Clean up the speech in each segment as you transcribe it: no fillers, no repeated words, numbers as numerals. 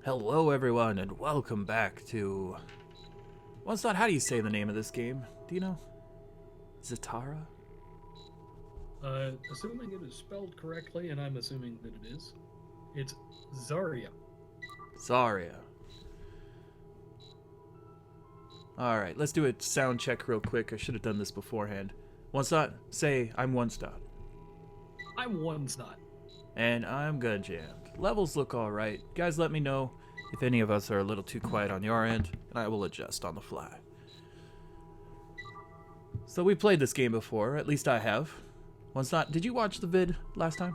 Hello, everyone, and welcome back to. Well, it's not. How do you say the name of this game? Do you know? Zatara? Assuming it is spelled correctly, and I'm assuming that it is, it's Zarya. Zarya. Alright, let's do a sound check real quick. I should have done this beforehand. One Snot, say, I'm One Snot. I'm one snot. And I'm Gunjamed. Levels look alright. Guys, let me know if any of us are a little too quiet on your end, and I will adjust on the fly. So we played this game before, at least I have. One Snot, did you watch the vid last time?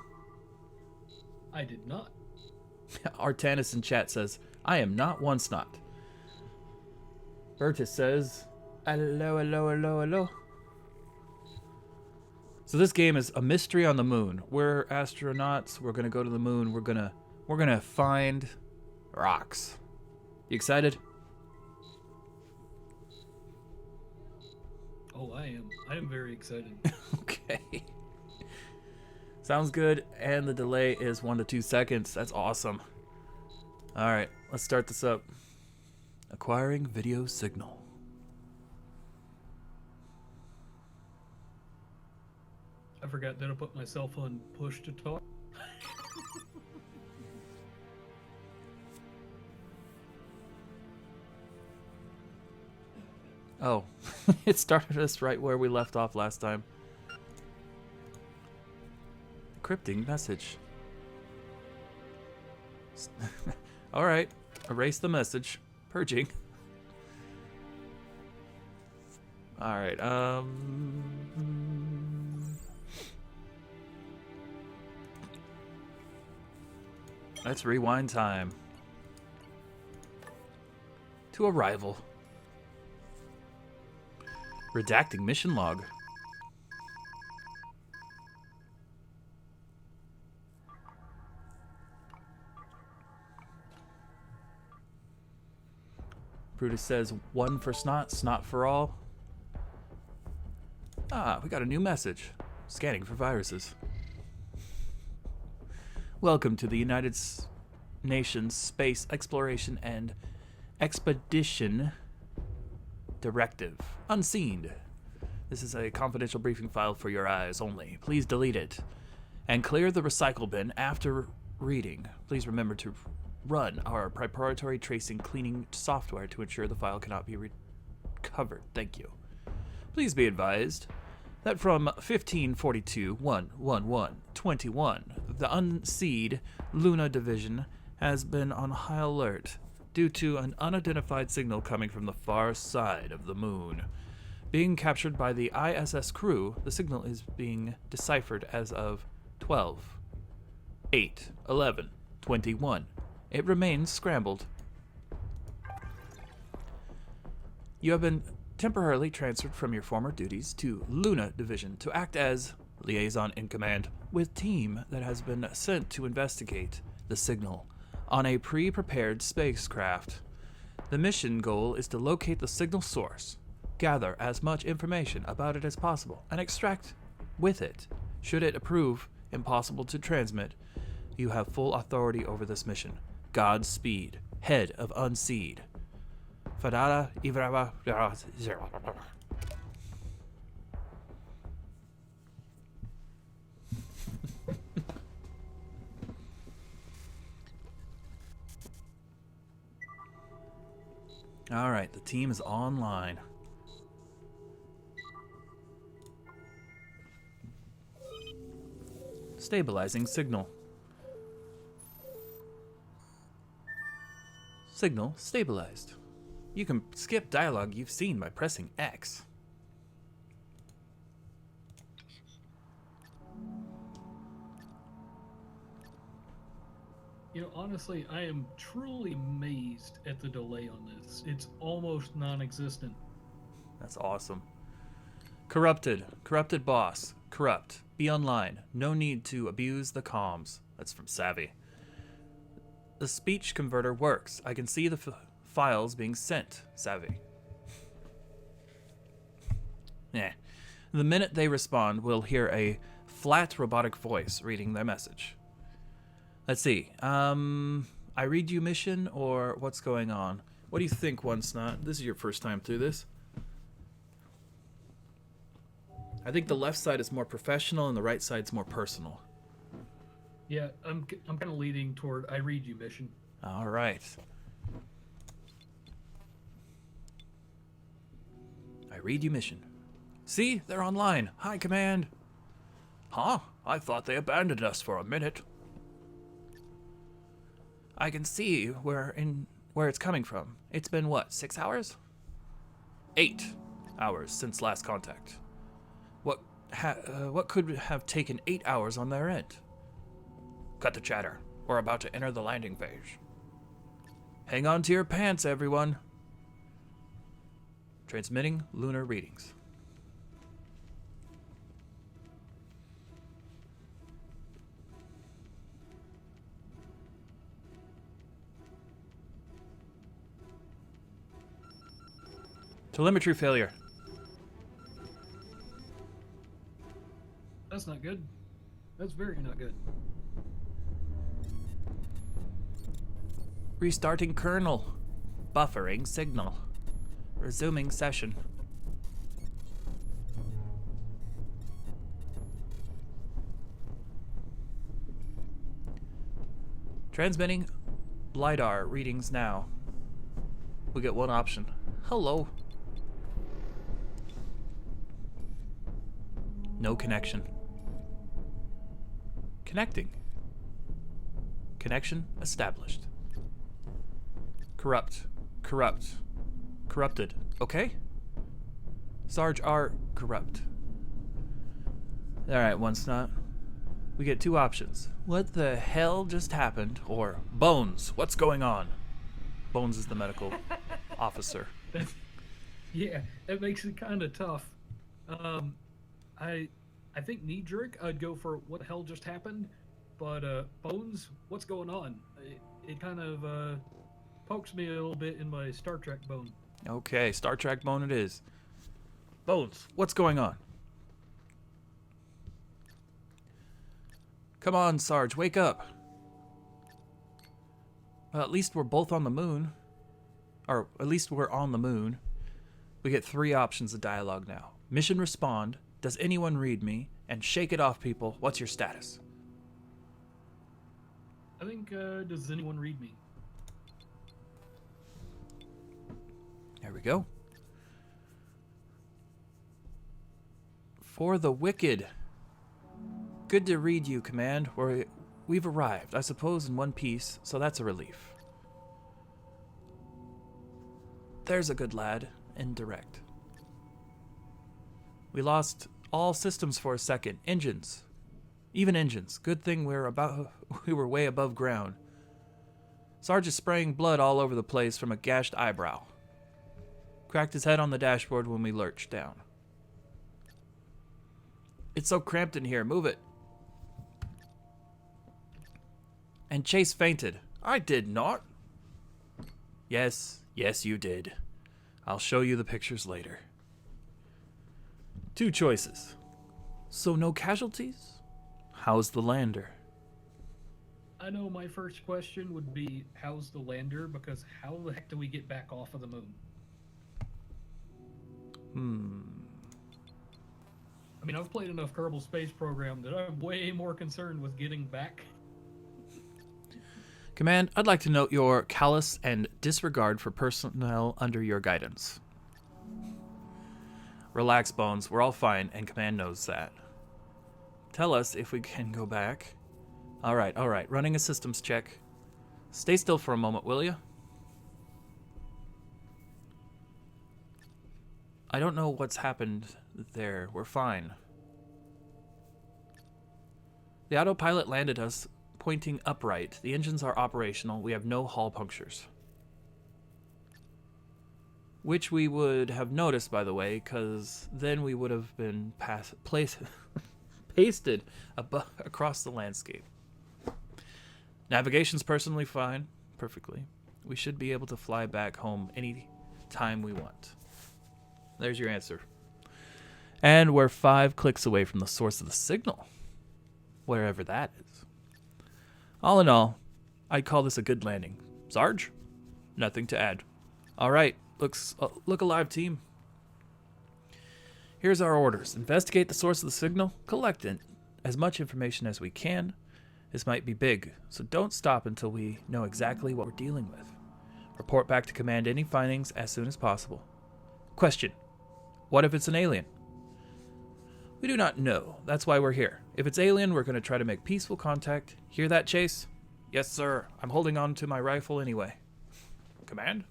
I did not. Artanis in chat says, I am not One Snot. Bertus says, hello, hello, hello, hello. So this game is a mystery on the moon. We're astronauts. We're gonna go to the moon. We're gonna find rocks. You excited? Oh, I am. I am very excited. Okay. Sounds good. And the delay is 1 to 2 seconds. That's awesome. All right, let's start this up. Acquiring video signal. I forgot that I put myself on push to talk. Oh, it started us right where we left off last time. Encrypting message. All right, erase the message. Purging. All right. Let's rewind time to arrival. Redacting mission log. Brutus says, one for Snot, Snot for all. Ah, we got a new message. Scanning for viruses. Welcome to the United Nations Space Exploration and Expedition Directive. Unseen. This is a confidential briefing file for your eyes only. Please delete it. And clear the recycle bin after reading. Please remember to run our proprietary tracing cleaning software to ensure the file cannot be recovered. Thank you. Please be advised that from 1542-111-21, the Unseed Luna Division has been on high alert due to an unidentified signal coming from the far side of the moon. Being captured by the ISS crew, the signal is being deciphered as of 12/8/11/21. It remains scrambled. You have been temporarily transferred from your former duties to Luna Division to act as liaison in command with team that has been sent to investigate the signal on a pre-prepared spacecraft. The mission goal is to locate the signal source, gather as much information about it as possible, and extract with it. Should it prove impossible to transmit, you have full authority over this mission. Godspeed, head of Unseed. Fadara Ivrava. All right, the team is online. Stabilizing signal. Signal stabilized. You can skip dialogue you've seen by pressing X. You know, honestly, I am truly amazed at the delay on this. It's almost non-existent. That's awesome. Corrupted. Corrupted boss. Corrupt. Be online. No need to abuse the comms. That's from Savvy. The speech converter works. I can see the files being sent. Savvy. Yeah. The minute they respond, we'll hear a flat robotic voice reading their message. Let's see. I read you mission, or what's going on? What do you think, One Snot? This is your first time through this. I think the left side is more professional and the right side's more personal. Yeah, I'm kind of leaning toward I read you mission. All right. I read you mission. See, they're online. Hi, Command. Huh? I thought they abandoned us for a minute. I can see where it's coming from. It's been what, 6 hours? 8 hours since last contact. What could have taken 8 hours on their end? Cut the chatter. We're about to enter the landing phase. Hang on to your pants, everyone. Transmitting lunar readings. Telemetry failure. That's not good. That's very not good. Restarting kernel. Buffering signal. Resuming session. Transmitting LiDAR readings now. We get one option. Hello. No connection. Connecting. Connection established. Corrupt. Corrupted. Okay? Sarge R. corrupt. Alright, One Snot. We get two options. What the hell just happened? Or Bones, what's going on? Bones is the medical officer. Yeah, that makes it kind of tough. I think knee-jerk, I'd go for what the hell just happened, but Bones, what's going on? It kind of pokes me a little bit in my Star Trek bone. Okay, Star Trek bone it is. Bones, what's going on? Come on, Sarge, wake up. Well, at least we're both on the moon. Or at least we're on the moon. We get 3 options of dialogue now. Mission respond. Does anyone read me? And shake it off, people. What's your status? I think, does anyone read me? There we go. For the wicked. Good to read you, Command. We've arrived, I suppose, in one piece, so that's a relief. There's a good lad. Indirect. We lost all systems for a second. Engines. Even engines. Good thing we were way above ground. Sarge is spraying blood all over the place from a gashed eyebrow. Cracked his head on the dashboard when we lurched down. It's so cramped in here. Move it. And Chase fainted. I did not. Yes, you did. I'll show you the pictures later. 2 choices. So no casualties? How's the lander? I know my first question would be, how's the lander? Because how the heck do we get back off of the moon? I mean, I've played enough Kerbal Space Program that I'm way more concerned with getting back. Command, I'd like to note your callous and disregard for personnel under your guidance. Relax, Bones. We're all fine, and Command knows that. Tell us if we can go back. All right. Running a systems check. Stay still for a moment, will you? I don't know what's happened there. We're fine. The autopilot landed us pointing upright. The engines are operational. We have no hull punctures. Which we would have noticed, by the way, because then we would have been pasted across the landscape. Navigation's personally fine. Perfectly. We should be able to fly back home any time we want. There's your answer. And we're 5 clicks away from the source of the signal. Wherever that is. All in all, I'd call this a good landing. Sarge? Nothing to add. All right, look alive, team. Here's our orders. Investigate the source of the signal, collect as much information as we can. This might be big, so don't stop until we know exactly what we're dealing with. Report back to command any findings as soon as possible. Question. What if it's an alien? We do not know. That's why we're here. If it's alien, we're going to try to make peaceful contact. Hear that, Chase? Yes, sir. I'm holding on to my rifle anyway. Command?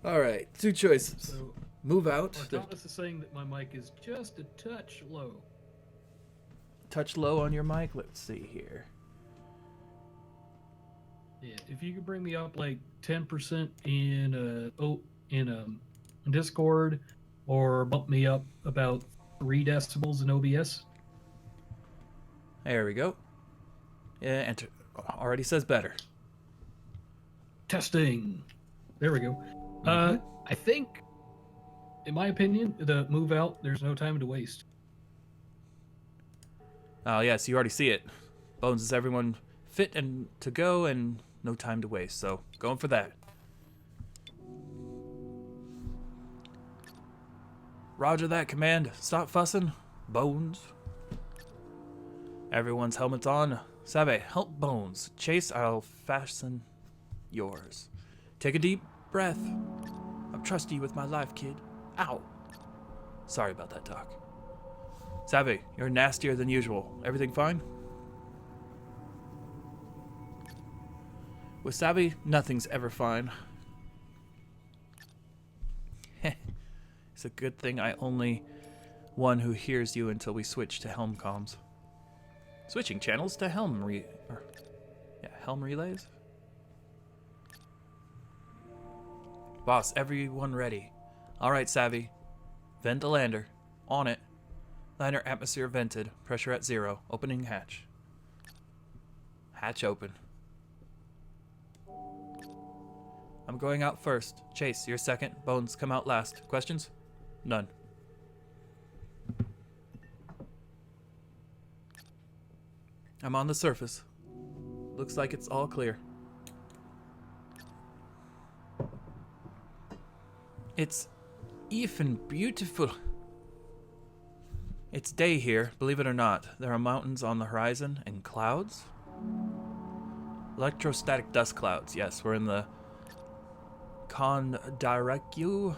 All right, 2 choices. So, Move out. Thomas is saying that my mic is just a touch low. Touch low on your mic. Let's see here. Yeah, if you could bring me up like 10% in Discord, or bump me up about 3 decibels in OBS. There we go. Yeah, enter. Already says better. Testing. There we go. I think, in my opinion, the move out, there's no time to waste. Oh, yes, you already see it. Bones, is everyone fit and to go and no time to waste, so going for that. Roger that, command. Stop fussing. Bones. Everyone's helmets on. Sabe, help Bones. Chase, I'll fasten yours. Take a deep breath. I'm trusting you with my life, kid. Ow. Sorry about that, Doc. Sabe, you're nastier than usual. Everything fine? With Sabe, nothing's ever fine. It's a good thing I only one who hears you until we switch to helm comms. Switching channels to helm relays? Boss, everyone ready. Alright, Savvy. Vent the lander. On it. Liner atmosphere vented. Pressure at 0. Opening hatch. Hatch open. I'm going out first. Chase, you're second. Bones, come out last. Questions? None. I'm on the surface. Looks like it's all clear. It's even beautiful. It's day here, believe it or not. There are mountains on the horizon and clouds. Electrostatic dust clouds. Yes, we're in the Gunjamed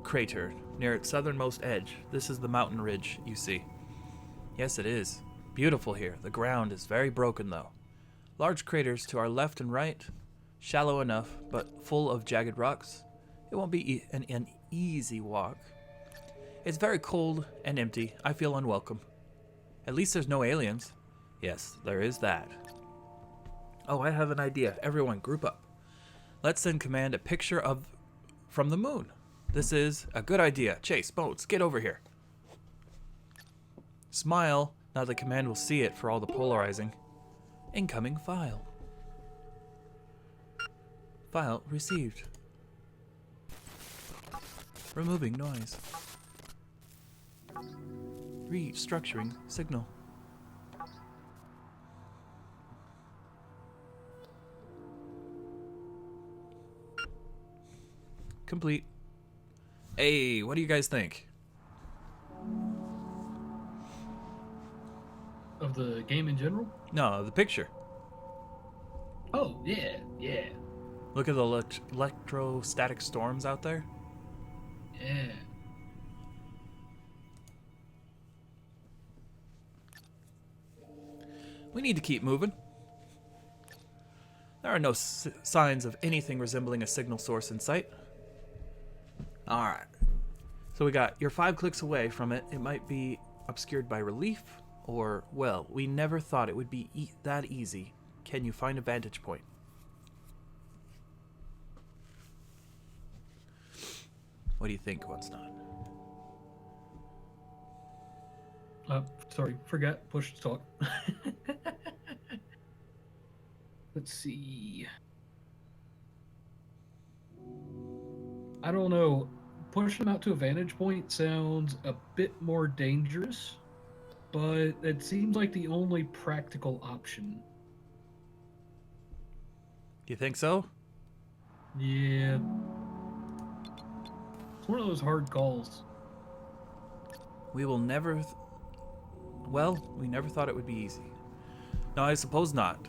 crater near its southernmost edge. This is the mountain ridge you see. Yes, it is. Beautiful here. The ground is very broken though. Large craters to our left and right. Shallow enough, but full of jagged rocks. It won't be an easy walk. It's very cold and empty. I feel unwelcome. At least there's no aliens. Yes, there is that. Oh, I have an idea. Everyone, group up. Let's send command a picture from the moon. This is a good idea. Chase, Bones, get over here. Smile. Now the command will see it for all the polarizing. Incoming file. File received. Removing noise. Restructuring signal. Complete. Hey, what do you guys think? Of the game in general? No, the picture. Oh, yeah, yeah. Look at the electrostatic storms out there. Yeah. We need to keep moving. There are no signs of anything resembling a signal source in sight. Alright. So you're 5 clicks away from it. It might be obscured by relief, or, well, we never thought it would be that easy. Can you find a vantage point? What do you think, One Snot? Sorry, forgot. Push to talk. Let's see. I don't know. Pushing them out to a vantage point sounds a bit more dangerous. but it seems like the only practical option. You think so? Yeah, it's one of those hard calls. We will never. Well, we never thought it would be easy. No, I suppose not.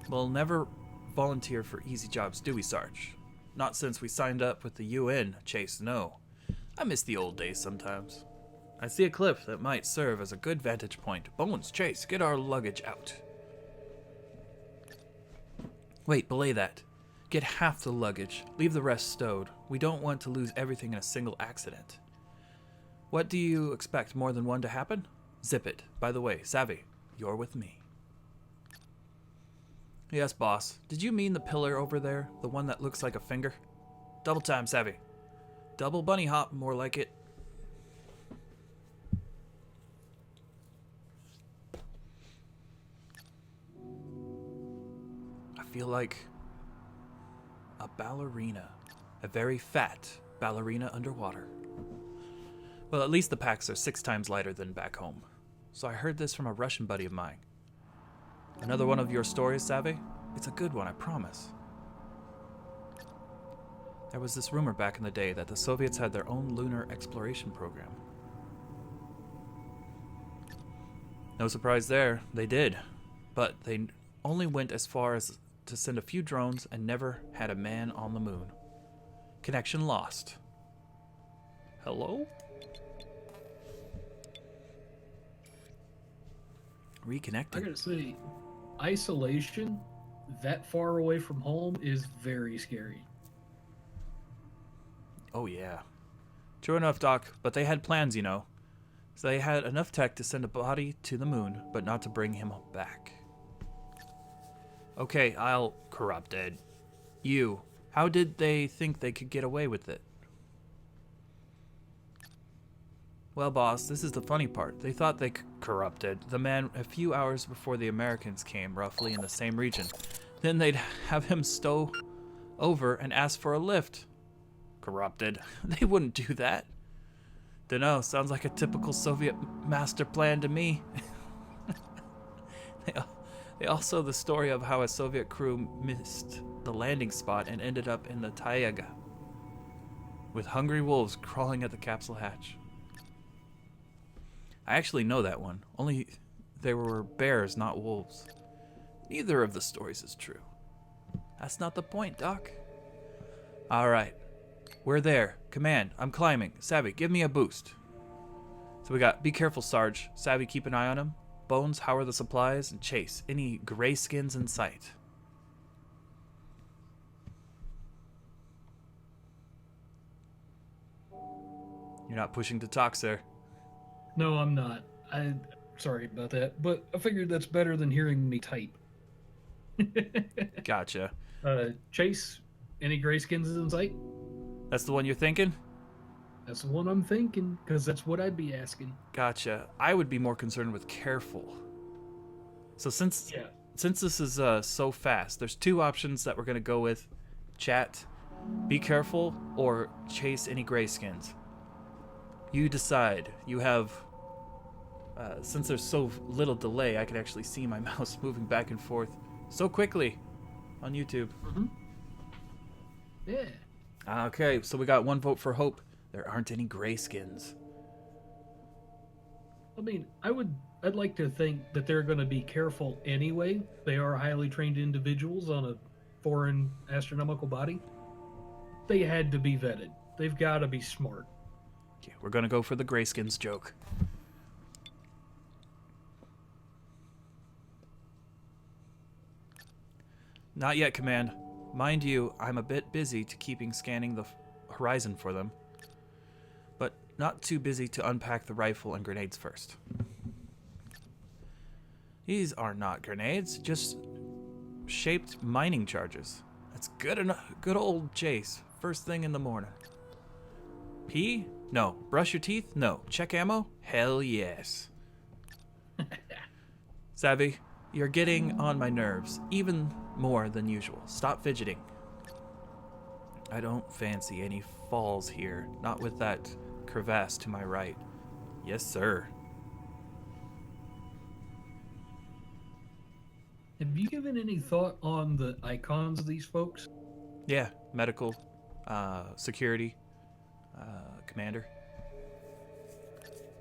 We'll never volunteer for easy jobs, do we, Sarge? Not since we signed up with the UN, Chase, no. I miss the old days sometimes. I see a cliff that might serve as a good vantage point. Bones, Chase, get our luggage out. Wait, belay that. Get half the luggage. Leave the rest stowed. We don't want to lose everything in a single accident. What do you expect, more than one to happen? Zip it. By the way, Savvy, you're with me. Yes, boss. Did you mean the pillar over there? The one that looks like a finger? Double time, Savvy. Double bunny hop, more like it. I feel like a ballerina. A very fat ballerina underwater. Well, at least the packs are 6 times lighter than back home. So I heard this from a Russian buddy of mine. Another one of your stories, Savvy? It's a good one, I promise. There was this rumor back in the day that the Soviets had their own lunar exploration program. No surprise there, they did. But they only went as far as to send a few drones and never had a man on the moon. Connection lost. Hello? Reconnected. I gotta say, isolation that far away from home is very scary. Oh, yeah. True enough, Doc, but they had plans, you know. So they had enough tech to send a body to the moon, but not to bring him back. Okay, I'll... Corrupted. You. How did they think they could get away with it? Well, boss, this is the funny part. They thought they corrupted the man a few hours before the Americans came, roughly in the same region. Then they'd have him stow over and ask for a lift. Corrupted. They wouldn't do that. Dunno, sounds like a typical Soviet master plan to me. They also the story of how a Soviet crew missed the landing spot and ended up in the taiga, with hungry wolves crawling at the capsule hatch. I actually know that one, only there were bears, not wolves. Neither of the stories is true. That's not the point, Doc. Alright, we're there. Command, I'm climbing. Savvy, give me a boost. So we got, be careful, Sarge. Savvy, keep an eye on him. Bones, how are the supplies? And Chase, any gray skins in sight? You're not pushing to talk, sir. No, I'm not. Sorry about that, but I figured that's better than hearing me type. Gotcha. Chase, any grayskins in sight? That's the one you're thinking? That's the one I'm thinking, because that's what I'd be asking. Gotcha. I would be more concerned with careful. So since this is so fast, there's 2 options that we're going to go with. Chat, be careful, or chase any grayskins. You decide. You have... since there's so little delay, I can actually see my mouse moving back and forth so quickly on YouTube. Mm-hmm. Yeah. Okay, so we got 1 vote for Hope. There aren't any grayskins. I mean, I'd like to think that they're going to be careful anyway. They are highly trained individuals on a foreign astronomical body. They had to be vetted. They've got to be smart. Okay, we're going to go for the grayskins joke. Not yet, Command. Mind you, I'm a bit busy to keeping scanning the horizon for them. But not too busy to unpack the rifle and grenades first. These are not grenades, just shaped mining charges. That's good enough. Good old Chase. First thing in the morning. Pee? No. Brush your teeth? No. Check ammo? Hell yes. Savvy, you're getting on my nerves, even more than usual. Stop fidgeting. I don't fancy any falls here, not with that crevasse to my right. Yes, sir. Have you given any thought on the icons of these folks? Yeah, medical, security, commander.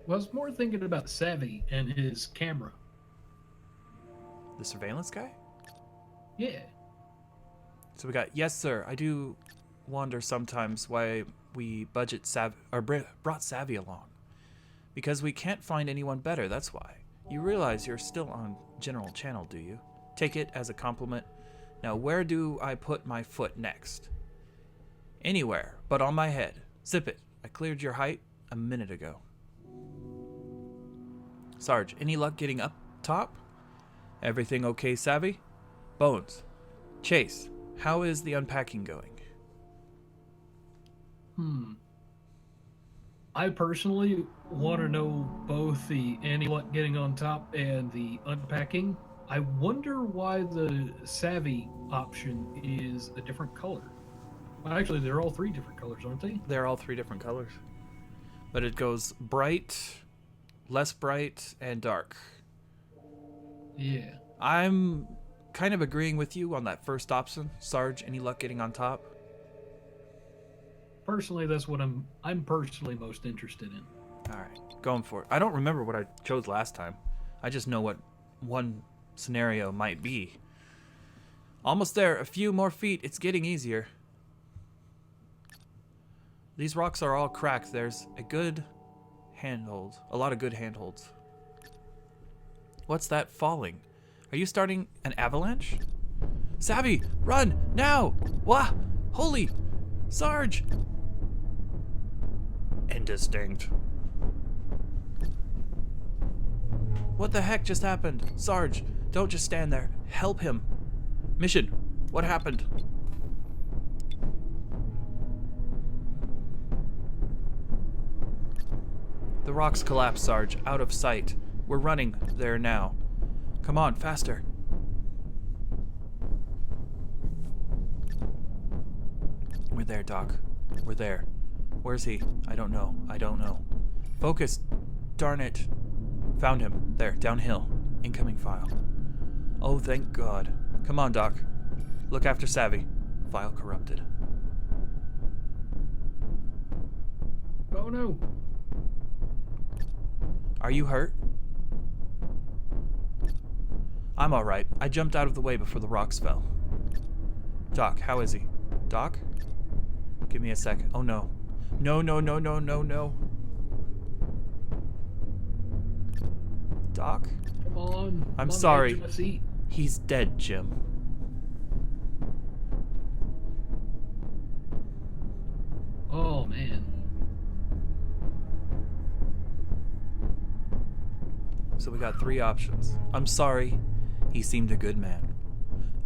Well, I was more thinking about Savvy and his camera. The surveillance guy? Yeah. So we got, yes, sir. I do wonder sometimes why we brought Savvy along. Because we can't find anyone better, that's why. You realize you're still on General Channel, do you? Take it as a compliment. Now, where do I put my foot next? Anywhere, but on my head. Zip it. I cleared your height a minute ago. Sarge, any luck getting up top? Everything okay, Savvy? Bones. Chase, how is the unpacking going? I personally want to know both the any luck getting on top and the unpacking. I wonder why the Savvy option is a different color. Well, actually, they're all three different colors, aren't they? They're all three different colors. But it goes bright, less bright, and dark. Yeah. I'm kind of agreeing with you on that first option. Sarge, any luck getting on top? Personally, that's what I'm personally most interested in. All right, going for it. I don't remember what I chose last time. I just know what one scenario might be. Almost there. A few more feet. It's getting easier. These rocks are all cracked. There's a good handhold. A lot of good handholds. What's that falling? Are you starting an avalanche? Savvy, run, now! Wah! Holy! Sarge! Indistinct. What the heck just happened? Sarge, don't just stand there. Help him. Mission, what happened? The rocks collapse, Sarge. Out of sight. We're running there now. Come on, faster. We're there, Doc. We're there. Where's he? I don't know. I don't know. Focus. Darn it. Found him. There, downhill. Incoming file. Oh, thank God. Come on, Doc. Look after Savvy. File corrupted. Oh no. Are you hurt? I'm alright. I jumped out of the way before the rocks fell. Doc, how is he? Doc? Give me a sec. Oh no. No, no, no, no, no, no. Doc? Come on. I'm on the sorry. edge of my seat. He's dead, Jim. Oh man. So we got three options. I'm sorry. He seemed a good man.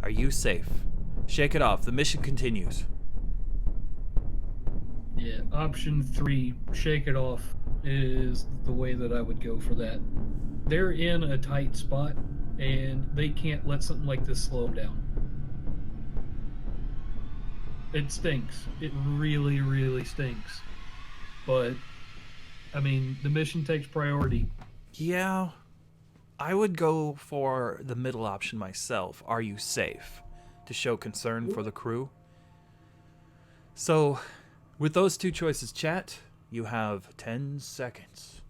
Are you safe? Shake it off. The mission continues. Yeah, option 3, shake it off, is the way that I would go for that. They're in a tight spot, and they can't let something like this slow them down. It stinks. It really, really stinks. But, I mean, the mission takes priority. Yeah, I would go for the middle option myself. Are you safe? To show concern for the crew. So, with those two choices, chat, you have 10 seconds.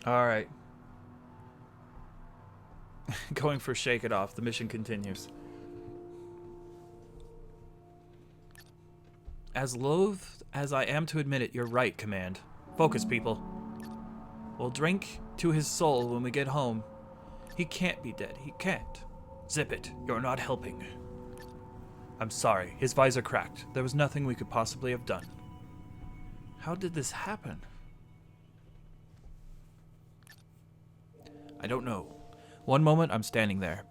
All right. Going for shake it off. The mission continues. As loath as I am to admit it, you're right, Command. Focus, people. We'll drink to his soul when we get home. He can't be dead. He can't. Zip it. You're not helping. I'm sorry. His visor cracked. There was nothing we could possibly have done. How did this happen? I don't know. One moment, I'm standing there,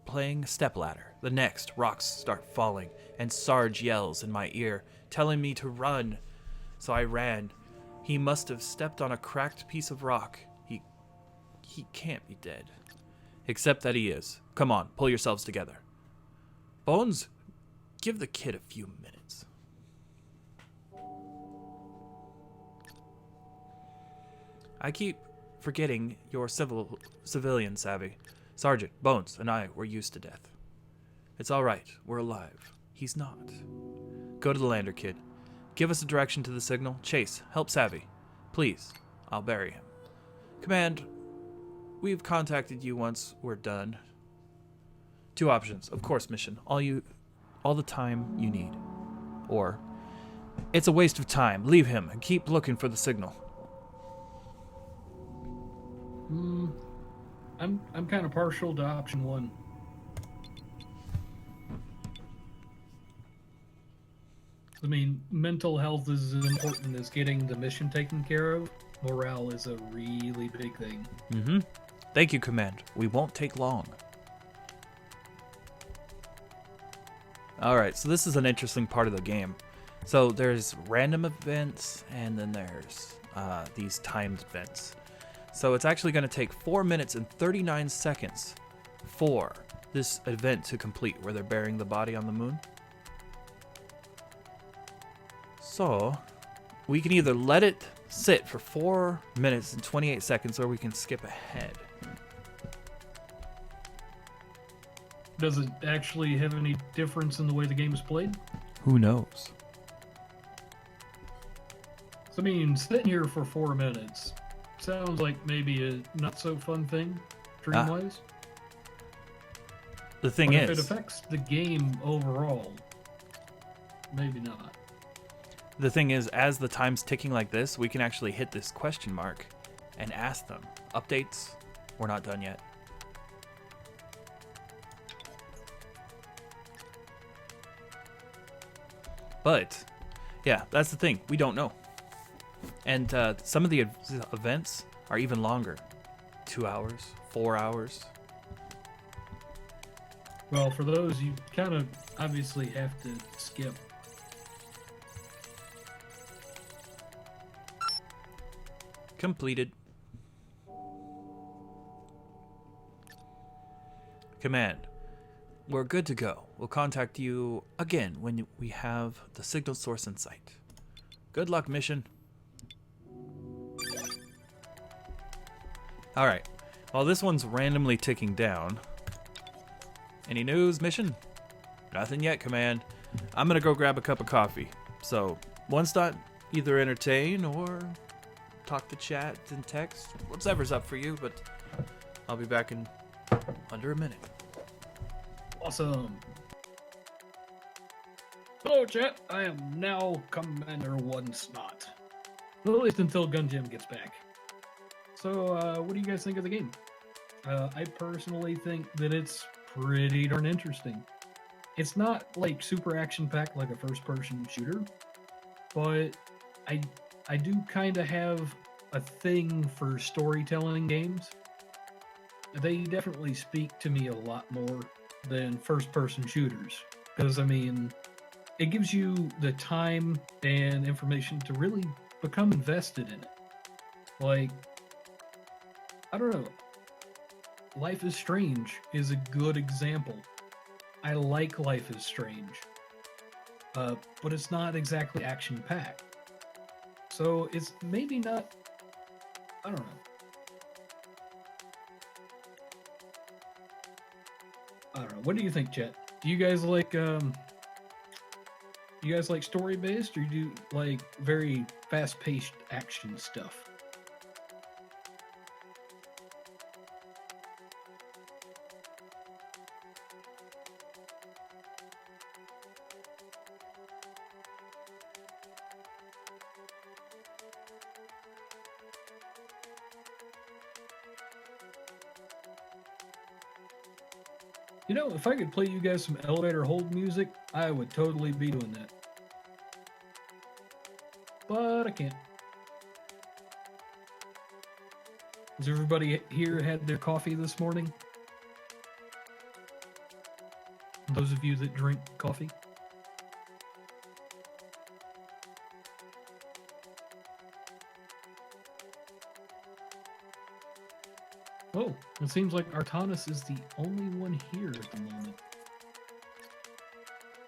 playing stepladder. The next, rocks start falling, and Sarge yells in my ear, telling me to run. So I ran. He must have stepped on a cracked piece of rock. He can't be dead. Except that he is. Come on, pull yourselves together. Bones, give the kid a few minutes. I keep forgetting you're civilian savvy. Sergeant, Bones, and I were used to death. It's all right. We're alive. He's not. Go to the lander, kid. Give us a direction to the signal. Chase, help Savvy. Please, I'll bury him. Command, we've contacted you once we're done. 2 options. Of course, mission. All the time you need. Or, it's a waste of time. Leave him and keep looking for the signal. I'm kind of partial to option 1. I mean, mental health is as important as getting the mission taken care of. Morale is a really big thing. Mm-hmm. Thank you, Command. We won't take long. Alright, so this is an interesting part of the game. So there's random events, and then there's these timed events. So it's actually going to take 4 minutes and 39 seconds for this event to complete, where they're burying the body on the moon. So, we can either let it sit for 4 minutes and 28 seconds, or we can skip ahead. Does it actually have any difference in the way the game is played? Who knows? So, I mean, sitting here for 4 minutes sounds like maybe a not-so-fun thing, stream-wise. The thing But is, if it affects the game overall, maybe not. the thing is, as the time's ticking like this, we can actually hit this question mark and ask them. Updates? We're not done yet. But, yeah, that's the thing. We don't know. And some of the events are even longer. 2 hours, 4 hours. Well, for those, you kind of obviously have to skip. Completed. Command, we're good to go. We'll contact you again when we have the signal source in sight. Good luck, mission. Alright, while this one's randomly ticking down. Any news, mission? Nothing yet, Command. I'm gonna go grab a cup of coffee. So, one stop, either entertain or talk to chat and text, whatever's up for you, but I'll be back in under a minute. Awesome. Hello, chat. I am now Commander One Snot. Well, at least until Gunjamed gets back. So, what do you guys think of the game? I personally think that it's pretty darn interesting. It's not like super action-packed like a first-person shooter, but I do kind of have a thing for storytelling games. They definitely speak to me a lot more than first-person shooters, because, I mean, it gives you the time and information to really become invested in it. Like, I don't know. Life is Strange is a good example. I like Life is Strange. But it's not exactly action-packed. So it's maybe not... I don't know. I don't know. What do you think, Chet? Do you guys like story-based, or do you like very fast-paced action stuff? You know, if I could play you guys some elevator hold music, I would totally be doing that. But I can't. Has everybody here had their coffee this morning? Those of you that drink coffee? Oh, and seems like Artanis is the only one here at the moment.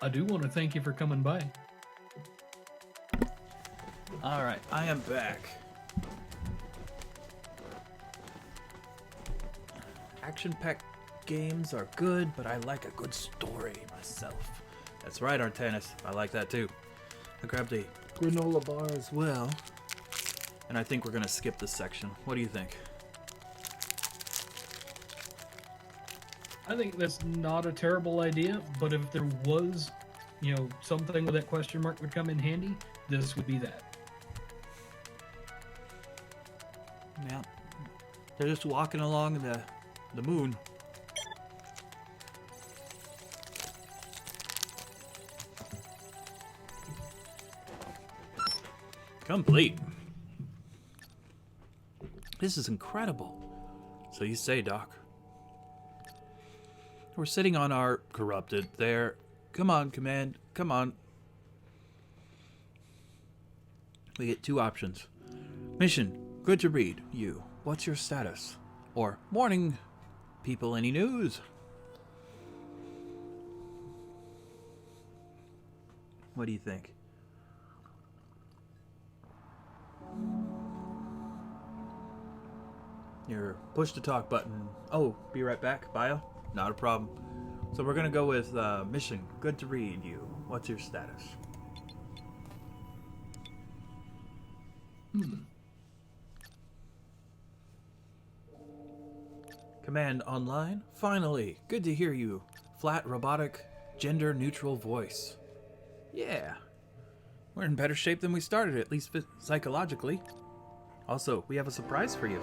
I do want to thank you for coming by. All right, I am back. Action-packed games are good, but I like a good story myself. That's right, Artanis. I like that too. I grabbed a granola bar as well. And I think we're going to skip this section. What do you think? I think that's not a terrible idea, but if there was, something with that question mark would come in handy, this would be that. Yeah. They're just walking along the moon. Complete. This is incredible. So you say, Doc. We're sitting on our corrupted there. Come on, Command. Come on. We get two options. Mission. Good to read. You. What's your status? Or, morning, people. Any news? What do you think? Your push to talk button. Oh, be right back. Bio? Not a problem. So we're going to go with mission. Good to read. You. What's your status? Command online? Finally! Good to hear you. Flat, robotic, gender-neutral voice. Yeah. We're in better shape than we started, at least psychologically. Also, we have a surprise for you.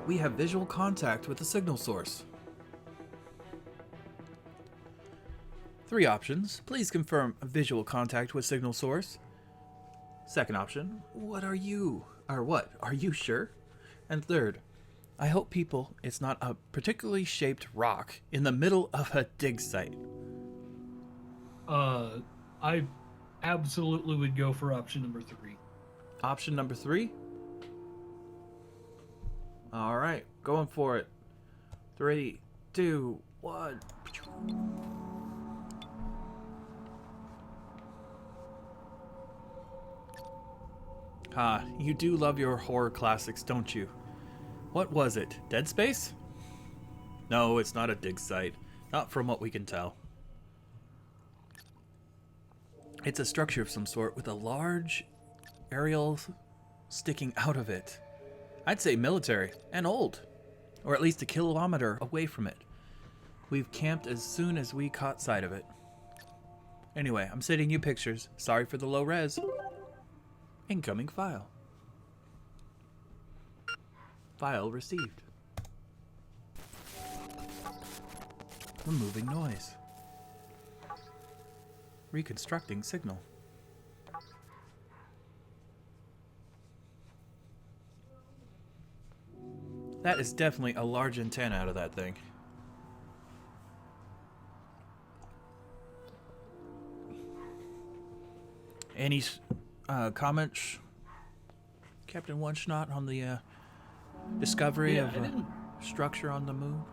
We have visual contact with the signal source. 3 options. Please confirm visual contact with signal source. Second option. What are you? Or what? Are you sure? And third. I hope people it's not a particularly shaped rock in the middle of a dig site. I absolutely would go for option number 3. Option number 3? All right, going for it. 3, 2, 1. You do love your horror classics, don't you? What was it? Dead Space? No, it's not a dig site. Not from what we can tell. It's a structure of some sort with a large aerial sticking out of it. I'd say military and old, or at least a kilometer away from it. We've camped as soon as we caught sight of it. Anyway, I'm sending you pictures. Sorry for the low res. Incoming file. File received. Removing noise. Reconstructing signal. That is definitely a large antenna out of that thing. Any comments, Captain One Shot, on the discovery of structure on the moon?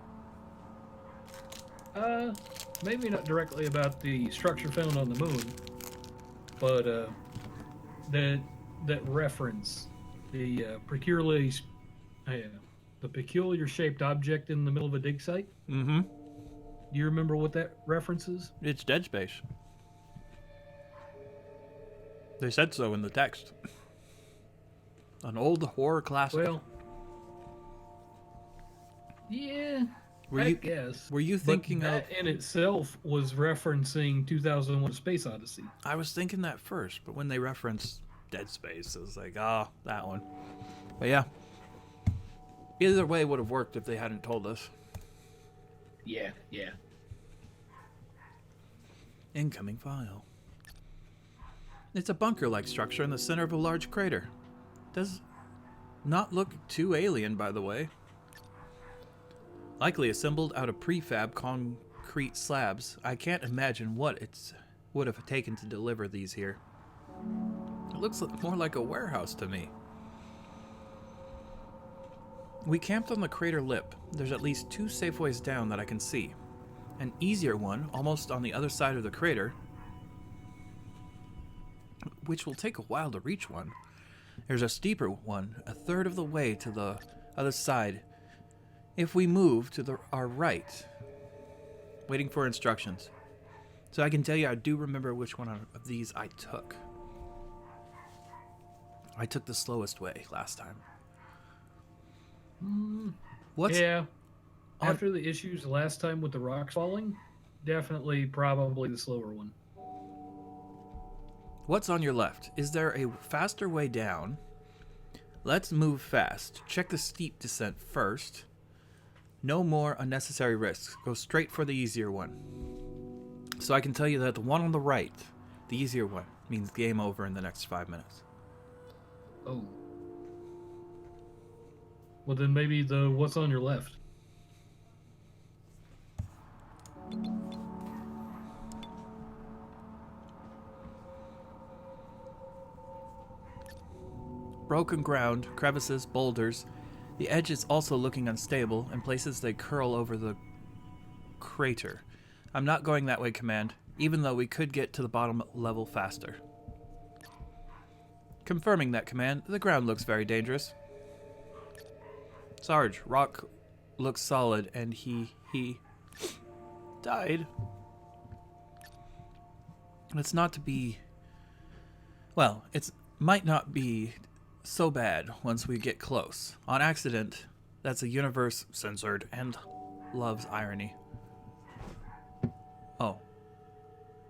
Maybe not directly about the structure found on the moon, but that reference, the peculiar shaped object in the middle of a dig site. Mm-hmm. Do you remember what that reference is? It's Dead Space. They said so in the text. An old horror classic. Well, yeah, I guess. Were you thinking that in itself was referencing 2001: A Space Odyssey? I was thinking that first, but when they referenced Dead Space, I was like, that one. But yeah. Either way would have worked if they hadn't told us. Yeah. Incoming file. It's a bunker-like structure in the center of a large crater. Does not look too alien, by the way. Likely assembled out of prefab concrete slabs. I can't imagine what it would have taken to deliver these here. It looks more like a warehouse to me. We camped on the crater lip. There's at least 2 safe ways down that I can see. An easier one, almost on the other side of the crater, which will take a while to reach one. There's a steeper one, a third of the way to the other side. If we move to our right, waiting for instructions. So I can tell you I do remember which one of these I took. I took the slowest way last time. Yeah. After the issues last time with the rocks falling, definitely probably the slower one. What's on your left? Is there a faster way down? Let's move fast. Check the steep descent first. No more unnecessary risks. Go straight for the easier one. So I can tell you that the one on the right, the easier one, means game over in the next 5 minutes. Oh. Well, then maybe the what's on your left. Broken ground, crevices, boulders. The edge is also looking unstable, and places they curl over the crater. I'm not going that way, Command, even though we could get to the bottom level faster. Confirming that, Command. The ground looks very dangerous. Sarge, rock looks solid, and he died. It's not to be... Well, it's might not be so bad once we get close. On accident, that's a universe censored and loves irony. Oh.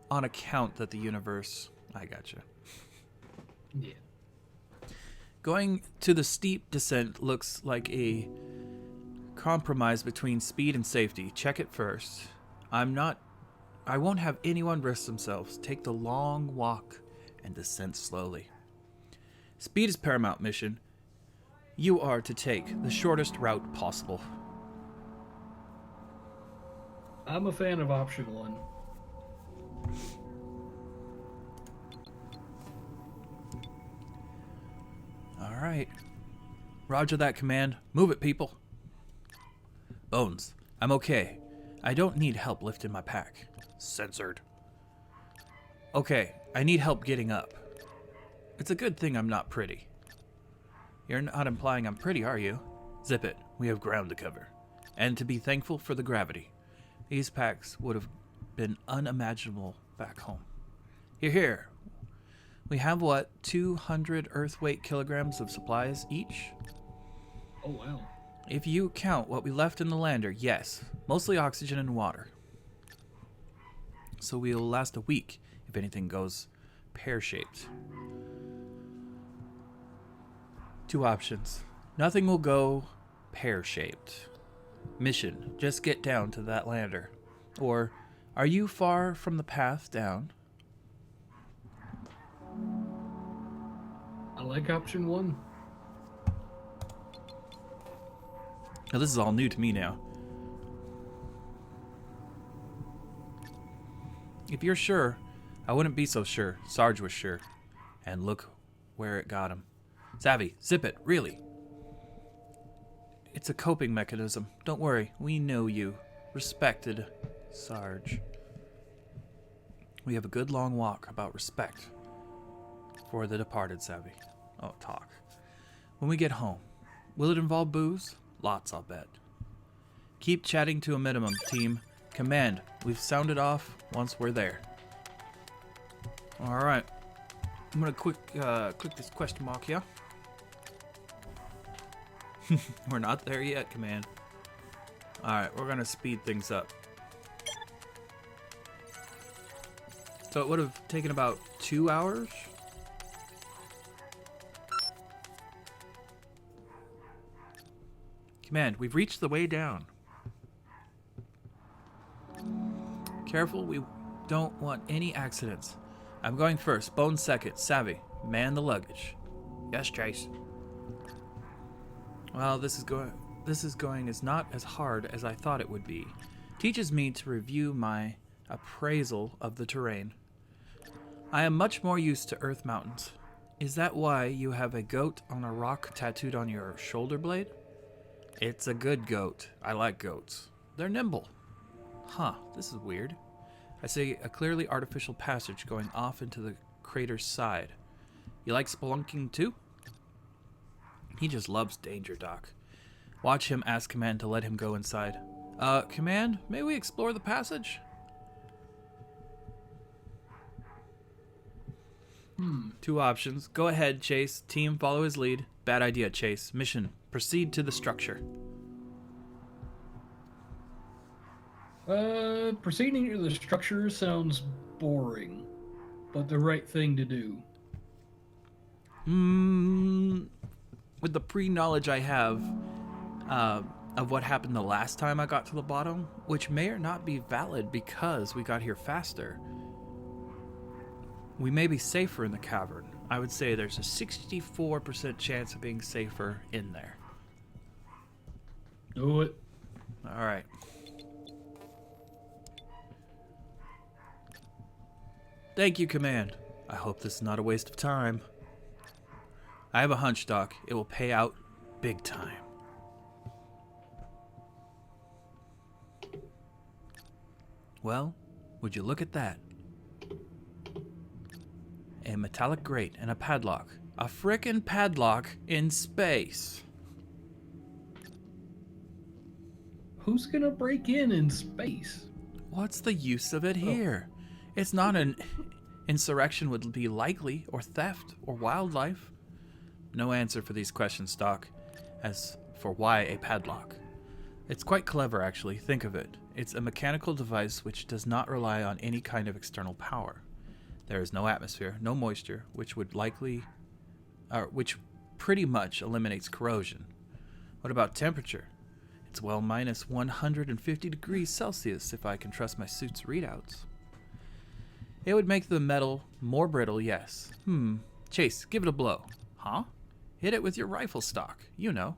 On account that the universe... I gotcha. Yeah. Going to the steep descent looks like a compromise between speed and safety. Check it first. I won't have anyone risk themselves. Take the long walk and descend slowly. Speed is paramount, mission. You are to take the shortest route possible. I'm a fan of option 1. All right. Roger that, Command. Move it, people. Bones, I'm okay. I don't need help lifting my pack. Censored. Okay, I need help getting up. It's a good thing I'm not pretty. You're not implying I'm pretty, are you? Zip it. We have ground to cover. And to be thankful for the gravity. These packs would have been unimaginable back home. Here. We have, 200 Earth weight kilograms of supplies each? Oh, wow. If you count what we left in the lander, yes. Mostly oxygen and water. So we'll last a week if anything goes pear-shaped. 2 options. Nothing will go pear-shaped. Mission, just get down to that lander. Or, are you far from the path down? I like option 1. Now, this is all new to me now. If you're sure, I wouldn't be so sure. Sarge was sure. And look where it got him. Savvy, zip it, really. It's a coping mechanism. Don't worry, we know you. Respected, Sarge. We have a good long walk about respect for the departed, Savvy. Oh, talk. When we get home, will it involve booze? Lots, I'll bet. Keep chatting to a minimum, team. Command, we've sounded off once we're there. Alright. I'm gonna click this question mark here. We're not there yet, Command. Alright, we're gonna speed things up. So it would have taken about 2 hours? Command, we've reached the way down. Careful, we don't want any accidents. I'm going first, Bones second, Savvy, man the luggage. Yes, Chase. Well, this is going is not as hard as I thought it would be. Teaches me to review my appraisal of the terrain. I am much more used to Earth mountains. Is that why you have a goat on a rock tattooed on your shoulder blade? It's a good goat. I like goats. They're nimble. Huh, this is weird. I see a clearly artificial passage going off into the crater's side. You like spelunking too? He just loves danger, Doc. Watch him ask Command to let him go inside. Command, may we explore the passage? Two options. Go ahead, Chase. Team, follow his lead. Bad idea, Chase. Mission, proceed to the structure. Proceeding to the structure sounds boring, but the right thing to do. With the pre-knowledge I have of what happened the last time I got to the bottom, which may or not be valid because we got here faster, we may be safer in the cavern. I would say there's a 64% chance of being safer in there. Do it. All right. Thank you, Command. I hope this is not a waste of time. I have a hunch, Doc. It will pay out big time. Well, would you look at that? A metallic grate and a padlock. A frickin' padlock in space. Who's gonna break in space? What's the use of it here? It's not an insurrection would be likely, or theft, or wildlife. No answer for these questions, Doc. As for why a padlock. It's quite clever, actually. Think of it. It's a mechanical device which does not rely on any kind of external power. There is no atmosphere, no moisture, which pretty much eliminates corrosion. What about temperature? It's well minus 150 degrees Celsius if I can trust my suit's readouts. It would make the metal more brittle, yes. Chase, give it a blow. Huh? Hit it with your rifle stock. You know.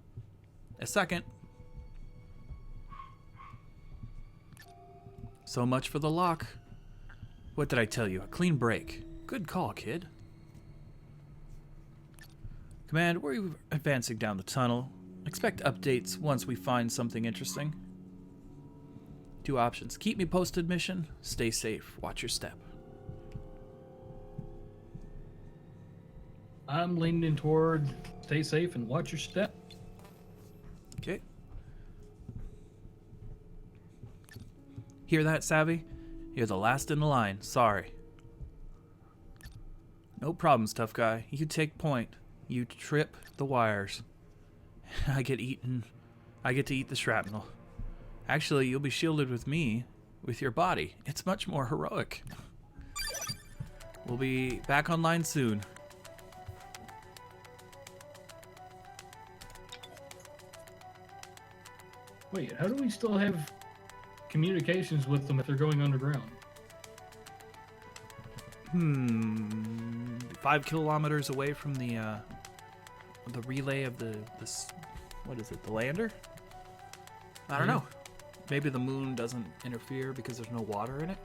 A second. So much for the lock. What did I tell you? A clean break. Good call, kid. Command, we're advancing down the tunnel. Expect updates once we find something interesting. Two options. Keep me posted, mission. Stay safe. Watch your step. I'm leaning toward stay safe and watch your step. Okay. Hear that, Savvy? You're the last in the line. Sorry. No problems, tough guy. You take point. You trip the wires. I get to eat the shrapnel. Actually, you'll be shielded with me, with your body. It's much more heroic. We'll be back online soon. Wait, how do we still have communications with them if they're going underground? 5 kilometers away from the relay of this, what is it, the lander? I don't know. Maybe the moon doesn't interfere because there's no water in it.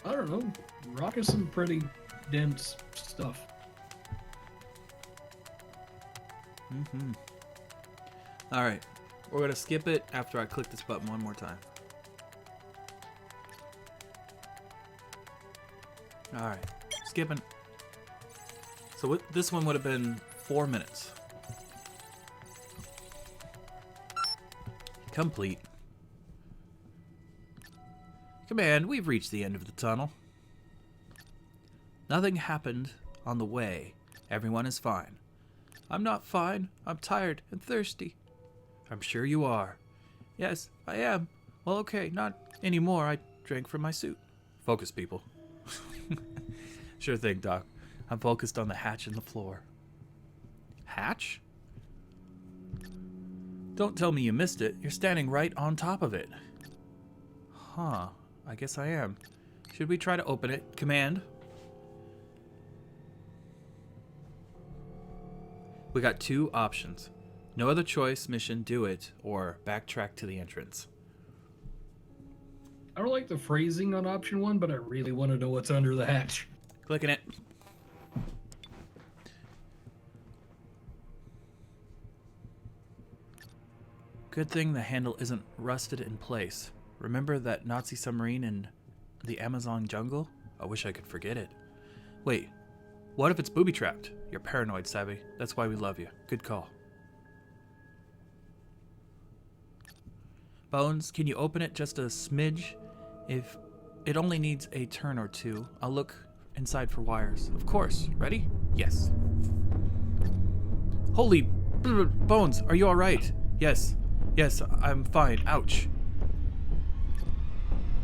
I don't know. Rock is some pretty dense stuff. All right, we're gonna skip it after I click this button one more time. All right, skipping. So this one would have been 4 minutes. Complete. Command, we've reached the end of the tunnel. Nothing happened on the way. Everyone is fine. I'm not fine. I'm tired and thirsty. I'm sure you are. Yes, I am. Well, okay, not anymore. I drank from my suit. Focus, people. Sure thing, Doc. I'm focused on the hatch in the floor. Hatch? Don't tell me you missed it. You're standing right on top of it. Huh. I guess I am. Should we try to open it? Command? We got 2 options. No other choice, mission, do it, or backtrack to the entrance. I don't like the phrasing on option 1, but I really want to know what's under the hatch. Clicking it. Good thing the handle isn't rusted in place. Remember that Nazi submarine in the Amazon jungle? I wish I could forget it. Wait, what if it's booby-trapped? You're paranoid, Savvy. That's why we love you. Good call. Bones, can you open it just a smidge? If it only needs a turn or two, I'll look inside for wires. Of course. Ready? Yes. Holy Bones, are you alright? Yes. Yes, I'm fine. Ouch.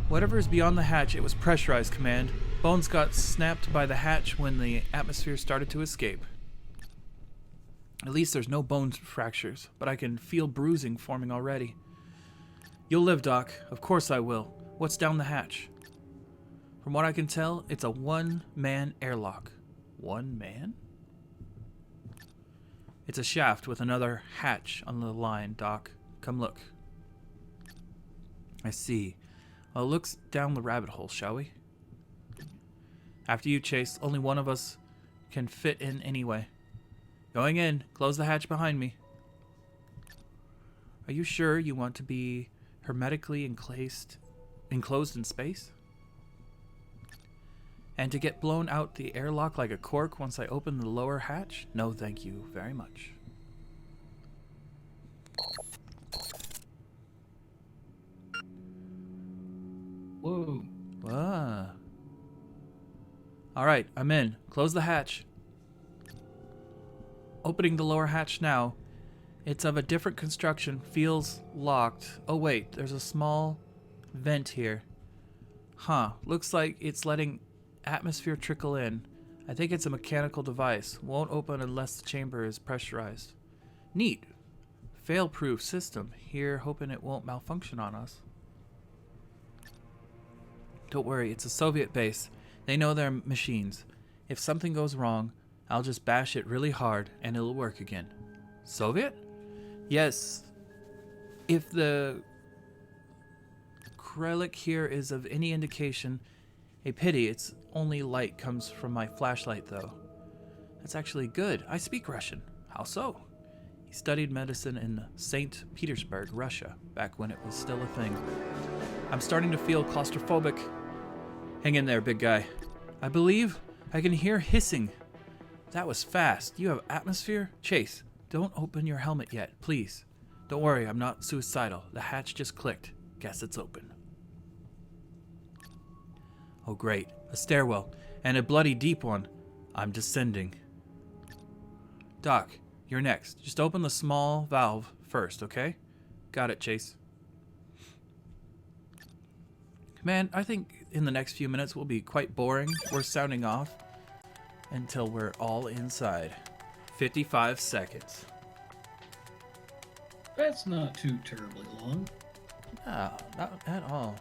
Whatever is beyond the hatch, it was pressurized, Command. Bones got snapped by the hatch when the atmosphere started to escape. At least there's no bone fractures, but I can feel bruising forming already. You'll live, Doc. Of course I will. What's down the hatch? From what I can tell, it's a one-man airlock. One man? It's a shaft with another hatch on the line, Doc. Come look. I see. Well, looks down the rabbit hole, shall we? After you, Chase. Only one of us can fit in anyway. Going in. Close the hatch behind me. Are you sure you want to be hermetically enclosed in space? And to get blown out the airlock like a cork once I open the lower hatch? No, thank you very much. Whoa. Ah. Alright, I'm in. Close the hatch. Opening the lower hatch now. It's of a different construction. Feels locked. Oh wait, there's a small vent here. Huh. Looks like it's letting atmosphere trickle in. I think it's a mechanical device. Won't open unless the chamber is pressurized. Neat. Fail-proof system. Here, hoping it won't malfunction on us. Don't worry, it's a Soviet base. They know their machines. If something goes wrong, I'll just bash it really hard and it'll work again. Soviet? Yes. If the Krellick here is of any indication, a pity its only light comes from my flashlight, though. That's actually good. I speak Russian. How so? He studied medicine in St. Petersburg, Russia, back when it was still a thing. I'm starting to feel claustrophobic. Hang in there, big guy. I believe I can hear hissing. That was fast. You have atmosphere? Chase, don't open your helmet yet, please. Don't worry, I'm not suicidal. The hatch just clicked. Guess it's open. Oh great, a stairwell, and a bloody deep one. I'm descending. Doc, you're next. Just open the small valve first, okay? Got it, Chase. Man, I think in the next few minutes will be quite boring. We're sounding off until we're all inside. 55 seconds. That's not too terribly long. No, not at all.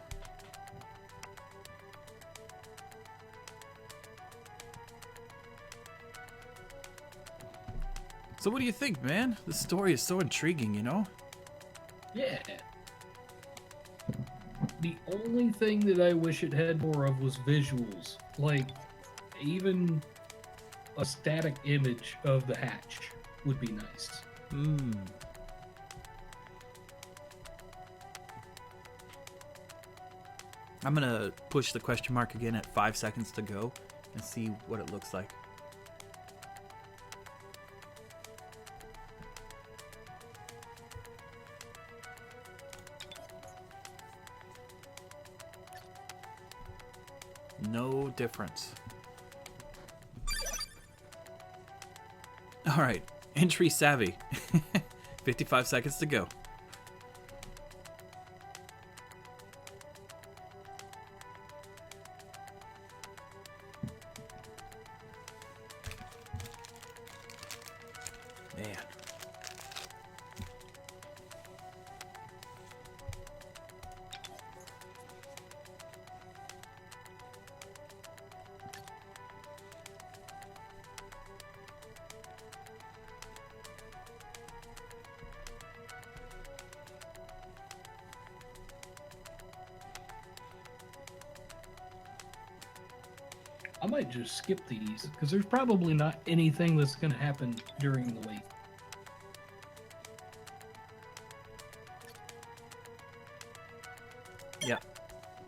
So what do you think, man? The story is so intriguing, you know? Yeah. The only thing that I wish it had more of was visuals. Like, even a static image of the hatch would be nice. Hmm. I'm gonna push the question mark again at 5 seconds to go and see what it looks like. No difference. All right, entry savvy. 55 seconds to go. Man. I might just skip these, because there's probably not anything that's going to happen during the wait. Yeah.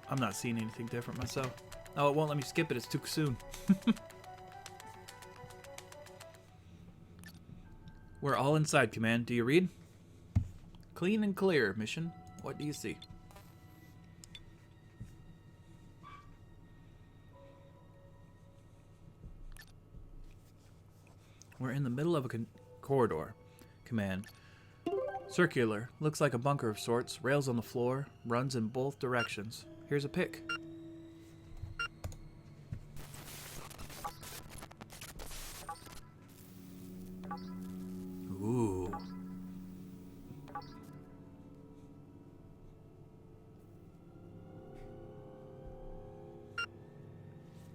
I'm not seeing anything different myself. Oh, it won't let me skip it. It's too soon. We're all inside, Command. Do you read? Clean and clear, mission. What do you see? We're in the middle of a corridor. Command. Circular. Looks like a bunker of sorts. Rails on the floor. Runs in both directions. Here's a pick. Ooh.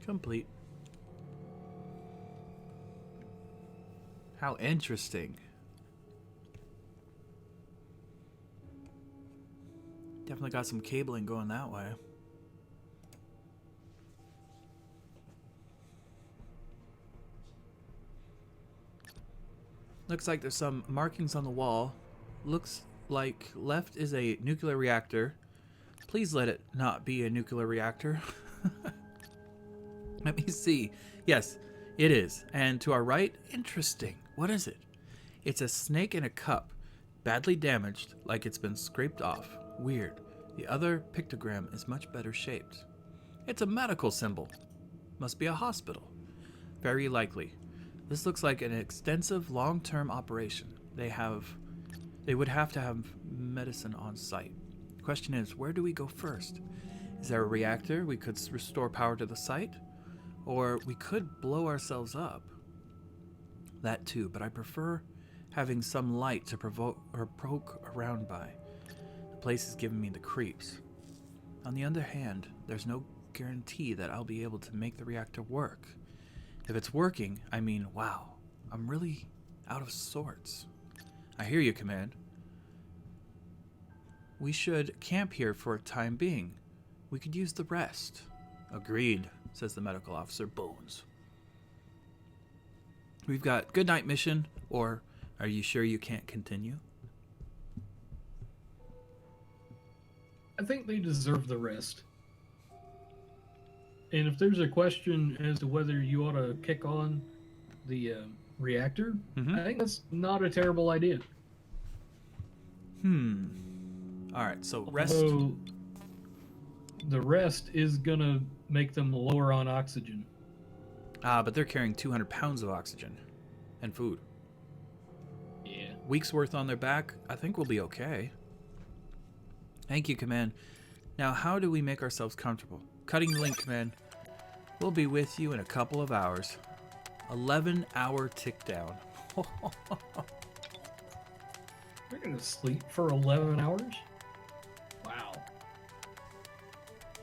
Complete. How interesting. Definitely got some cabling going that way. Looks like there's some markings on the wall. Looks like left is a nuclear reactor. Please let it not be a nuclear reactor. Let me see. Yes, it is. And to our right, interesting. What is it? It's a snake in a cup, badly damaged, like it's been scraped off. Weird. The other pictogram is much better shaped. It's a medical symbol. Must be a hospital. Very likely. This looks like an extensive long-term operation. They would have to have medicine on site. The question is, where do we go first? Is there a reactor we could restore power to the site? Or we could blow ourselves up. That too, but I prefer having some light to poke around by. The place is giving me the creeps. On the other hand, there's no guarantee that I'll be able to make the reactor work. If it's working, I mean, wow, I'm really out of sorts. I hear you, Command. We should camp here for a time being. We could use the rest. Agreed, says the medical officer, Bones. We've got good night mission, or are you sure you can't continue? I think they deserve the rest. And if there's a question as to whether you ought to kick on the reactor, I think that's not a terrible idea. Alright, so rest. Although the rest is going to make them lower on oxygen. But they're carrying 200 pounds of oxygen and food. Yeah. Week's worth on their back. I think we'll be okay. Thank you, Command. Now, how do we make ourselves comfortable? Cutting the link, Command. We'll be with you in a couple of hours. 11-hour tick down. They're going to sleep for 11 hours? Wow.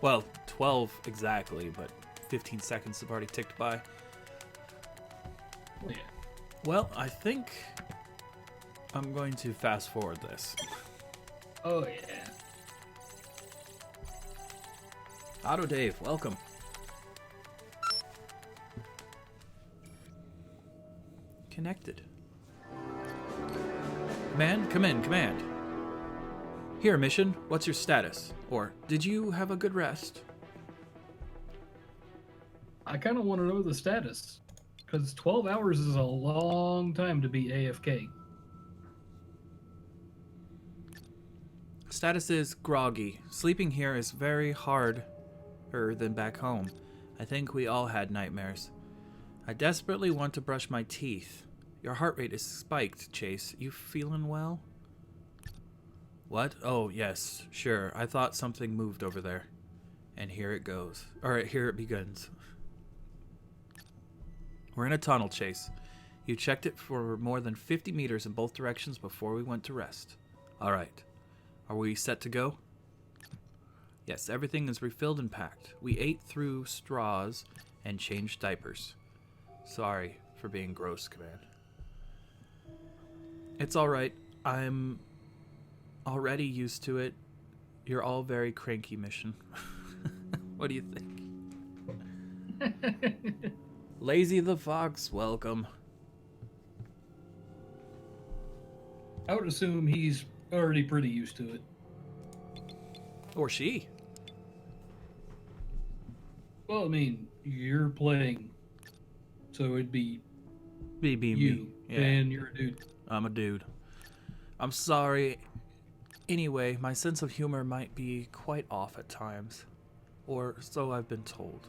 Well, 12 exactly, but 15 seconds have already ticked by. Yeah. Well, I think I'm going to fast forward this. Oh, yeah. Otto Dave, welcome. Connected. Command, come in, Command. Here, mission, what's your status? Or, did you have a good rest? I kind of want to know the status. Because 12 hours is a long time to be AFK. Status is groggy. Sleeping here is very harder than back home. I think we all had nightmares. I desperately want to brush my teeth. Your heart rate is spiked, Chase. You feeling well? What? Oh, yes, sure. I thought something moved over there. And here it goes. Alright, here it begins. We're in a tunnel, Chase. You checked it for more than 50 meters in both directions before we went to rest. Alright. Are we set to go? Yes, everything is refilled and packed. We ate through straws and changed diapers. Sorry for being gross, Command. It's alright. I'm already used to it. You're all very cranky, mission. What do you think? Lazy the Fox, welcome. I would assume he's already pretty used to it. Or she. Well, I mean, you're playing, so it'd be Me. you, Yeah, and you're a dude. I'm a dude. I'm sorry. Anyway, my sense of humor might be quite off at times. Or so I've been told.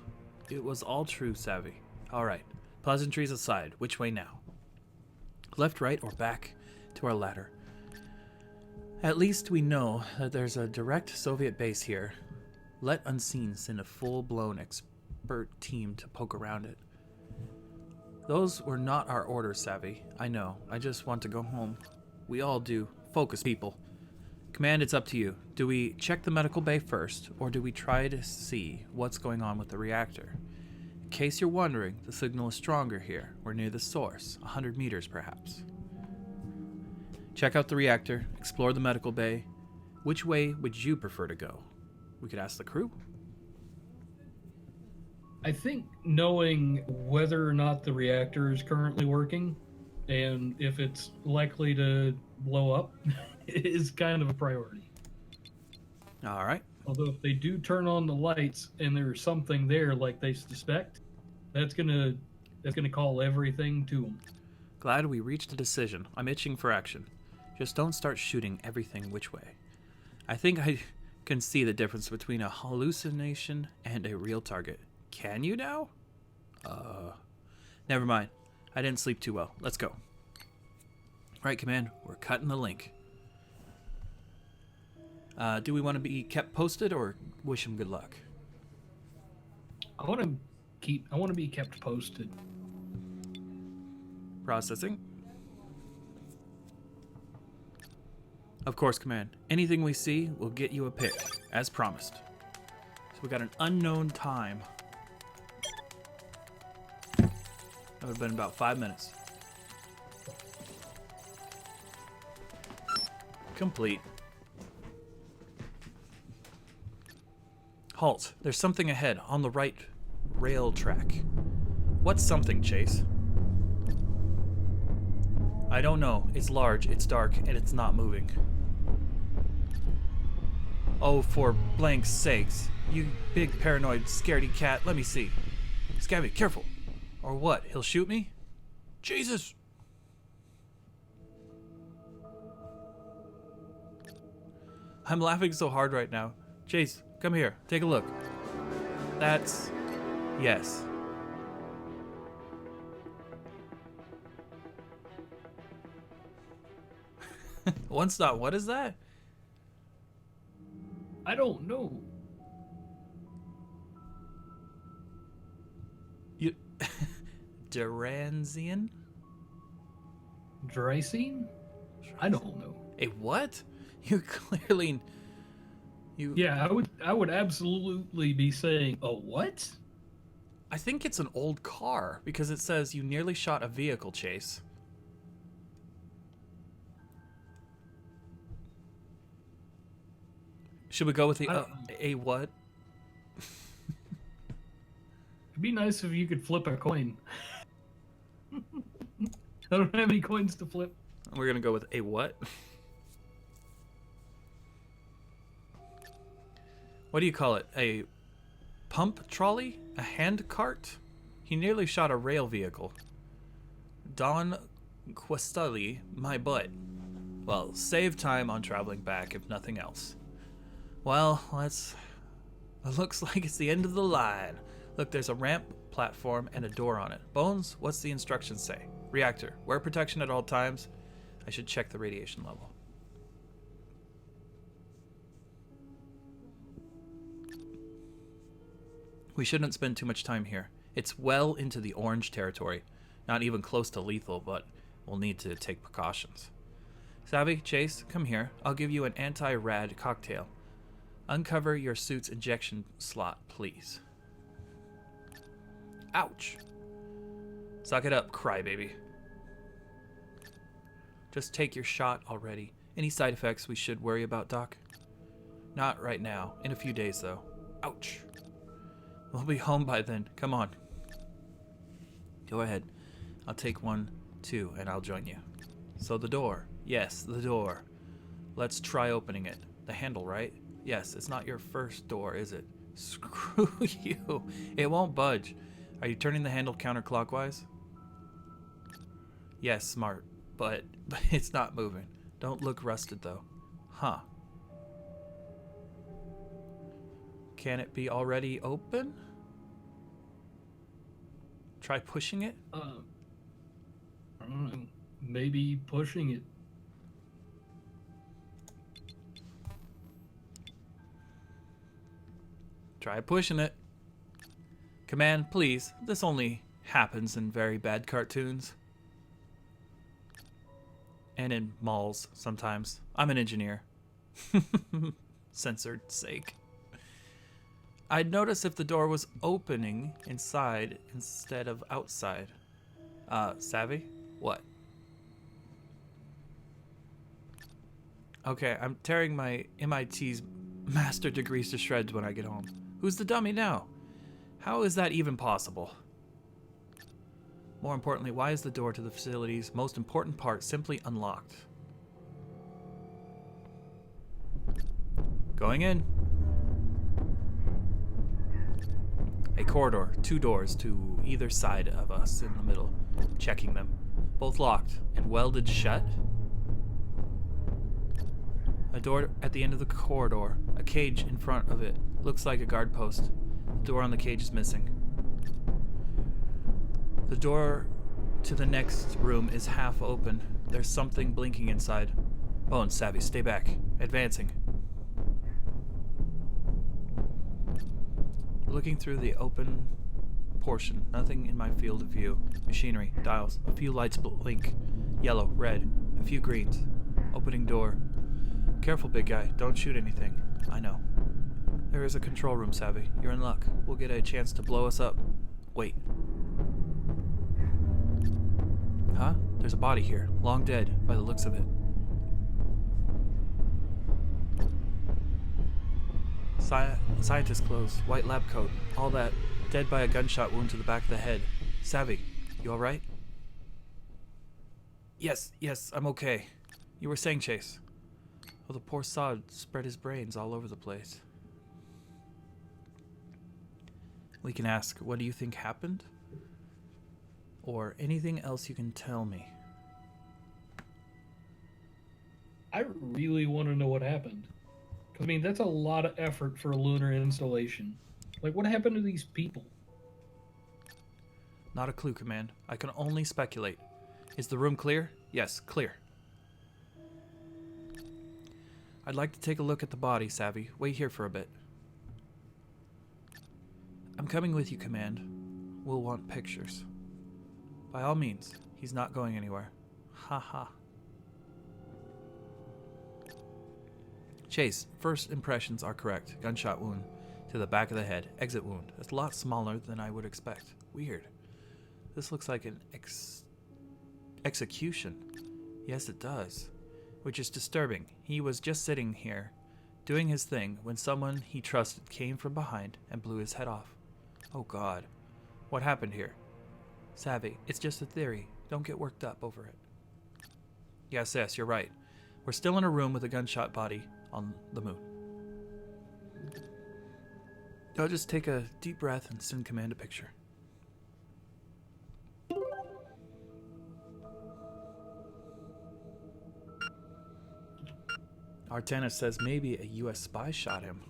It was all true, Savvy. Alright, pleasantries aside, which way now? Left, right, or back to our ladder? At least we know that there's a direct Soviet base here. Let Unseen send a full-blown expert team to poke around it. Those were not our orders, Savvy. I know. I just want to go home. We all do. Focus, people. Command, it's up to you. Do we check the medical bay first, or do we try to see what's going on with the reactor? In case you're wondering, the signal is stronger here. We're near the source, 100 meters perhaps. Check out the reactor, explore the medical bay. Which way would you prefer to go? We could ask the crew. I think knowing whether or not the reactor is currently working and if it's likely to blow up is kind of a priority. All right. Although if they do turn on the lights and there's something there like they suspect, that's gonna call everything to them. Glad we reached a decision. I'm itching for action. Just don't start shooting everything which way. I think I can see the difference between a hallucination and a real target. Can you now? Never mind. I didn't sleep too well. Let's go. Right, Command. We're cutting the link. Do we want to be kept posted or wish him good luck? I want to be kept posted. Processing. Of course, Command. Anything we see will get you a pick, as promised. So we got an unknown time. That would have been about 5 minutes. Complete. Halt. There's something ahead, on the right rail track. What's something, Chase? I don't know. It's large, it's dark, and it's not moving. Oh, for blank sakes. You big paranoid scaredy cat. Let me see. Scabby, careful. Or what? He'll shoot me? Jesus! I'm laughing so hard right now. Chase, come here. Take a look. That's... yes. Once not, what is that? I don't know. You... Duranzian? Drysine? I don't know. A what? You clearly... You... Yeah, I would absolutely be saying a what? I think it's an old car, because it says you nearly shot a vehicle, Chase. Should we go with the a what? It'd be nice if you could flip a coin. I don't have any coins to flip. We're gonna go with a what? What do you call it? A pump trolley? A hand cart? He nearly shot a rail vehicle. Don Questali, my butt. Well, save time on traveling back, if nothing else. Well, it looks like it's the end of the line. Look, there's a ramp, platform, and a door on it. Bones, what's the instructions say? Reactor, wear protection at all times. I should check the radiation level. We shouldn't spend too much time here. It's well into the orange territory. Not even close to lethal, but we'll need to take precautions. Savvy, Chase, come here. I'll give you an anti-rad cocktail. Uncover your suit's injection slot, please. Ouch. Suck it up, crybaby. Just take your shot already. Any side effects we should worry about, Doc? Not right now. In a few days, though. Ouch. We'll be home by then. Come on. Go ahead. I'll take 1, 2, and I'll join you. So the door. Yes, the door. Let's try opening it. The handle, right? Yes, it's not your first door, is it? Screw you. It won't budge. Are you turning the handle counterclockwise? Yes, smart. But it's not moving. Don't look rusted, though. Huh. Can it be already open? Try pushing it? I don't know. Maybe pushing it. Try pushing it. Command, please. This only happens in very bad cartoons. And in malls, sometimes. I'm an engineer. Censored sake. I'd notice if the door was opening inside instead of outside. Savvy? What? Okay, I'm tearing my MIT's master degrees to shreds when I get home. Who's the dummy now? How is that even possible? More importantly, why is the door to the facility's most important part simply unlocked? Going in. A corridor, 2 doors to either side of us in the middle. Checking them. Both locked and welded shut. A door at the end of the corridor. A cage in front of it. Looks like a guard post. The door on the cage is missing. The door to the next room is half open. There's something blinking inside. Bones, Savvy, stay back. Advancing. Looking through the open portion. Nothing in my field of view. Machinery, dials. A few lights blink. Yellow, red. A few greens. Opening door. Careful, big guy. Don't shoot anything. I know. There is a control room, Savvy. You're in luck. We'll get a chance to blow us up. Wait. Huh? There's a body here. Long dead, by the looks of it. Scientist clothes, white lab coat, all that. Dead by a gunshot wound to the back of the head. Savvy, you alright? Yes, I'm okay. You were saying, Chase. Oh, the poor sod spread his brains all over the place. We can ask, what do you think happened? Or anything else you can tell me. I really want to know what happened. I mean, that's a lot of effort for a lunar installation. Like, what happened to these people? Not a clue, Command. I can only speculate. Is the room clear? Yes, clear. I'd like to take a look at the body, Savvy. Wait here for a bit. I'm coming with you, Command. We'll want pictures. By all means, he's not going anywhere. Ha ha. Chase, first impressions are correct. Gunshot wound to the back of the head. Exit wound. It's a lot smaller than I would expect. Weird. This looks like an execution. Yes, it does. Which is disturbing. He was just sitting here, doing his thing, when someone he trusted came from behind and blew his head off. Oh God. What happened here? Savvy, it's just a theory. Don't get worked up over it. Yes, you're right. We're still in a room with a gunshot body on the moon. I'll just take a deep breath and send Command a picture. Artana says maybe a US spy shot him.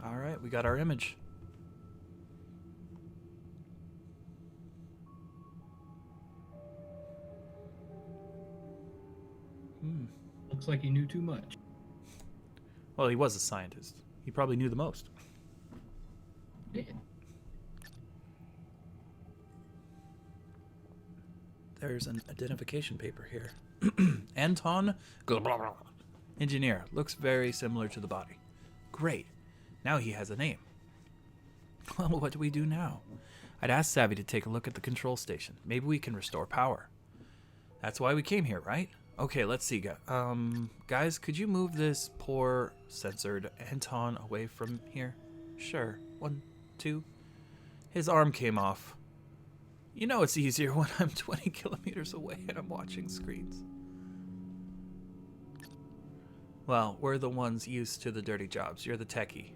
Alright, we got our image. Looks like he knew too much. Well, he was a scientist. He probably knew the most. Yeah. There's an identification paper here. Anton, engineer. Looks very similar to the body. Great. Now he has a name. Well, what do we do now? I'd asked Savvy to take a look at the control station. Maybe we can restore power. That's why we came here, right? Okay, let's see. Guys, could you move this poor censored Anton away from here? Sure. 2. His arm came off. You know it's easier when I'm 20 kilometers away and I'm watching screens. Well, we're the ones used to the dirty jobs. You're the techie.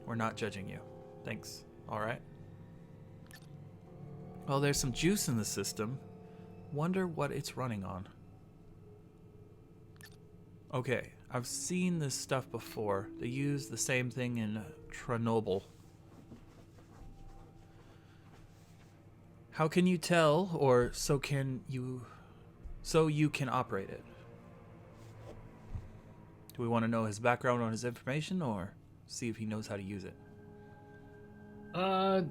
We're not judging you. Thanks. All right. Well, there's some juice in the system. Wonder what it's running on. Okay, I've seen this stuff before. They use the same thing in Chernobyl. How can you tell, or so you can operate it? Do we want to know his background on his information, or see if he knows how to use it? I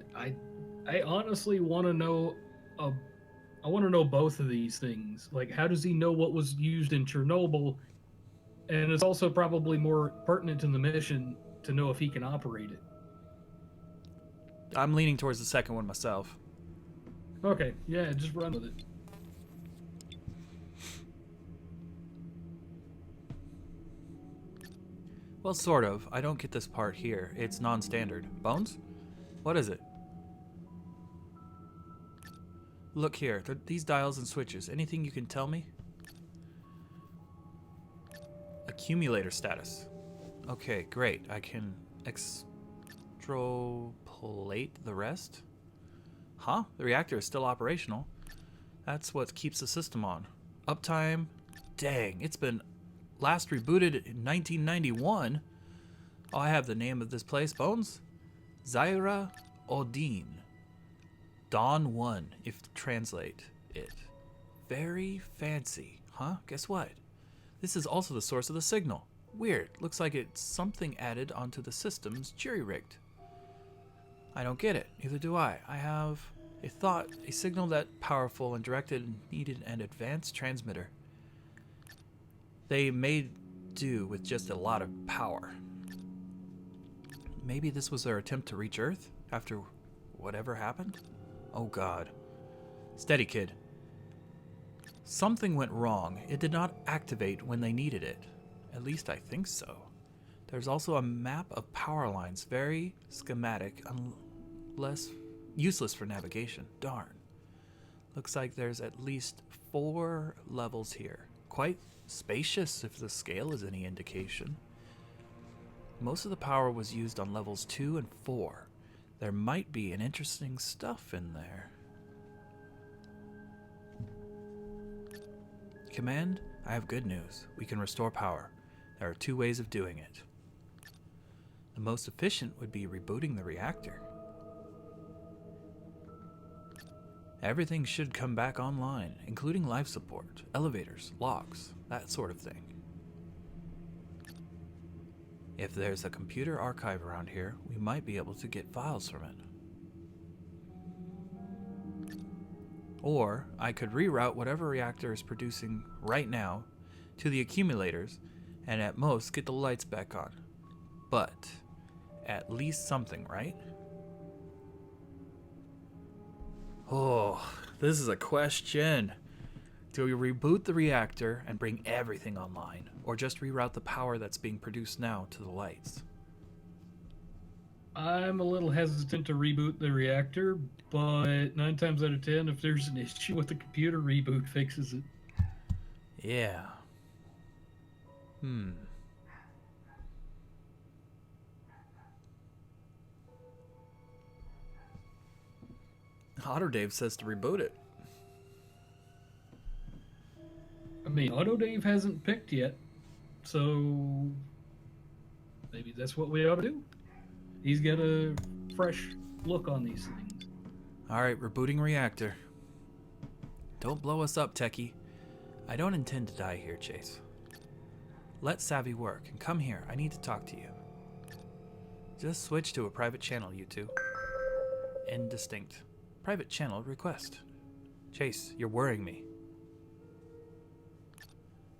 honestly want to know. I want to know both of these things. Like, how does he know what was used in Chernobyl? And it's also probably more pertinent to the mission to know if he can operate it. I'm leaning towards the second one myself. Okay, yeah, just run with it. Well, sort of. I don't get this part here. It's non-standard. Bones? What is it? Look here. These dials and switches. Anything you can tell me? Accumulator status. Okay, great. I can extrapolate the rest? Huh? The reactor is still operational. That's what keeps the system on. Uptime? Dang, it's been last rebooted in 1991. Oh, I have the name of this place, Bones. Zarya-1. Dawn 1, if to translate it. Very fancy, huh? Guess what? This is also the source of the signal. Weird. Looks like it's something added onto the system's jury-rigged. I don't get it. Neither do I. I have a thought, a signal that powerful and directed needed an advanced transmitter. They made do with just a lot of power. Maybe this was their attempt to reach Earth after whatever happened? Oh God. Steady, kid. Something went wrong. It did not activate when they needed it. At least I think so. There's also a map of power lines, very schematic, unless useless for navigation. Darn. Looks like there's at least 4 levels here. Quite spacious if the scale is any indication. Most of the power was used on levels 2 and 4. There might be an interesting stuff in there. Command, I have good news. We can restore power. There are 2 ways of doing it. The most efficient would be rebooting the reactor. Everything should come back online, including life support, elevators, locks, that sort of thing. If there's a computer archive around here, we might be able to get files from it. Or I could reroute whatever reactor is producing right now to the accumulators and at most get the lights back on. But at least something, right? Oh, this is a question. Do we reboot the reactor and bring everything online, or just reroute the power that's being produced now to the lights? I'm a little hesitant to reboot the reactor, but 9 times out of 10, if there's an issue with the computer, reboot fixes it. Yeah. Otter Dave says to reboot it. I mean, Auto Dave hasn't picked yet, so maybe that's what we ought to do. He's got a fresh look on these things. Alright, rebooting reactor. Don't blow us up, techie. I don't intend to die here, Chase. Let Savvy work, and come here. I need to talk to you. Just switch to a private channel, you two. Indistinct. Private channel request. Chase, you're worrying me.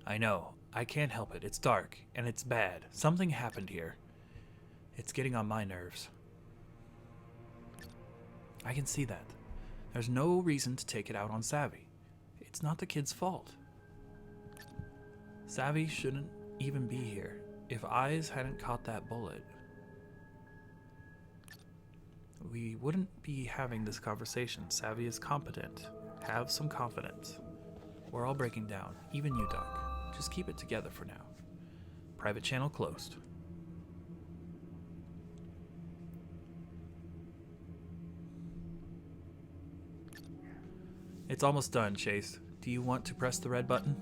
I know. I can't help it. It's dark, and it's bad. Something happened here. It's getting on my nerves. I can see that. There's no reason to take it out on Savvy. It's not the kid's fault. Savvy shouldn't even be here if Eyes hadn't caught that bullet. We wouldn't be having this conversation. Savvy is competent. Have some confidence. We're all breaking down. Even you, Doc. Just keep it together for now. Private channel closed. It's almost done, Chase. Do you want to press the red button?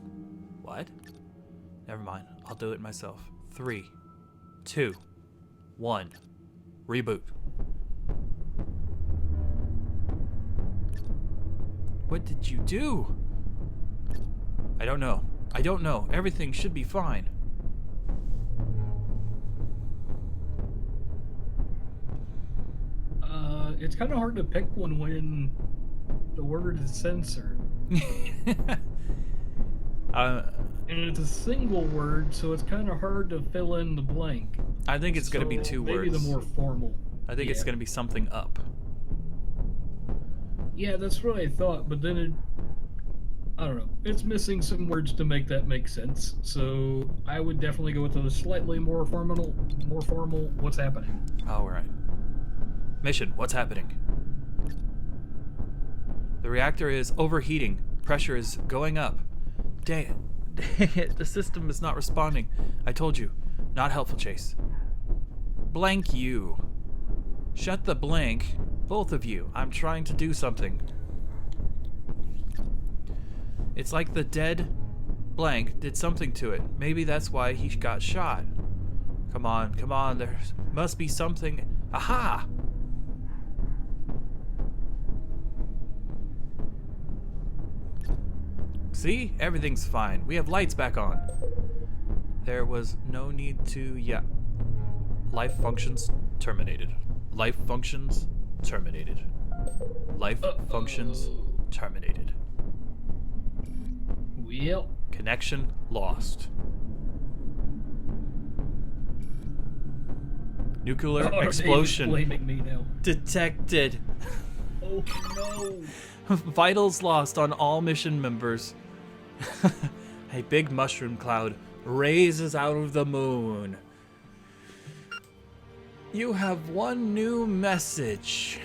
What? Never mind. I'll do it myself. 3, 2, 1. Reboot. What did you do? I don't know. I don't know. Everything should be fine. It's kind of hard to pick one when the word is censored. And it's a single word, so it's kind of hard to fill in the blank. I think it's going to be 2 words. Maybe the more formal. I think it's going to be something up. Yeah, that's what I thought, but then I don't know. It's missing some words to make that make sense. So I would definitely go with those slightly more formal. What's happening? All right. Mission, what's happening? The reactor is overheating. Pressure is going up. Dang it. The system is not responding. I told you. Not helpful, Chase. Blank you. Shut the blank. Both of you. I'm trying to do something. It's like the dead blank did something to it. Maybe that's why he got shot. Come on, come on. There must be something. Aha! See? Everything's fine. We have lights back on. There was no need to... Yeah. Life functions terminated. Life functions terminated. Life functions terminated. Well. Connection lost. Nuclear explosion blaming me now. detected. Oh no. Vitals lost on all mission members. A big mushroom cloud raises out of the moon. You have one new message.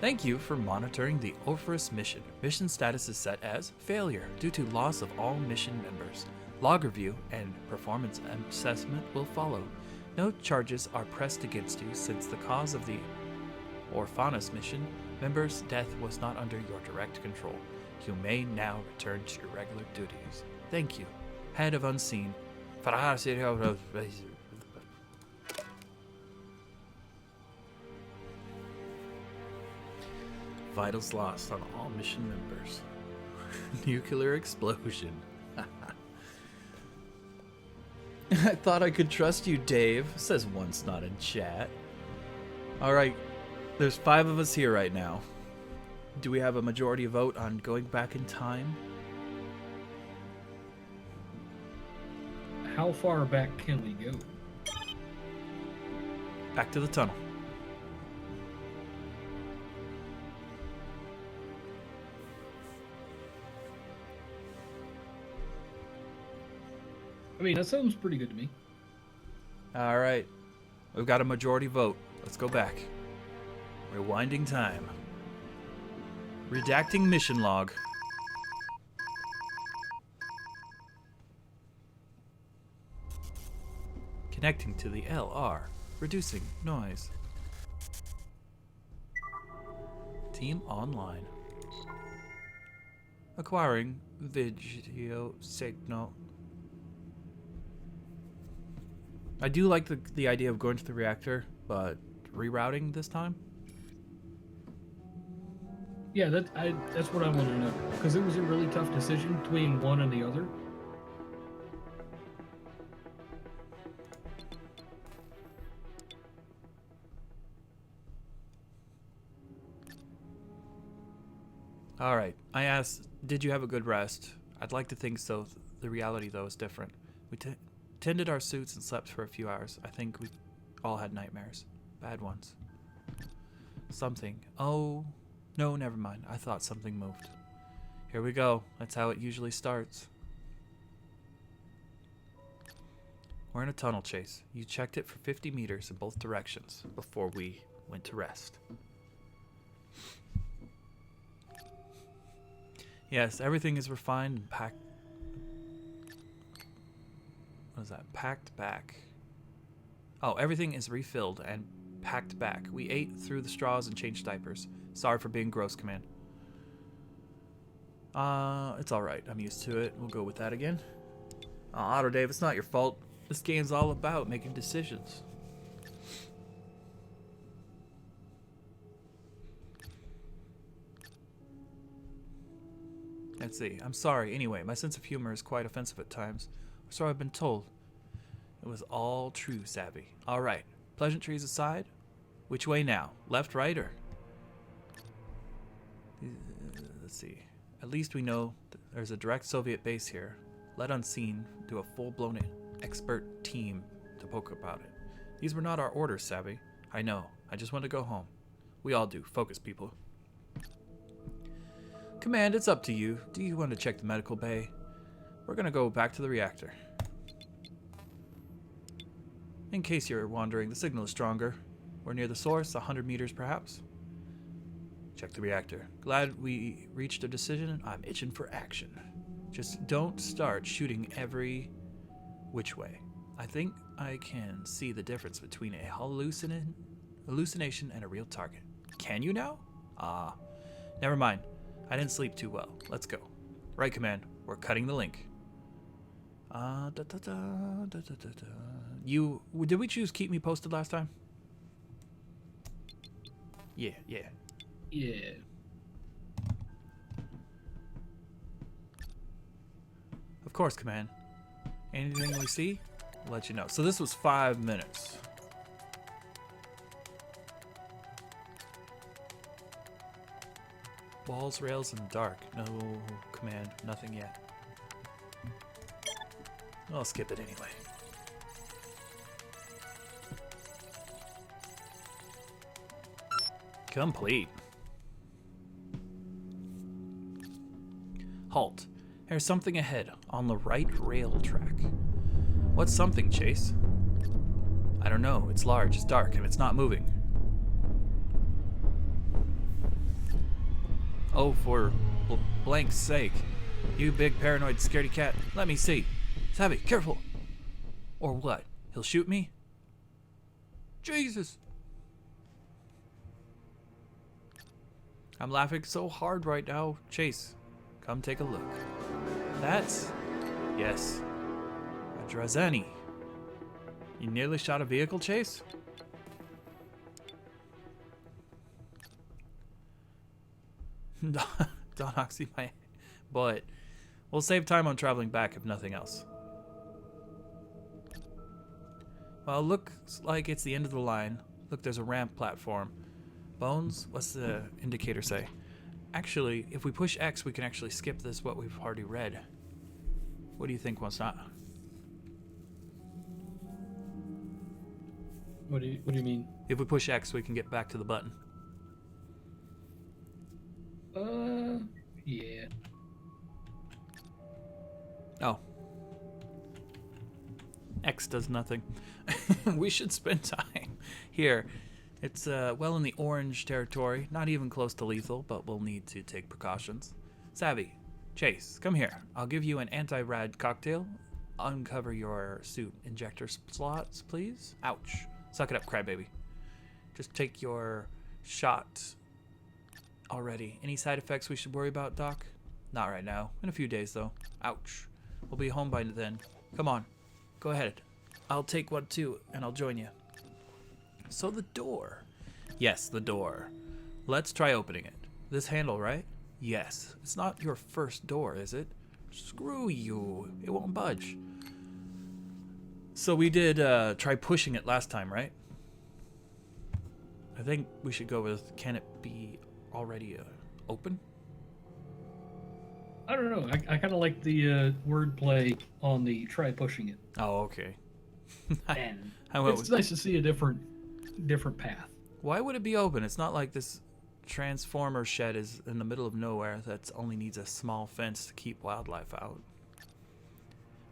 Thank you for monitoring the Orpheus mission. Mission status is set as failure due to loss of all mission members. Log review and performance assessment will follow. No charges are pressed against you since the cause of the Orpheus mission member's death was not under your direct control. You may now return to your regular duties. Thank you. Head of Unseen. Vitals lost on all mission members. Nuclear explosion. I thought I could trust you, Dave, says once not in chat. Alright, there's 5 of us here right now. Do we have a majority vote on going back in time? How far back can we go? Back to the tunnel. I mean, that sounds pretty good to me. Alright, we've got a majority vote. Let's go back. Rewinding time. Redacting mission log. Connecting to the LR. Reducing noise. Team online. Acquiring video signal. I do like the idea of going to the reactor, but rerouting this time? Yeah, that's what I want to know. Because it was a really tough decision between one and the other. Alright, I asked, did you have a good rest? I'd like to think so. The reality, though, is different. We tended our suits and slept for a few hours. I think we all had nightmares. Bad ones. Something. Oh, no, never mind. I thought something moved. Here we go. That's how it usually starts. We're in a tunnel, Chase. You checked it for 50 meters in both directions before we went to rest. Yes, everything is refined and packed. What is that? Packed back. Oh, everything is refilled and packed back. We ate through the straws and changed diapers. Sorry for being gross, Command. It's alright. I'm used to it. We'll go with that again. Otto Dave, it's not your fault. This game's all about making decisions. Let's see. I'm sorry. Anyway, my sense of humor is quite offensive at times. Or so I've been told. It was all true, Savvy. Alright. Pleasantries aside, which way now? Left, right, or? Let's see. At least we know there's a direct Soviet base here. Let unseen, do a full-blown expert team to poke about it. These were not our orders, Savvy. I know. I just want to go home. We all do. Focus, people. Command, it's up to you. Do you want to check the medical bay? We're going to go back to the reactor. In case you're wondering, the signal is stronger. We're near the source, 100 meters perhaps. Check the reactor. Glad we reached a decision. I'm itching for action. Just don't start shooting every which way. I think I can see the difference between a hallucination and a real target. Can you now? Never mind. I didn't sleep too well. Let's go. Right, Command. We're cutting the link. Did we choose keep me posted last time? Yeah. Yeah. Of course, Command. Anything we see, we'll let you know. So this was 5 minutes. Walls, rails, and dark. No, Command. Nothing yet. I'll skip it anyway. Complete. Halt. There's something ahead on the right rail track. What's something, Chase? I don't know. It's large, it's dark, and it's not moving. Oh, for blank's sake. You big paranoid scaredy cat. Let me see. Savvy, careful. Or what? He'll shoot me? Jesus. I'm laughing so hard right now. Chase, come take a look. That's... yes. A Drazeni. You nearly shot a vehicle, Chase? Don't oxy my... but we'll save time on traveling back if nothing else. Well, looks like it's the end of the line. Look, there's a ramp platform. Bones? What's the indicator say? Actually, if we push X, we can actually skip this, what we've already read. What do you think, what's not? What do you mean? If we push X, we can get back to the button. Yeah. Oh. X does nothing. We should spend time here. It's well in the orange territory, not even close to lethal, but we'll need to take precautions. Savvy, Chase, come here. I'll give you an anti-rad cocktail. Uncover your suit injector slots, please. Ouch. Suck it up, crybaby. Just take your shot already. Any side effects we should worry about, Doc? Not right now. In a few days, though. Ouch. We'll be home by then. Come on. Go ahead. I'll take one, too, and I'll join you. So the door. Yes, the door. Let's try opening it. This handle, right? Yes. It's not your first door, is it? Screw you. It won't budge. So we did try pushing it last time, right? I think we should go with, can it be already open? I don't know. I kind of like the wordplay on the try pushing it. Oh, okay. And it's nice to see a different path. Why would it be open? It's not like this transformer shed is in the middle of nowhere that only needs a small fence to keep wildlife out.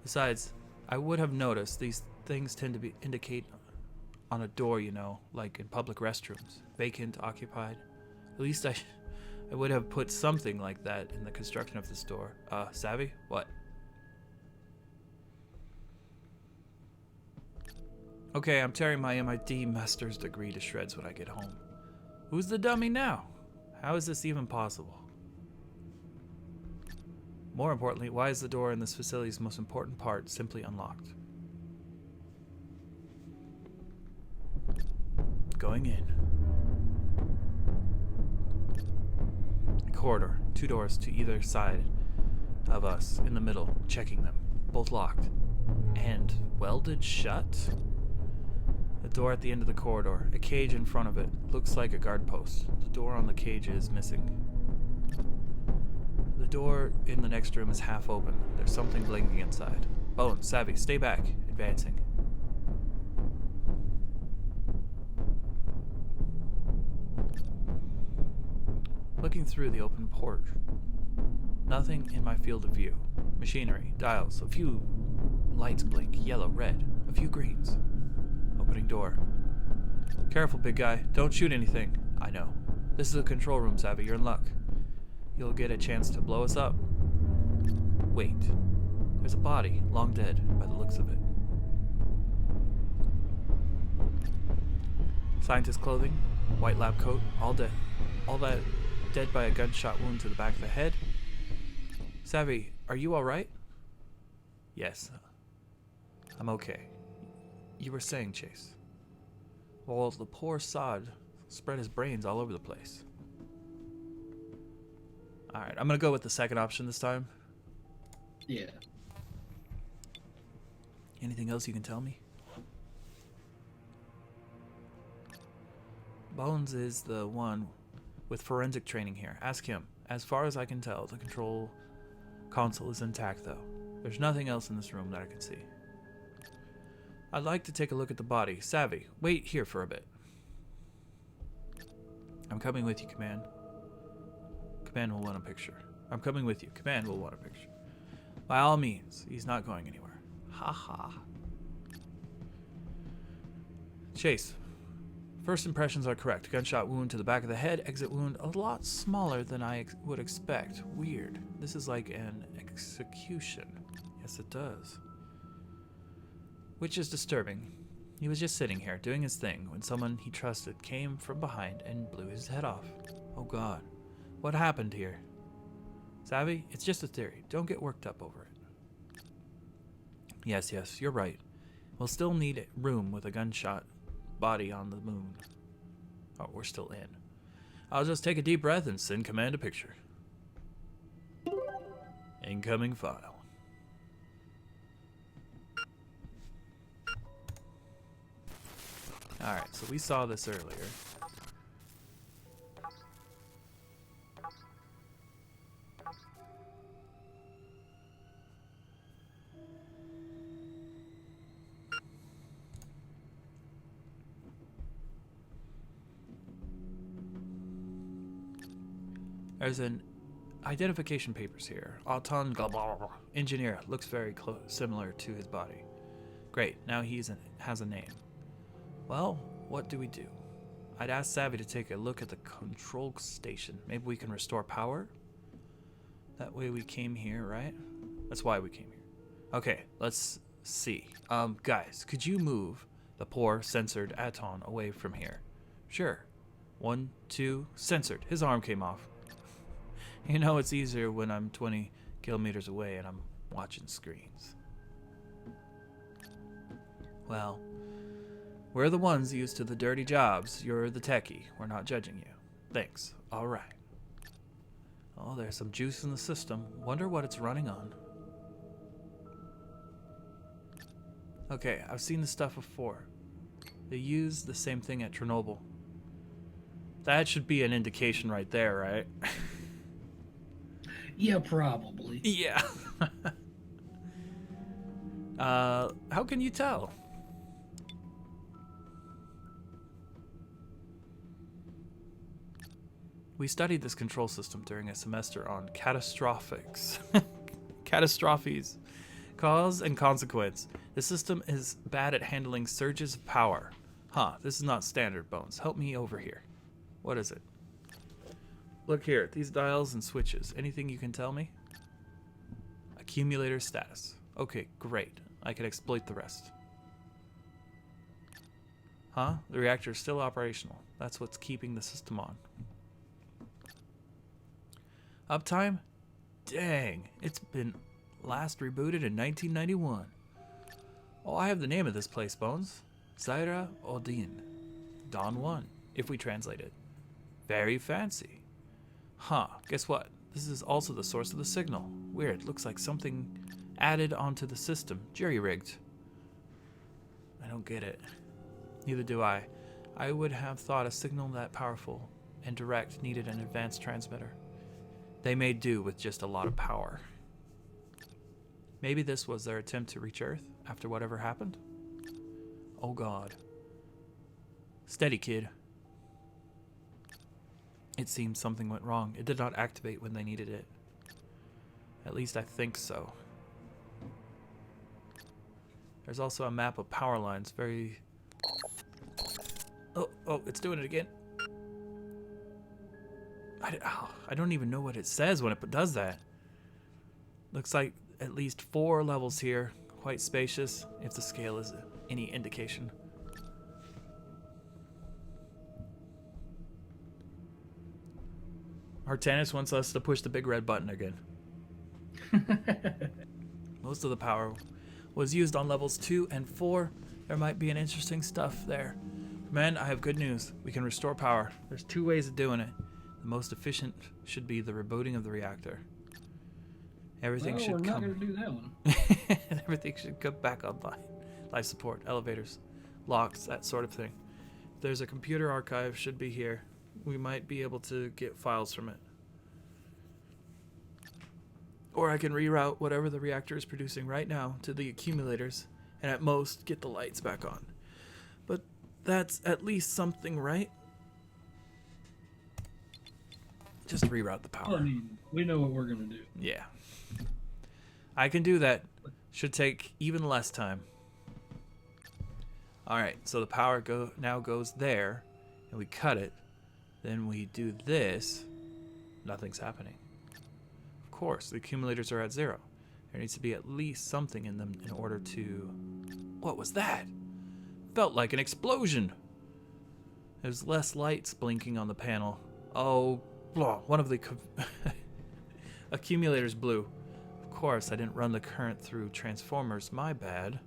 Besides, I would have noticed these things tend to indicate on a door, you know, like in public restrooms. Vacant, occupied. At least I would have put something like that in the construction of this door. Savvy? What? Okay, I'm tearing my MIT master's degree to shreds when I get home. Who's the dummy now? How is this even possible? More importantly, why is the door in this facility's most important part simply unlocked? Going in. A corridor, 2 doors to either side of us, in the middle, checking them. Both locked. And welded shut? A door at the end of the corridor, a cage in front of it, looks like a guard post. The door on the cage is missing. The door in the next room is half open. There's something blinking inside. Bone, Savvy, stay back. Advancing. Looking through the open port. Nothing in my field of view. Machinery, dials, a few lights blink, yellow, red, a few greens. Opening door. Careful, big guy. Don't shoot anything. I know. This is a control room, Savvy. You're in luck. You'll get a chance to blow us up. Wait. There's a body, long dead, by the looks of it. Scientist clothing, white lab coat, all dead. All that dead by a gunshot wound to the back of the head. Savvy, are you alright? Yes. I'm okay. You were saying, Chase. Well, the poor sod spread his brains all over the place. Alright, I'm gonna go with the second option this time. Yeah. Anything else you can tell me? Bones is the one with forensic training here. Ask him. As far as I can tell, the control console is intact, though. There's nothing else in this room that I can see. I'd like to take a look at the body. Savvy, wait here for a bit. I'm coming with you, Command. Command will want a picture. I'm coming with you. Command will want a picture. By all means, he's not going anywhere. Ha ha. Chase. First impressions are correct. Gunshot wound to the back of the head. Exit wound a lot smaller than I would expect. Weird. This is like an execution. Yes, it does. Which is disturbing. He was just sitting here, doing his thing, when someone he trusted came from behind and blew his head off. Oh God. What happened here? Savvy, it's just a theory. Don't get worked up over it. Yes, you're right. We'll still need room with a gunshot body on the moon. Oh, we're still in. I'll just take a deep breath and send Command a picture. Incoming file. Alright, so we saw this earlier. There's an identification papers here. Auton blah, blah, blah. Engineer looks very similar to his body. Great, now has a name. Well, what do we do? I'd ask Savvy to take a look at the control station. Maybe we can restore power? That way we came here, right? That's why we came here. Okay, let's see. Guys, could you move the poor censored Aton away from here? Sure. 1, 2, censored. His arm came off. You know, it's easier when I'm 20 kilometers away and I'm watching screens. Well, we're the ones used to the dirty jobs. You're the techie. We're not judging you. Thanks. All right. Oh, there's some juice in the system. Wonder what it's running on. Okay, I've seen this stuff before. They use the same thing at Chernobyl. That should be an indication right there, right? Yeah, probably. Yeah. How can you tell? We studied this control system during a semester on catastrophics. Catastrophes. Cause and consequence. The system is bad at handling surges of power. Huh, this is not standard, Bones. Help me over here. What is it? Look here, these dials and switches. Anything you can tell me? Accumulator status. Okay, great. I can exploit the rest. Huh? The reactor is still operational. That's what's keeping the system on. Uptime? Dang, it's been last rebooted in 1991. Oh, I have the name of this place, Bones. Zarya-1. Dawn 1, if we translate it. Very fancy. Huh, guess what? This is also the source of the signal. Weird, looks like something added onto the system. Jerry-rigged. I don't get it. Neither do I. I would have thought a signal that powerful and direct needed an advanced transmitter. They made do with just a lot of power. Maybe this was their attempt to reach Earth after whatever happened? Oh God. Steady, kid. It seems something went wrong. It did not activate when they needed it. At least I think so. There's also a map of power lines. Very... Oh, it's doing it again. I don't even know what it says when it does that. Looks like at least 4 levels here. Quite spacious, if the scale is any indication. Artanis wants us to push the big red button again. Most of the power was used on levels 2 and 4. There might be an interesting stuff there. Men, I have good news. We can restore power. There's 2 ways of doing it. The most efficient should be the rebooting of the reactor. Everything should come. We're not going to do that one. Everything should come back online. Life support, elevators, locks, that sort of thing. If there's a computer archive, should be here. We might be able to get files from it. Or I can reroute whatever the reactor is producing right now to the accumulators, and at most get the lights back on. But that's at least something, right? Just reroute the power. Well, I mean, we know what we're going to do. Yeah. I can do that. Should take even less time. Alright, so the power now goes there, and we cut it. Then we do this. Nothing's happening. Of course, the accumulators are at 0. There needs to be at least something in them in order to... What was that? Felt like an explosion. There's less lights blinking on the panel. Oh, blah, one of the accumulators blew. Of course, I didn't run the current through transformers. My bad.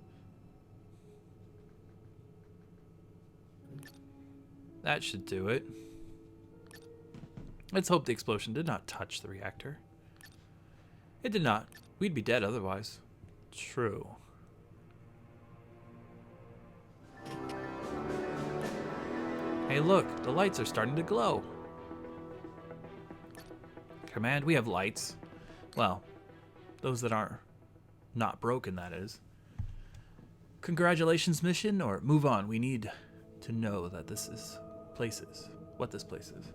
That should do it. Let's hope the explosion did not touch the reactor. It did not. We'd be dead otherwise. True. Hey look, the lights are starting to glow. Command, we have lights. Well, those that are not broken, that is. Congratulations, mission, or move on. We need to know that this is what this place is.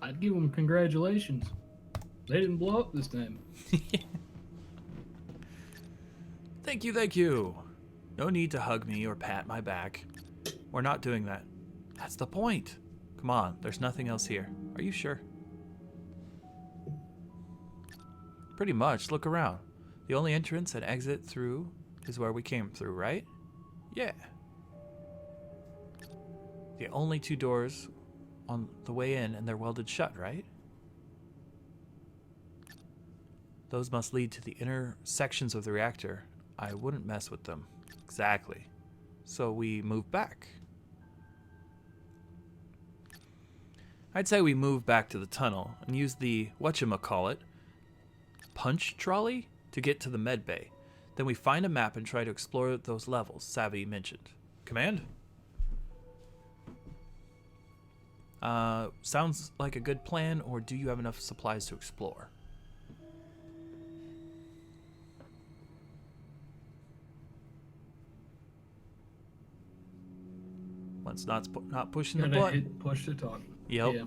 I'd give them congratulations. They didn't blow up this time. Thank you, thank you. No need to hug me or pat my back. We're not doing that. That's the point. Come on, there's nothing else here. Are you sure? Pretty much. Look around. The only entrance and exit through is where we came through, right? Yeah. The only 2 doors on the way in, and they're welded shut, right? Those must lead to the inner sections of the reactor. I wouldn't mess with them. Exactly. So we move back. I'd say we move back to the tunnel and use the whatchamacallit punch trolley to get to the med bay. Then we find a map and try to explore those levels Savvy mentioned. Command? Sounds like a good plan, or do you have enough supplies to explore? Once not pushing the button. Hit push to talk. Yep. Yeah.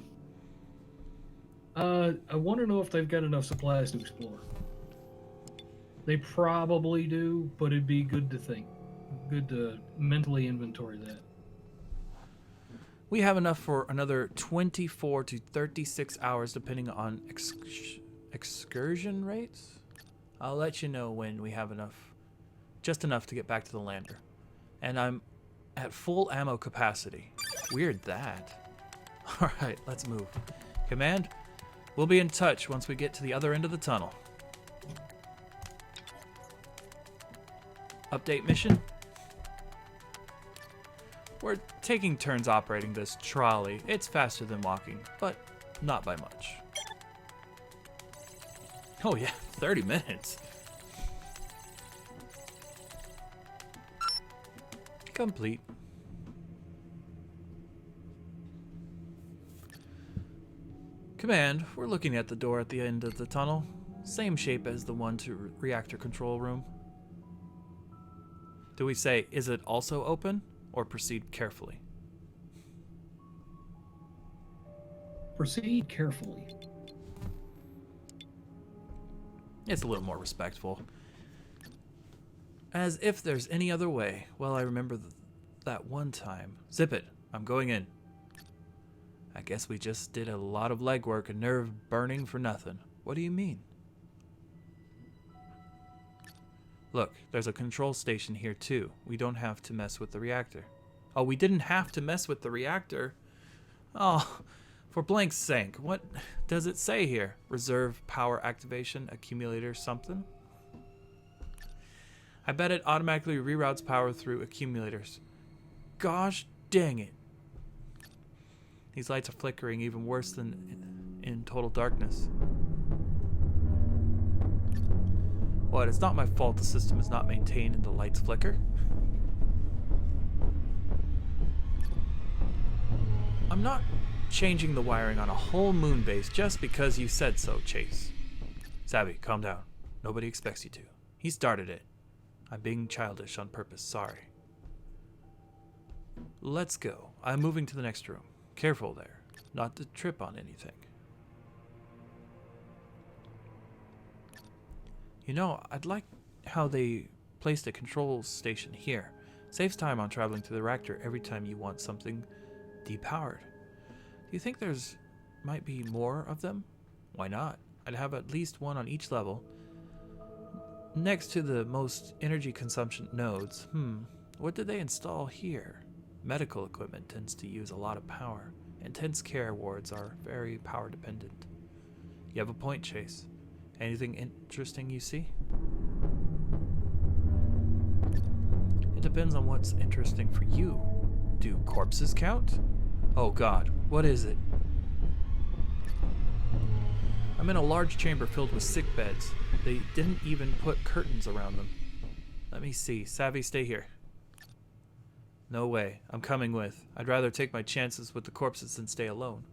I want to know if they've got enough supplies to explore. They probably do, but it'd be good to think. Good to mentally inventory that. We have enough for another 24 to 36 hours, depending on excursion rates. I'll let you know when we have enough, just enough to get back to the lander. And I'm at full ammo capacity. Weird that. All right, let's move. Command, we'll be in touch once we get to the other end of the tunnel. Update mission. We're taking turns operating this trolley. It's faster than walking, but not by much. Oh yeah, 30 minutes. Complete. Command, we're looking at the door at the end of the tunnel. Same shape as the one to reactor control room. Do we say, is it also open, or proceed carefully? Proceed carefully. It's a little more respectful. As if there's any other way. Well, I remember that one time. Zip it. I'm going in. I guess we just did a lot of legwork and nerve burning for nothing. What do you mean? Look, there's a control station here too. We don't have to mess with the reactor. Oh, we didn't have to mess with the reactor? Oh, for blank's sake, what does it say here? Reserve power activation accumulator something? I bet it automatically reroutes power through accumulators. Gosh dang it. These lights are flickering even worse than in total darkness. What? It's not my fault the system is not maintained and the lights flicker. I'm not changing the wiring on a whole moon base just because you said so, Chase. Savvy, calm down. Nobody expects you to. He started it. I'm being childish on purpose, sorry. Let's go. I'm moving to the next room. Careful there, not to trip on anything. You know, I'd like how they placed a control station here. Saves time on traveling to the reactor every time you want something depowered. Do you think there's might be more of them? Why not? I'd have at least one on each level. Next to the most energy consumption nodes. What did they install here? Medical equipment tends to use a lot of power. Intense care wards are very power dependent. You have a point, Chase. Anything interesting you see? It depends on what's interesting for you. Do corpses count? Oh god, what is it? I'm in a large chamber filled with sick beds. They didn't even put curtains around them. Let me see. Savvy, stay here. No way. I'm coming with. I'd rather take my chances with the corpses than stay alone.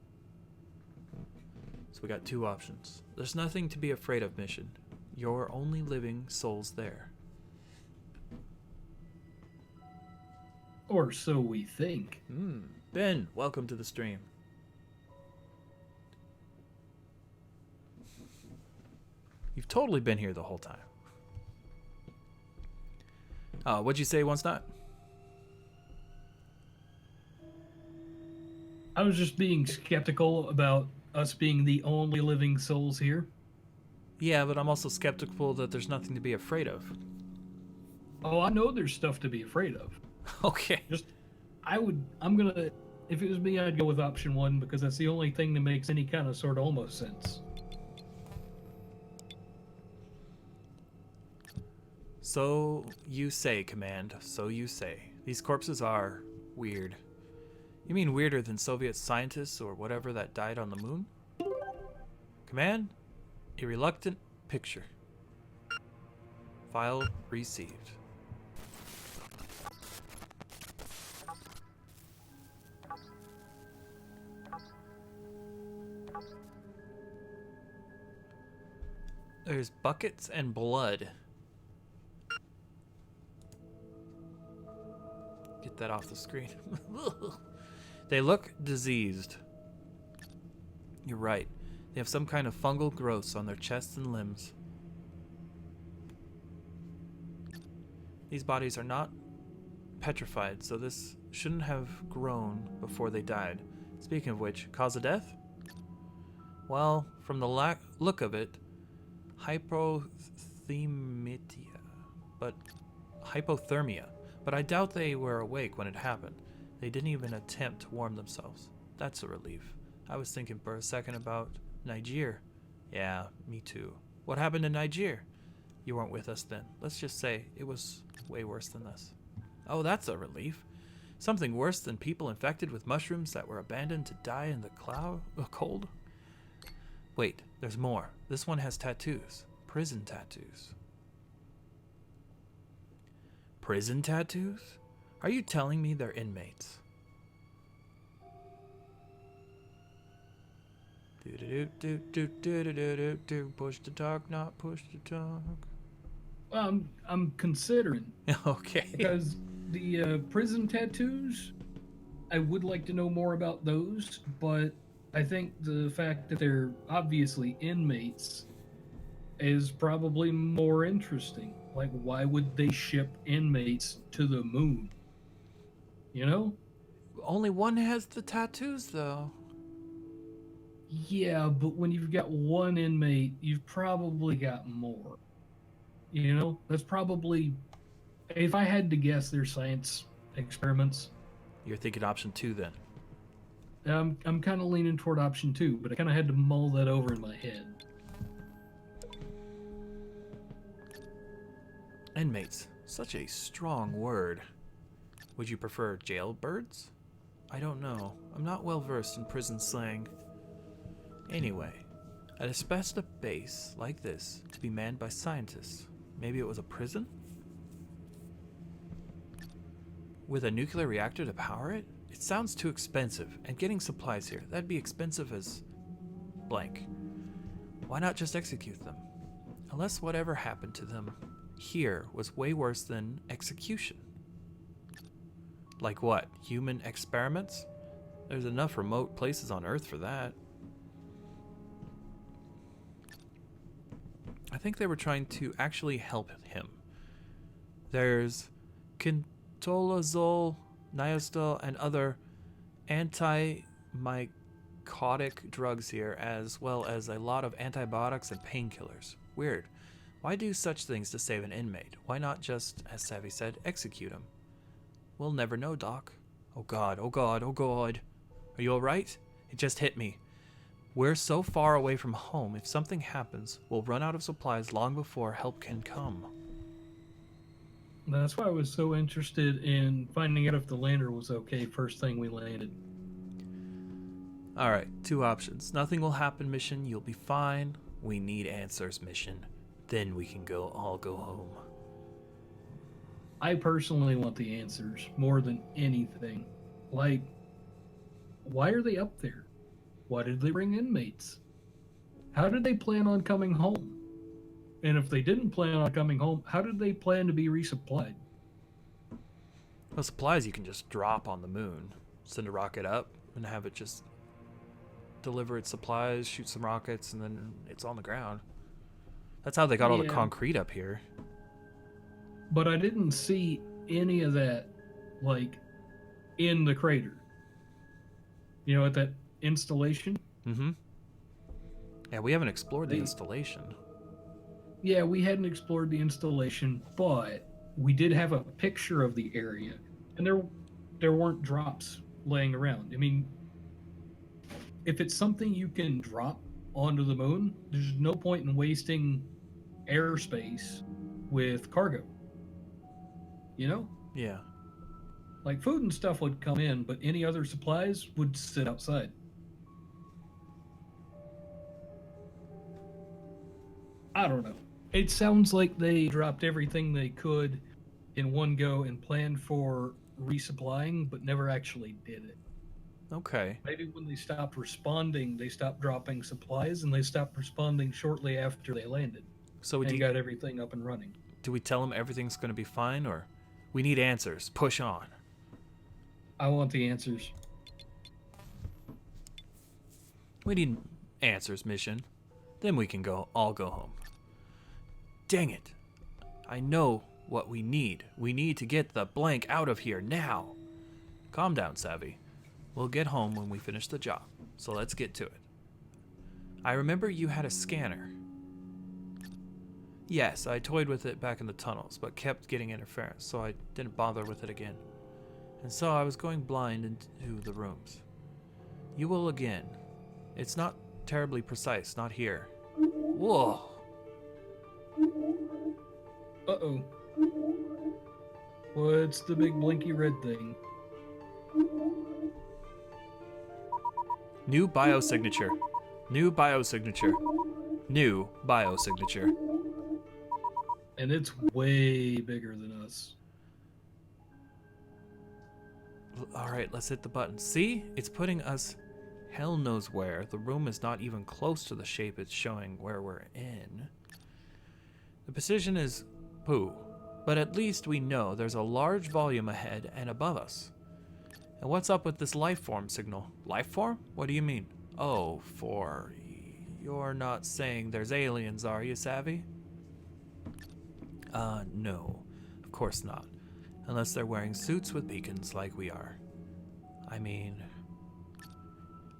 So we got two options. There's nothing to be afraid of mission. You're only living souls there. Or so we think. Ben, welcome to the stream. You've totally been here the whole time. What'd you say once not? I was just being skeptical about us being the only living souls here. Yeah, but I'm also skeptical that there's nothing to be afraid of. Oh, I know there's stuff to be afraid of. Okay. If it was me, I'd go with option one because that's the only thing that makes any kind of sort of almost sense. So you say, Command. So you say. These corpses are weird. You mean weirder than Soviet scientists or whatever that died on the moon? Command, a reluctant picture. File received. There's buckets and blood. Get that off the screen. They look diseased. You're right. They have some kind of fungal growths on their chests and limbs. These bodies are not petrified, so this shouldn't have grown before they died. Speaking of which, cause of death? Well, from the look of it, hypothermia. But I doubt they were awake when it happened. They didn't even attempt to warm themselves. That's a relief. I was thinking for a second about Niger. Yeah, me too. What happened in Niger? You weren't with us then. Let's just say it was way worse than this. Oh, that's a relief. Something worse than people infected with mushrooms that were abandoned to die in the cold? Wait, there's more. This one has tattoos. Prison tattoos. Prison tattoos? Are you telling me they're inmates? Push to talk, not push to talk. I'm considering. Okay. Because the prison tattoos, I would like to know more about those, but I think the fact that they're obviously inmates is probably more interesting. Like, why would they ship inmates to the moon? You know? Only one has the tattoos, though. Yeah, but when you've got one inmate, you've probably got more. You know? That's probably... If I had to guess, they're science experiments. You're thinking option 2, then. I'm kind of leaning toward option 2, but I kind of had to mull that over in my head. Inmates. Such a strong word. Would you prefer jailbirds? I don't know. I'm not well versed in prison slang. Anyway, I'd expect a base like this to be manned by scientists. Maybe it was a prison? With a nuclear reactor to power it? It sounds too expensive, and getting supplies here, that'd be expensive as blank. Why not just execute them? Unless whatever happened to them here was way worse than execution. Like what? Human experiments? There's enough remote places on Earth for that. I think they were trying to actually help him. There's Quintolazole, Niostal, and other anti-mycotic drugs here, as well as a lot of antibiotics and painkillers. Weird. Why do such things to save an inmate? Why not just, as Savvy said, execute him? We'll never know, Doc. Oh God, oh God, oh God. Are you alright? It just hit me. We're so far away from home, if something happens, we'll run out of supplies long before help can come. That's why I was so interested in finding out if the lander was okay first thing we landed. Alright, 2 options. Nothing will happen mission, you'll be fine. We need answers mission. Then we can all go home. I personally want the answers more than anything. Like, why are they up there? Why did they bring inmates? How did they plan on coming home? And if they didn't plan on coming home, how did they plan to be resupplied? Well, supplies you can just drop on the moon. Send a rocket up and have it just deliver its supplies, shoot some rockets, and then it's on the ground. That's how they got all the concrete up here. But I didn't see any of that, like, in the crater. You know, at that installation? Mm-hmm. Yeah, we haven't explored the installation. Yeah, we hadn't explored the installation, but we did have a picture of the area, and there weren't drops laying around. I mean, if it's something you can drop onto the moon, there's no point in wasting airspace with cargo. You know? Yeah. Like, food and stuff would come in, but any other supplies would sit outside. I don't know. It sounds like they dropped everything they could in one go and planned for resupplying, but never actually did it. Okay. Maybe when they stopped responding, they stopped dropping supplies, and they stopped responding shortly after they landed. So we got everything up and running. Do we tell them everything's going to be fine, or we need answers? Push on. I want the answers. We need answers, mission. Then we can all go home. Dang it. I know what we need. We need to get the blank out of here now. Calm down, Savvy. We'll get home when we finish the job, so let's get to it. I remember you had a scanner. Yes, I toyed with it back in the tunnels, but kept getting interference, so I didn't bother with it again. And so I was going blind into the rooms. You will again. It's not terribly precise, not here. Whoa. Uh-oh. What's the big blinky red thing? New biosignature. New biosignature. New biosignature. And it's way bigger than us. Alright, let's hit the button. See? It's putting us hell knows where. The room is not even close to the shape it's showing where we're in. The precision is poo, but at least we know there's a large volume ahead and above us. And what's up with this life form signal? Life form? What do you mean? Oh, you're not saying there's aliens, are you, Savvy? No, of course not. Unless they're wearing suits with beacons like we are. I mean,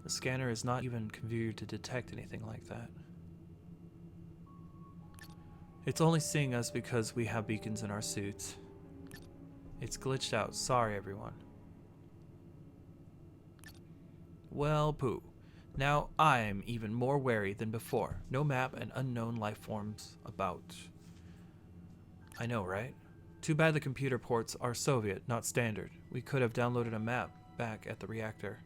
the scanner is not even configured to detect anything like that. It's only seeing us because we have beacons in our suits. It's glitched out. Sorry, everyone. Well, poo. Now I'm even more wary than before. No map and unknown life forms about. I know, right? Too bad the computer ports are Soviet, not standard. We could have downloaded a map back at the reactor.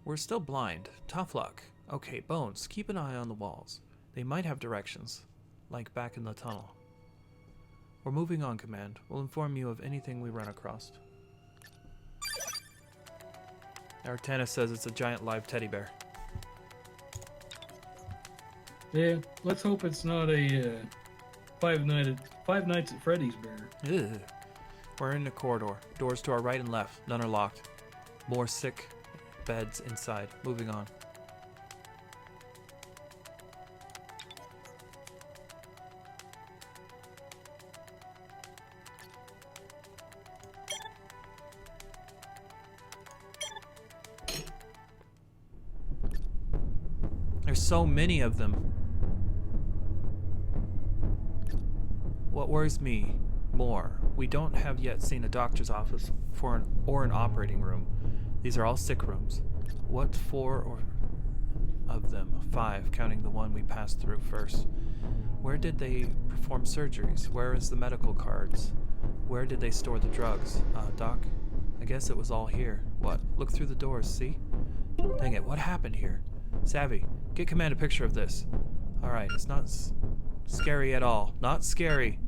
We're still blind. Tough luck. Okay, Bones, keep an eye on the walls. They might have directions, like back in the tunnel. We're moving on, Command. We'll inform you of anything we run across. Our antenna says it's a giant live teddy bear. Yeah, let's hope it's not a Five Nights at Freddy's bear. Ugh. We're in the corridor. Doors to our right and left. None are locked. More sick beds inside. Moving on. There's so many of them. What worries me more, we don't have yet seen a doctor's office or an operating room. These are all sick rooms. What of them? 5, counting the one we passed through first. Where did they perform surgeries? Where is the medical cards? Where did they store the drugs? Doc? I guess it was all here. What? Look through the doors, see? Dang it, what happened here? Savvy, get Command a picture of this. Alright, it's not scary at all. Not scary.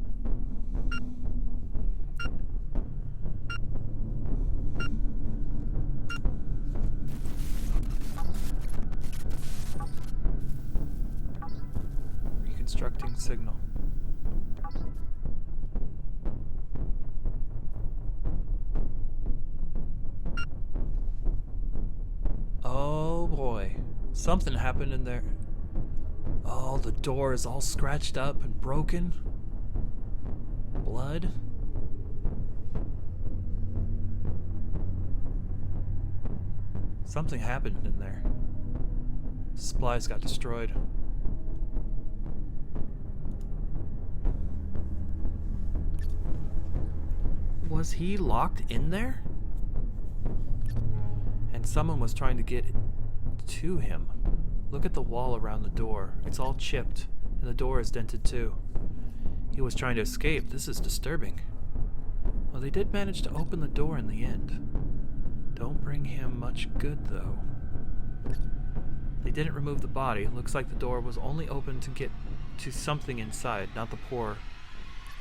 Reconstructing signal. Oh boy. Something happened in there. Oh, the door is all scratched up and broken. Blood. Something happened in there. Supplies got destroyed. Was he locked in there? And someone was trying to get to him. Look at the wall around the door. It's all chipped, and the door is dented too. He was trying to escape. This is disturbing. Well, they did manage to open the door in the end. Don't bring him much good, though. They didn't remove the body. Looks like the door was only open to get to something inside, not the poor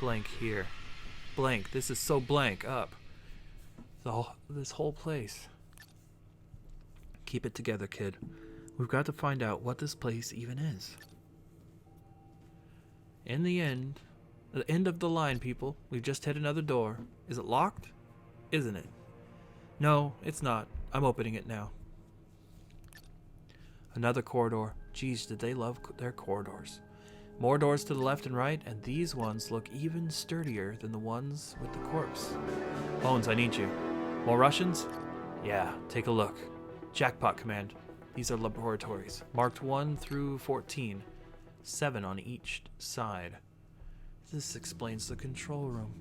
blank here. Blank. This is so blank up. This whole place. Keep it together, kid. We've got to find out what this place even is. In the end of the line, people. We've just hit another door. Is it locked? Isn't it? No, it's not. I'm opening it now. Another corridor. Geez, did they love their corridors. More doors to the left and right, and these ones look even sturdier than the ones with the corpse. Bones, I need you. More Russians? Yeah, take a look. Jackpot, Command. These are laboratories, marked 1 through 14, 7 on each side. This explains the control room.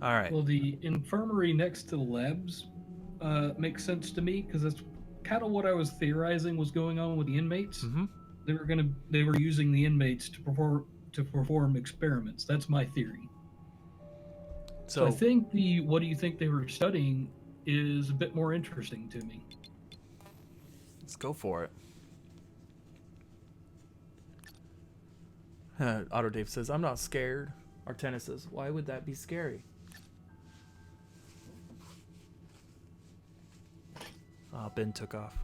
All right. Well, the infirmary next to the labs makes sense to me because that's kind of what I was theorizing was going on with the inmates. Mm-hmm. They were using the inmates to perform experiments. That's my theory. So I think what do you think they were studying is a bit more interesting to me. Let's go for it. Otto Dave says, I'm not scared. Artena says, why would that be scary? Ben took off.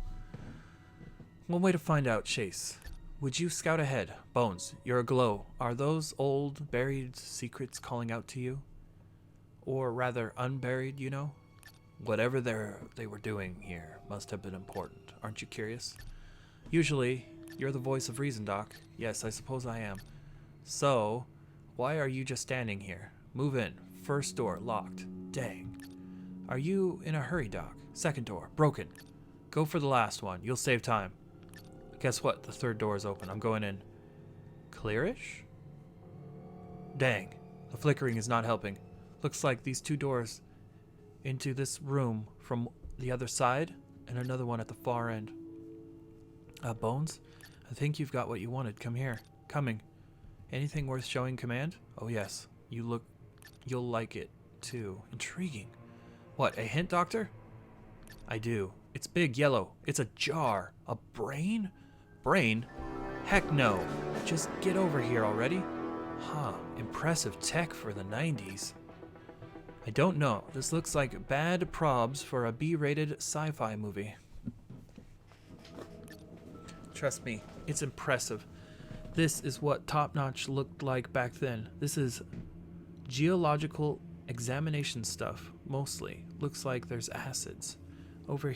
One way to find out, Chase. Would you scout ahead? Bones, you're aglow. Are those old, buried secrets calling out to you? Or rather, unburied, you know? Whatever they were doing here must have been important. Aren't you curious? Usually, you're the voice of reason, Doc. Yes, I suppose I am. So, why are you just standing here? Move in. First door, locked. Dang. Are you in a hurry, Doc? Second door, broken. Go for the last one. You'll save time. Guess what? The third door is open. I'm going in. Clearish? Dang. The flickering is not helping. Looks like these 2 doors into this room from the other side and another one at the far end. Bones? I think you've got what you wanted. Come here. Coming. Anything worth showing, Command? Oh yes. You'll like it too. Intriguing. What, a hint, Doctor? I do. It's big, yellow. It's a jar. A brain? Brain? Heck no. Just get over here already. Huh. Impressive tech for the 90s. I don't know. This looks like bad probs for a B-rated sci-fi movie. Trust me, it's impressive. This is what top-notch looked like back then. This is geological examination stuff, mostly. Looks like there's acids. Over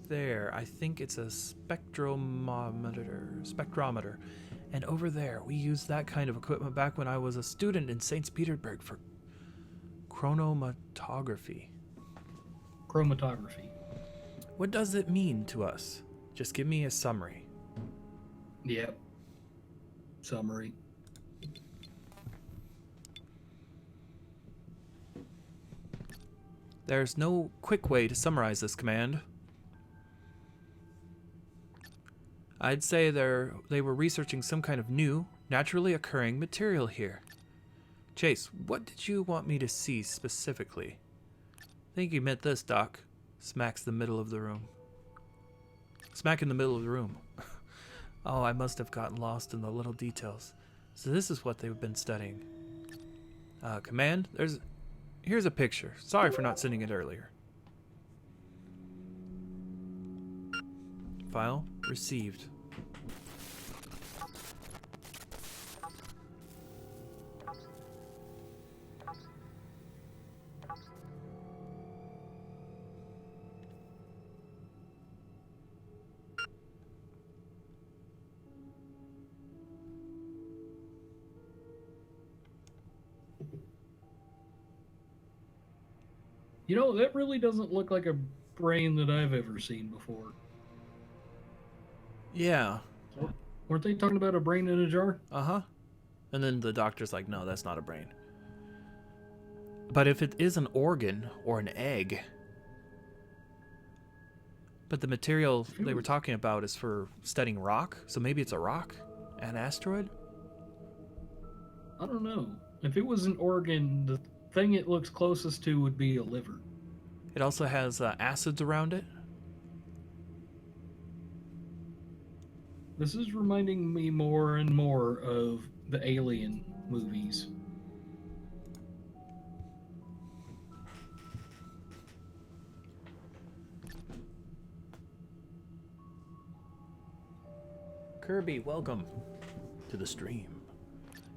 there, I think it's a spectrometer. And over there, we used that kind of equipment back when I was a student in St. Petersburg for chromatography. Chromatography. What does it mean to us? Just give me a summary. Yep. Summary. There's no quick way to summarize this, Command. I'd say they were researching some kind of new, naturally occurring material here. Chase, what did you want me to see specifically? I think you meant this, Doc. Smack in the middle of the room. Oh, I must have gotten lost in the little details. So this is what they've been studying. Command, here's a picture. Sorry for not sending it earlier. File received. You know, that really doesn't look like a brain that I've ever seen before. Yeah. Weren't they talking about a brain in a jar? Uh-huh. And then the doctor's like, no, that's not a brain. But if it is an organ or an egg... But the material they were talking about is for studying rock, so maybe it's a rock? An asteroid? I don't know. If it was an organ, the thing it looks closest to would be a liver. It also has acids around it. This is reminding me more and more of the Alien movies. Kirby, welcome to the stream.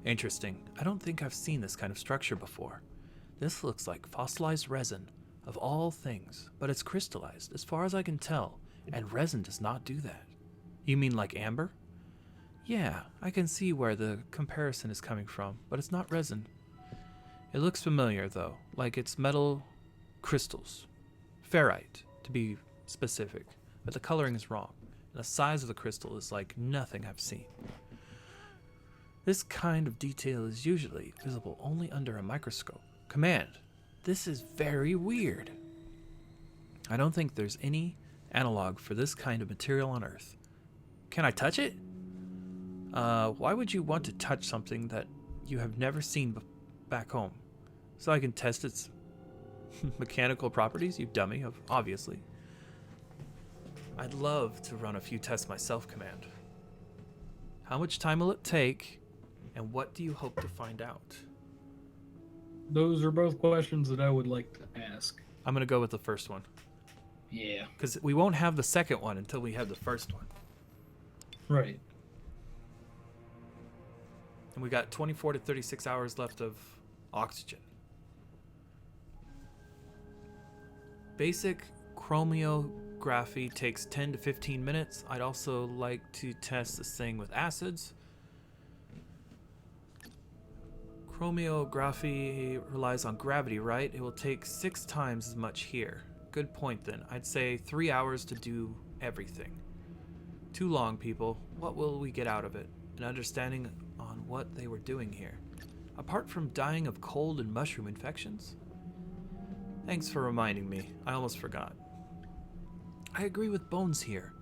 Interesting. I don't think I've seen this kind of structure before. This looks like fossilized resin of all things, but it's crystallized, as far as I can tell, And resin does not do that. You mean like amber? Yeah, I can see where the comparison is coming from, but it's not resin. It looks familiar, though, like it's metal crystals. Ferrite, to be specific, but the coloring is wrong. And the size of the crystal is like nothing I've seen. This kind of detail is usually visible only under a microscope. Command, this is very weird. I don't think there's any analog for this kind of material on Earth. Can I touch it? Why would you want to touch something that you have never seen back home? So I can test its mechanical properties, you dummy, obviously. I'd love to run a few tests myself, Command. How much time will it take, and what do you hope to find out? Those are both questions that I would like to ask. I'm going to go with the first one. Yeah. Because we won't have the second one until we have the first one. Right. And we got 24 to 36 hours left of oxygen. Basic chromiography takes 10 to 15 minutes. I'd also like to test this thing with acids. Chromiography relies on gravity, right? It will take 6 times as much here. Good point then. I'd say 3 hours to do everything. Too long, people. What will we get out of it? An understanding on what they were doing here. Apart from dying of cold and mushroom infections? Thanks for reminding me. I almost forgot. I agree with Bones here.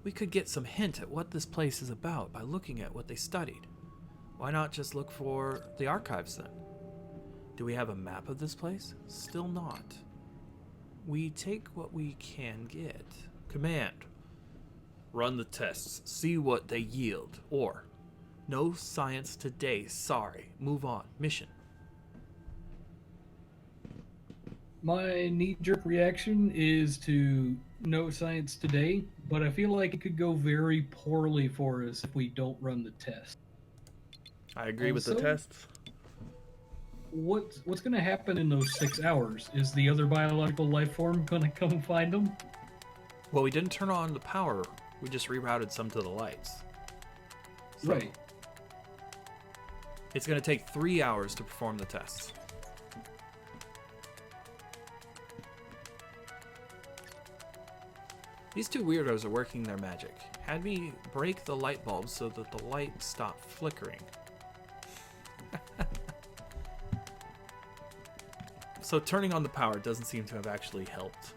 We could get some hint at what this place is about by looking at what they studied. Why not just look for the archives then? Do we have a map of this place? Still not. We take what we can get. Command. Run the tests. See what they yield. Or, no science today. Sorry. Move on. Mission. My knee-jerk reaction is to no science today, but I feel like it could go very poorly for us if we don't run the test. I agree with the tests. What's going to happen in those 6 hours? Is the other biological life form going to come find them? Well, we didn't turn on the power. We just rerouted some to the lights. So Right. It's going to take 3 hours to perform the tests. These two weirdos are working their magic. Had me break the light bulbs so that the light stopped flickering. So turning on the power doesn't seem to have actually helped.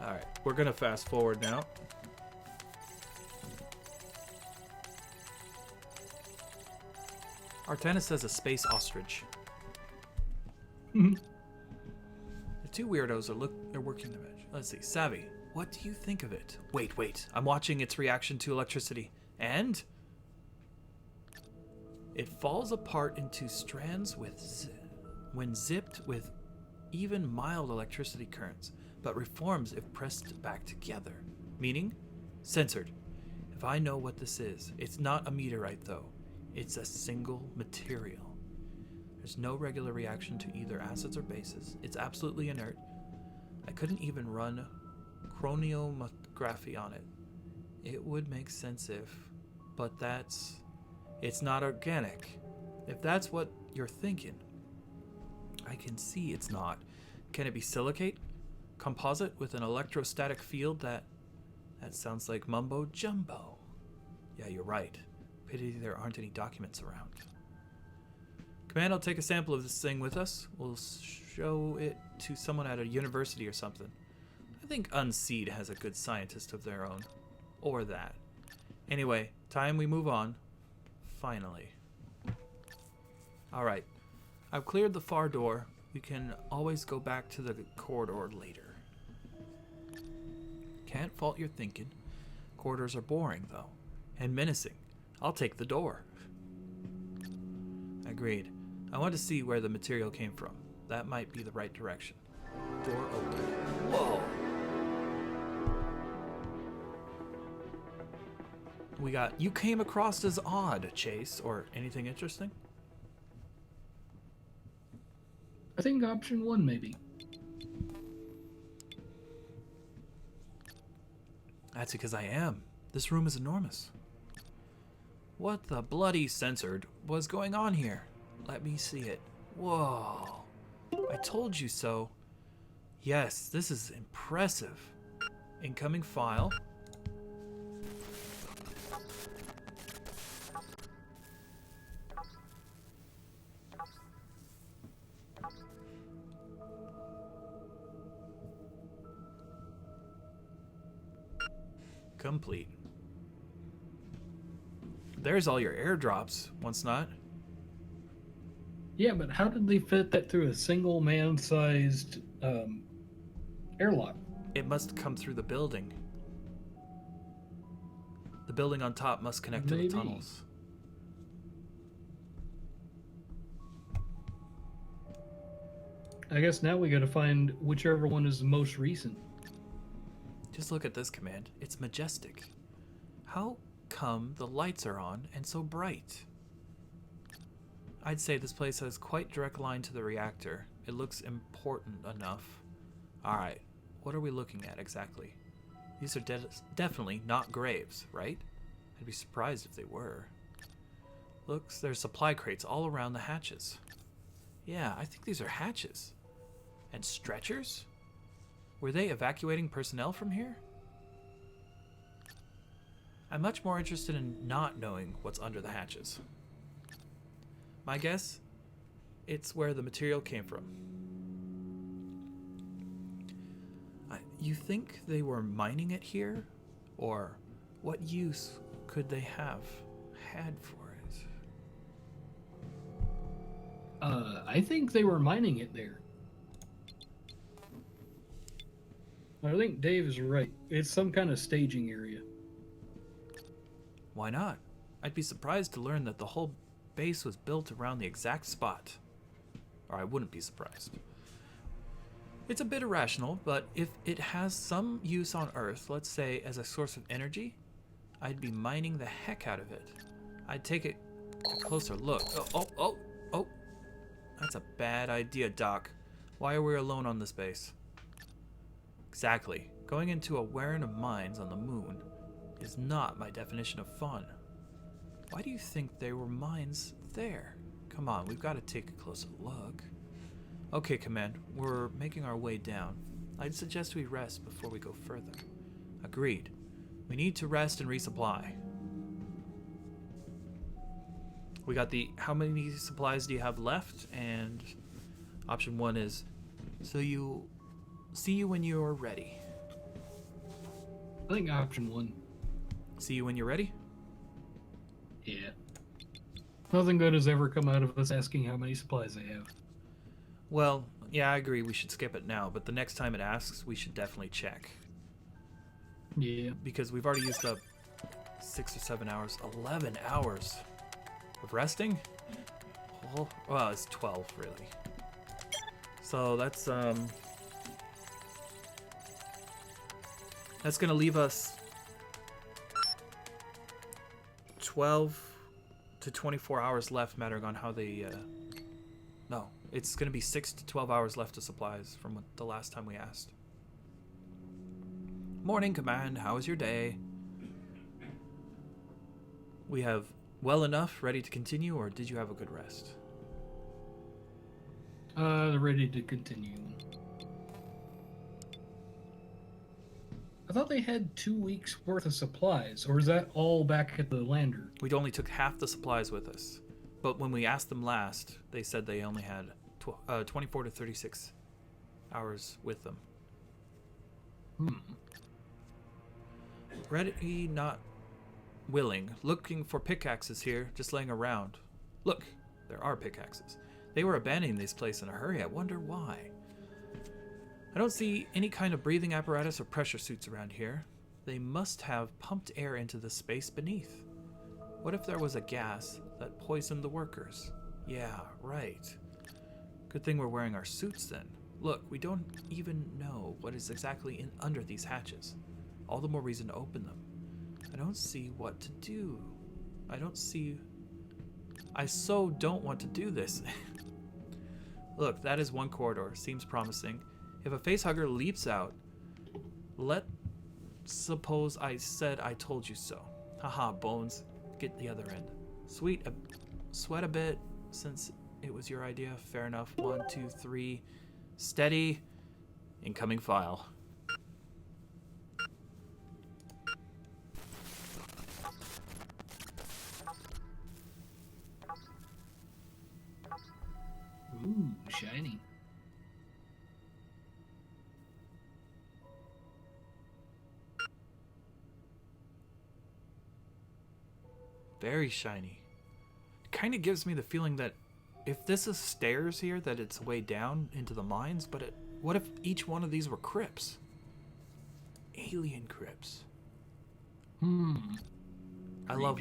Alright, we're gonna fast forward now. Artana says a space ostrich. The two weirdos are working their magic. Let's see, Savvy, what do you think of it? Wait, I'm watching its reaction to electricity. And it falls apart into strands when zipped with even mild electricity currents, but reforms if pressed back together. Meaning? Censored. If I know what this is, it's not a meteorite though. It's a single material. There's no regular reaction to either acids or bases. It's absolutely inert. I couldn't even run chromiography on it. It would make sense if, but it's not organic. If that's what you're thinking, I can see it's not. Can it be silicate? Composite with an electrostatic field that sounds like mumbo jumbo. Yeah, you're right. Pity there aren't any documents around. Command, I'll take a sample of this thing with us. We'll show it to someone at a university or something. I think Unseed has a good scientist of their own. Or that. Anyway, time we move on. Finally. Alright. I've cleared the far door. We can always go back to the corridor later. Can't fault your thinking. Corridors are boring, though. And menacing. I'll take the door. Agreed. I want to see where the material came from. That might be the right direction. Door open. Whoa! We got, you came across as odd, Chase, or anything interesting? I think option 1 maybe. That's because I am. This room is enormous. What the bloody censored was going on here? Let me see it. Whoa. I told you so. Yes, this is impressive. Incoming file. Complete. There's all your airdrops, once not. Yeah, but how did they fit that through a single man-sized airlock? It must come through the building. The building on top must connect to the tunnels. I guess now we gotta find whichever one is the most recent. Just look at this command. It's majestic. How come the lights are on and so bright? I'd say this place has quite direct line to the reactor. It looks important enough. Alright, what are we looking at exactly? These are definitely not graves, right? I'd be surprised if they were. Looks, there's supply crates all around the hatches. Yeah, I think these are hatches. And stretchers? Were they evacuating personnel from here? I'm much more interested in not knowing what's under the hatches. My guess? It's where the material came from. You think they were mining it here? Or what use could they have had for it? I think they were mining it there. I think Dave is right. It's some kind of staging area. Why not? I'd be surprised to learn that the whole base was built around the exact spot. Or I wouldn't be surprised. It's a bit irrational, but if it has some use on Earth, let's say as a source of energy, I'd be mining the heck out of it. I'd take a closer look. Oh. That's a bad idea, Doc. Why are we alone on this base? Exactly. Going into a warren of mines on the moon is not my definition of fun. Why do you think there were mines there? Come on, we've got to take a closer look. Okay, Command, we're making our way down. I'd suggest we rest before we go further. Agreed. We need to rest and resupply. We got the how many supplies do you have left? And option 1 is see you when you're ready. I think option 1. See you when you're ready? Yeah. Nothing good has ever come out of us asking how many supplies they have. Well, yeah, I agree we should skip it now, but the next time it asks, we should definitely check. Yeah. Because we've already used up 6 or 7 hours, 11 hours of resting? Well, it's 12, really. So that's gonna leave us 12 to 24 hours left, mattering on how they, no, it's gonna be 6 to 12 hours left of supplies from the last time we asked. Morning, Command, how was your day? We have well enough, ready to continue, or did you have a good rest? Ready to continue. I thought they had 2 weeks worth of supplies, or is that all back at the lander? We only took half the supplies with us, but when we asked them last, they said they only had 24 to 36 hours with them. Ready, not willing. Looking for pickaxes here, just laying around. Look, there are pickaxes. They were abandoning this place in a hurry. I wonder why. I don't see any kind of breathing apparatus or pressure suits around here. They must have pumped air into the space beneath. What if there was a gas that poisoned the workers? Yeah, right. Good thing we're wearing our suits then. Look, we don't even know what is exactly under these hatches. All the more reason to open them. I don't see what to do. I so don't want to do this. Look, that is one corridor. Seems promising. If a facehugger leaps out, let's suppose I said I told you so. Haha, Bones. Get the other end. Sweat a bit since it was your idea. Fair enough. 1, 2, 3. Steady. Incoming file. Ooh, shiny. Very shiny. It kind of gives me the feeling that if this is stairs here, that it's way down into the mines, but what if each one of these were crypts? Alien crypts. I love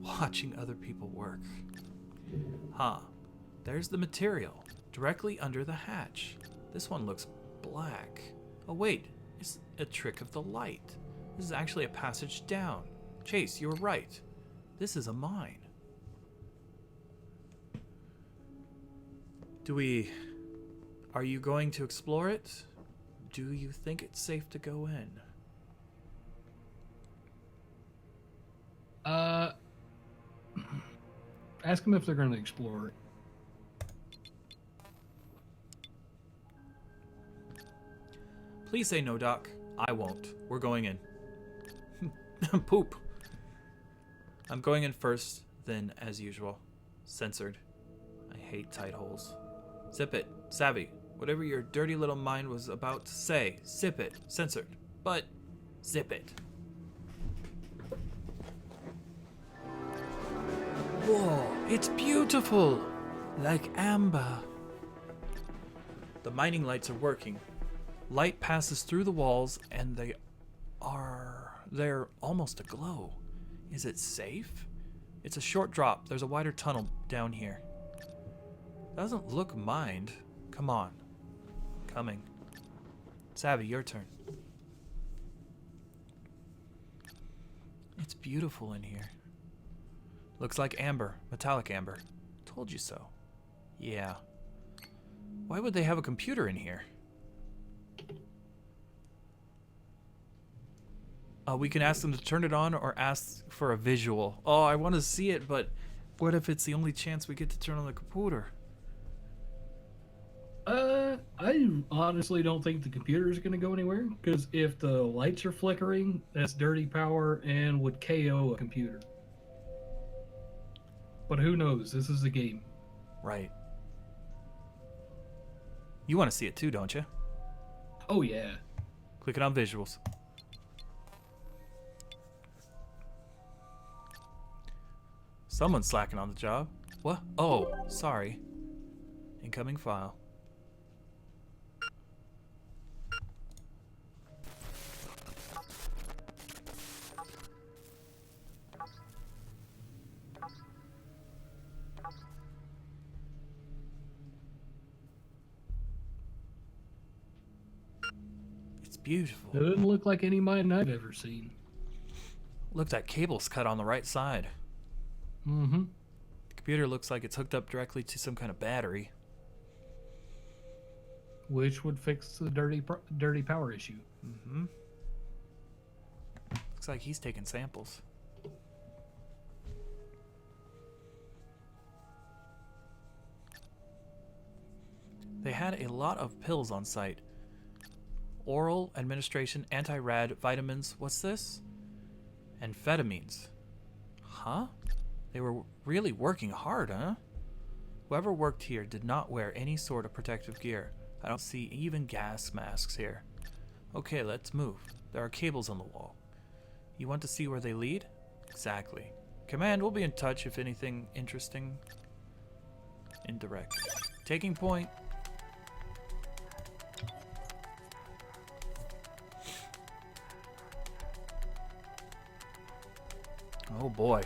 watching other people work. Huh. There's the material, directly under the hatch. This one looks black. Oh wait, it's a trick of the light. This is actually a passage down. Chase, you were right. This is a mine. Are you going to explore it? Do you think it's safe to go in? Ask them if they're going to explore it. Please say no, Doc. I won't. We're going in. Poop. I'm going in first, then, as usual. Censored. I hate tight holes. Zip it. Savvy. Whatever your dirty little mind was about to say. Zip it. Censored. But, zip it. Whoa, it's beautiful! Like amber. The mining lights are working. Light passes through the walls and they're almost aglow. Is it safe? It's a short drop. There's a wider tunnel down here. Doesn't look mined. Come on. Coming. Savvy, your turn. It's beautiful in here. Looks like amber. Metallic amber. Told you so. Yeah. Why would they have a computer in here? We can ask them to turn it on or ask for a visual. Oh, I want to see it, but what if it's the only chance we get to turn on the computer? I honestly don't think the computer is going to go anywhere, because if the lights are flickering, that's dirty power and would KO a computer. But who knows? This is a game. Right. You want to see it too, don't you? Oh, yeah. Click it on visuals. Someone's slacking on the job. What? Oh, sorry. Incoming file. It's beautiful. It doesn't look like any mine I've ever seen. Look, that cable's cut on the right side. Mm-hmm. The computer looks like it's hooked up directly to some kind of battery. Which would fix the dirty power issue. Mm-hmm. Looks like he's taking samples. They had a lot of pills on site. Oral administration, anti-rad, vitamins. What's this? Amphetamines. Huh? They were really working hard, huh? Whoever worked here did not wear any sort of protective gear. I don't see even gas masks here. Okay, let's move. There are cables on the wall. You want to see where they lead? Exactly. Command, we'll be in touch if anything interesting. Indirect. Taking point. Oh boy.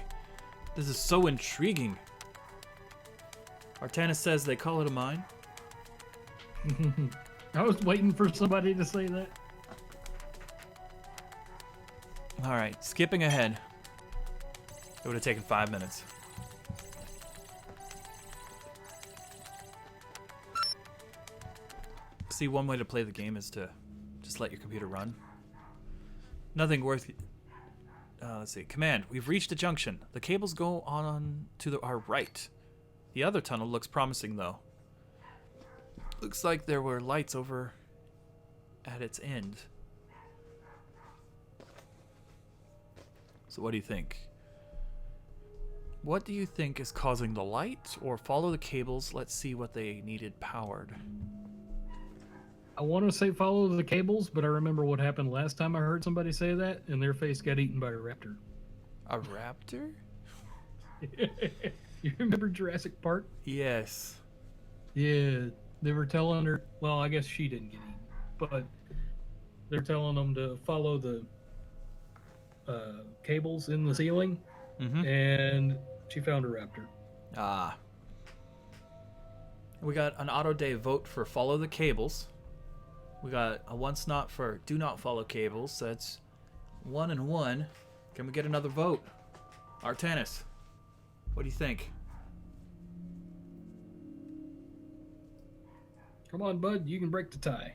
This is so intriguing. Artanis says they call it a mine. I was waiting for somebody to say that. Alright, skipping ahead. It would have taken 5 minutes. See, one way to play the game is to just let your computer run. Nothing worth... let's see. Command, we've reached a junction. The cables go on to our right. The other tunnel looks promising, though. Looks like there were lights over at its end. So what do you think? What do you think is causing the light? Or follow the cables, let's see what they needed powered. I want to say follow the cables, but I remember what happened last time I heard somebody say that, and their face got eaten by a raptor. A raptor? You remember Jurassic Park? Yes. Yeah, they were telling her, well, I guess she didn't get eaten, but they're telling them to follow the cables in the ceiling, and she found a raptor. Ah. We got an auto day vote for follow the cables. We got a once not for do not follow cables. So that's 1 and 1. Can we get another vote? Artanis, what do you think? Come on, bud, you can break the tie.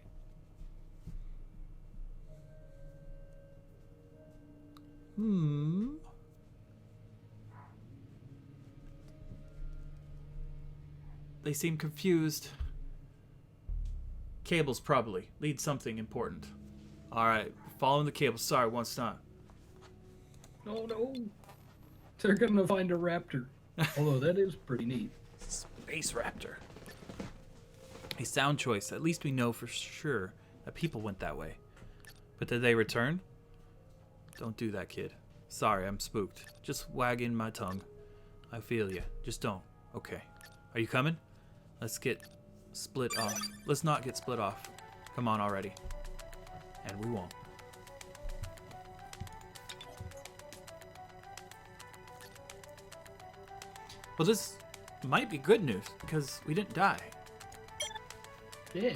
They seem confused. Cables probably. Lead something important. Alright, following the cables. Sorry, once not. Oh no. They're gonna find a raptor. Although that is pretty neat. Space Raptor. A sound choice. At least we know for sure that people went that way. But did they return? Don't do that, kid. Sorry, I'm spooked. Just wagging my tongue. I feel you. Just don't. Okay. Are you coming? Let's get split off. Let's not get split off. Come on already. And we won't. Well, this might be good news because we didn't die. Yeah.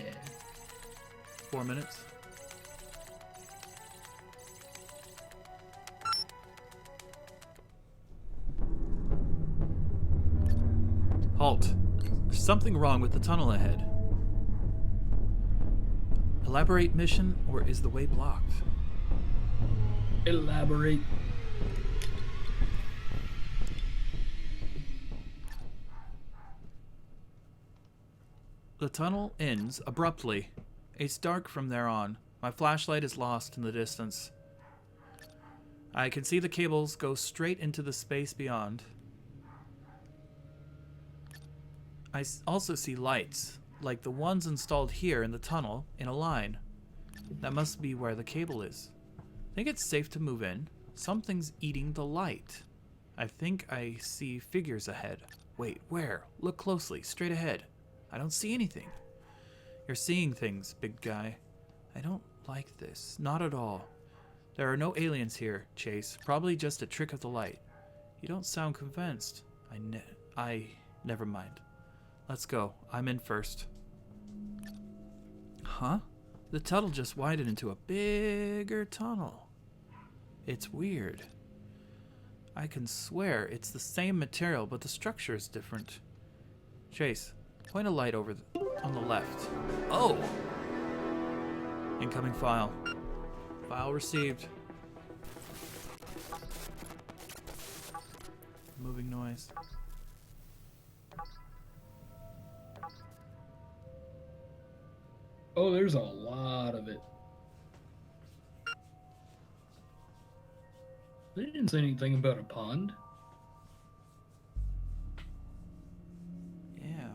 4 minutes. Halt. There's something wrong with the tunnel ahead. Elaborate mission, or is the way blocked? Elaborate. The tunnel ends abruptly. It's dark from there on. My flashlight is lost in the distance. I can see the cables go straight into the space beyond. I also see lights, like the ones installed here in the tunnel, in a line. That must be where the cable is. Think it's safe to move in. Something's eating the light. I think I see figures ahead. Wait, where? Look closely, straight ahead. I don't see anything. You're seeing things, big guy. I don't like this. Not at all. There are no aliens here, Chase. Probably just a trick of the light. You don't sound convinced. Never mind. Let's go. I'm in first. Huh? The tunnel just widened into a bigger tunnel. It's weird. I can swear it's the same material, but the structure is different. Chase, point a light over on the left. Oh! Incoming file. File received. Moving noise. Oh, there's a lot of it. They didn't say anything about a pond. Yeah.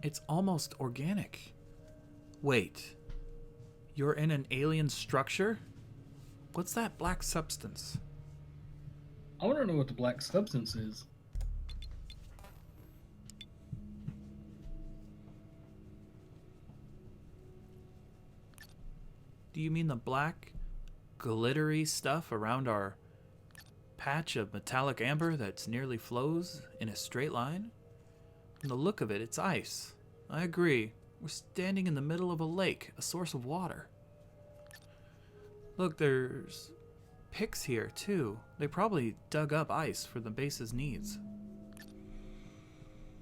It's almost organic. Wait. You're in an alien structure? What's that black substance? I want to know what the black substance is. Do you mean the black, glittery stuff around our patch of metallic amber that nearly flows in a straight line? From the look of it, it's ice. I agree. We're standing in the middle of a lake, a source of water. Look, there's picks here, too. They probably dug up ice for the base's needs.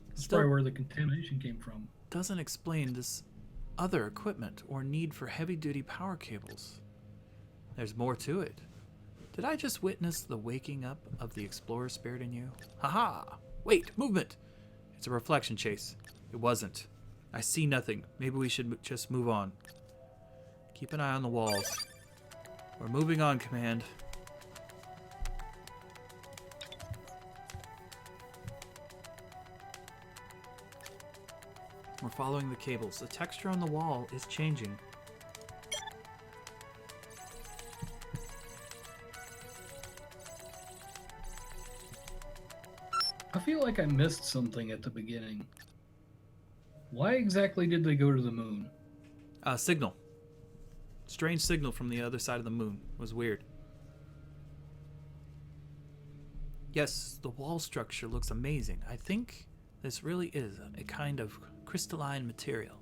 That's Still probably where the contamination came from. doesn't explain this other equipment or need for heavy-duty power cables. There's more to it. Did I just witness the waking up of the explorer spirit in you? Haha! Wait, movement! It's a reflection chase. It wasn't. I see nothing. Maybe we should just move on. Keep an eye on the walls. We're moving on, Command. We're following the cables. The texture on the wall is changing. I feel like I missed something at the beginning. Why exactly did they go to the moon? Signal. Strange signal from the other side of the moon. It was weird. Yes, the wall structure looks amazing. I think this really is a kind of crystalline material.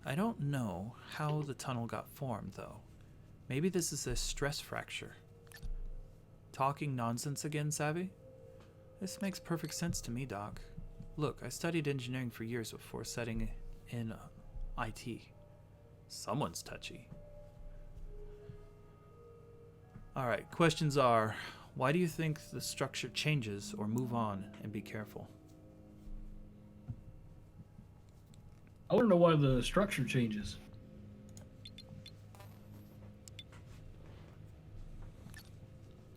I don't know how the tunnel got formed, though. Maybe this is a stress fracture. Talking nonsense again, Savvy? This makes perfect sense to me, Doc. Look, I studied engineering for years before setting in IT. Someone's touchy. Alright, questions are, why do you think the structure changes, or move on and be careful? I want to know why the structure changes.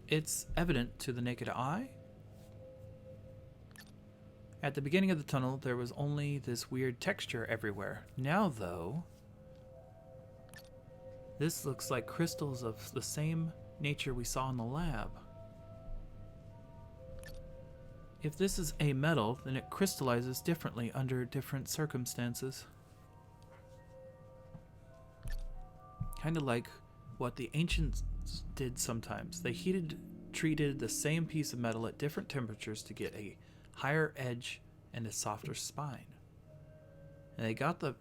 It's evident to the naked eye. At the beginning of the tunnel, there was only this weird texture everywhere. Now, though, this looks like crystals of the same nature we saw in the lab. If this is a metal, then it crystallizes differently under different circumstances. Kind of like what the ancients did sometimes. They treated the same piece of metal at different temperatures to get a higher edge and a softer spine. And they got that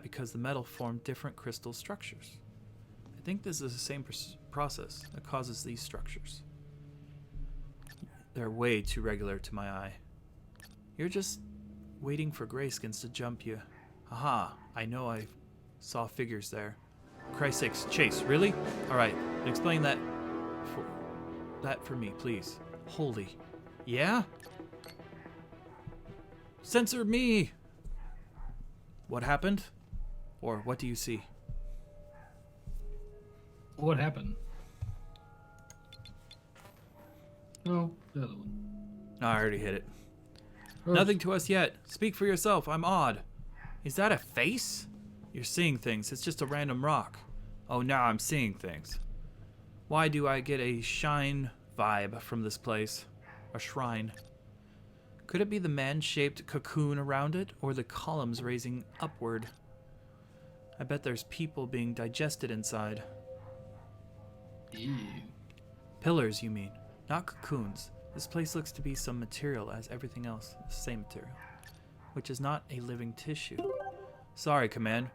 because the metal formed different crystal structures. I think this is the same process that causes these structures. They're way too regular to my eye. You're just waiting for Greyskins to jump you. Haha, I know I saw figures there. Christ's sakes, Chase, really? Alright, explain that for me, please. Holy. Yeah? Censor me! What happened? Or what do you see? What happened? Oh, the other one. I already hit it. Oh, Nothing to us yet. Speak for yourself. I'm odd. Is that a face? You're seeing things. It's just a random rock. Oh, now I'm seeing things. Why do I get a shine vibe from this place? A shrine. Could it be the man-shaped cocoon around it, or the columns raising upward? I bet there's people being digested inside. Ew. Pillars, you mean? Not cocoons. This place looks to be some material as everything else, the same material, which is not a living tissue. Sorry, Command.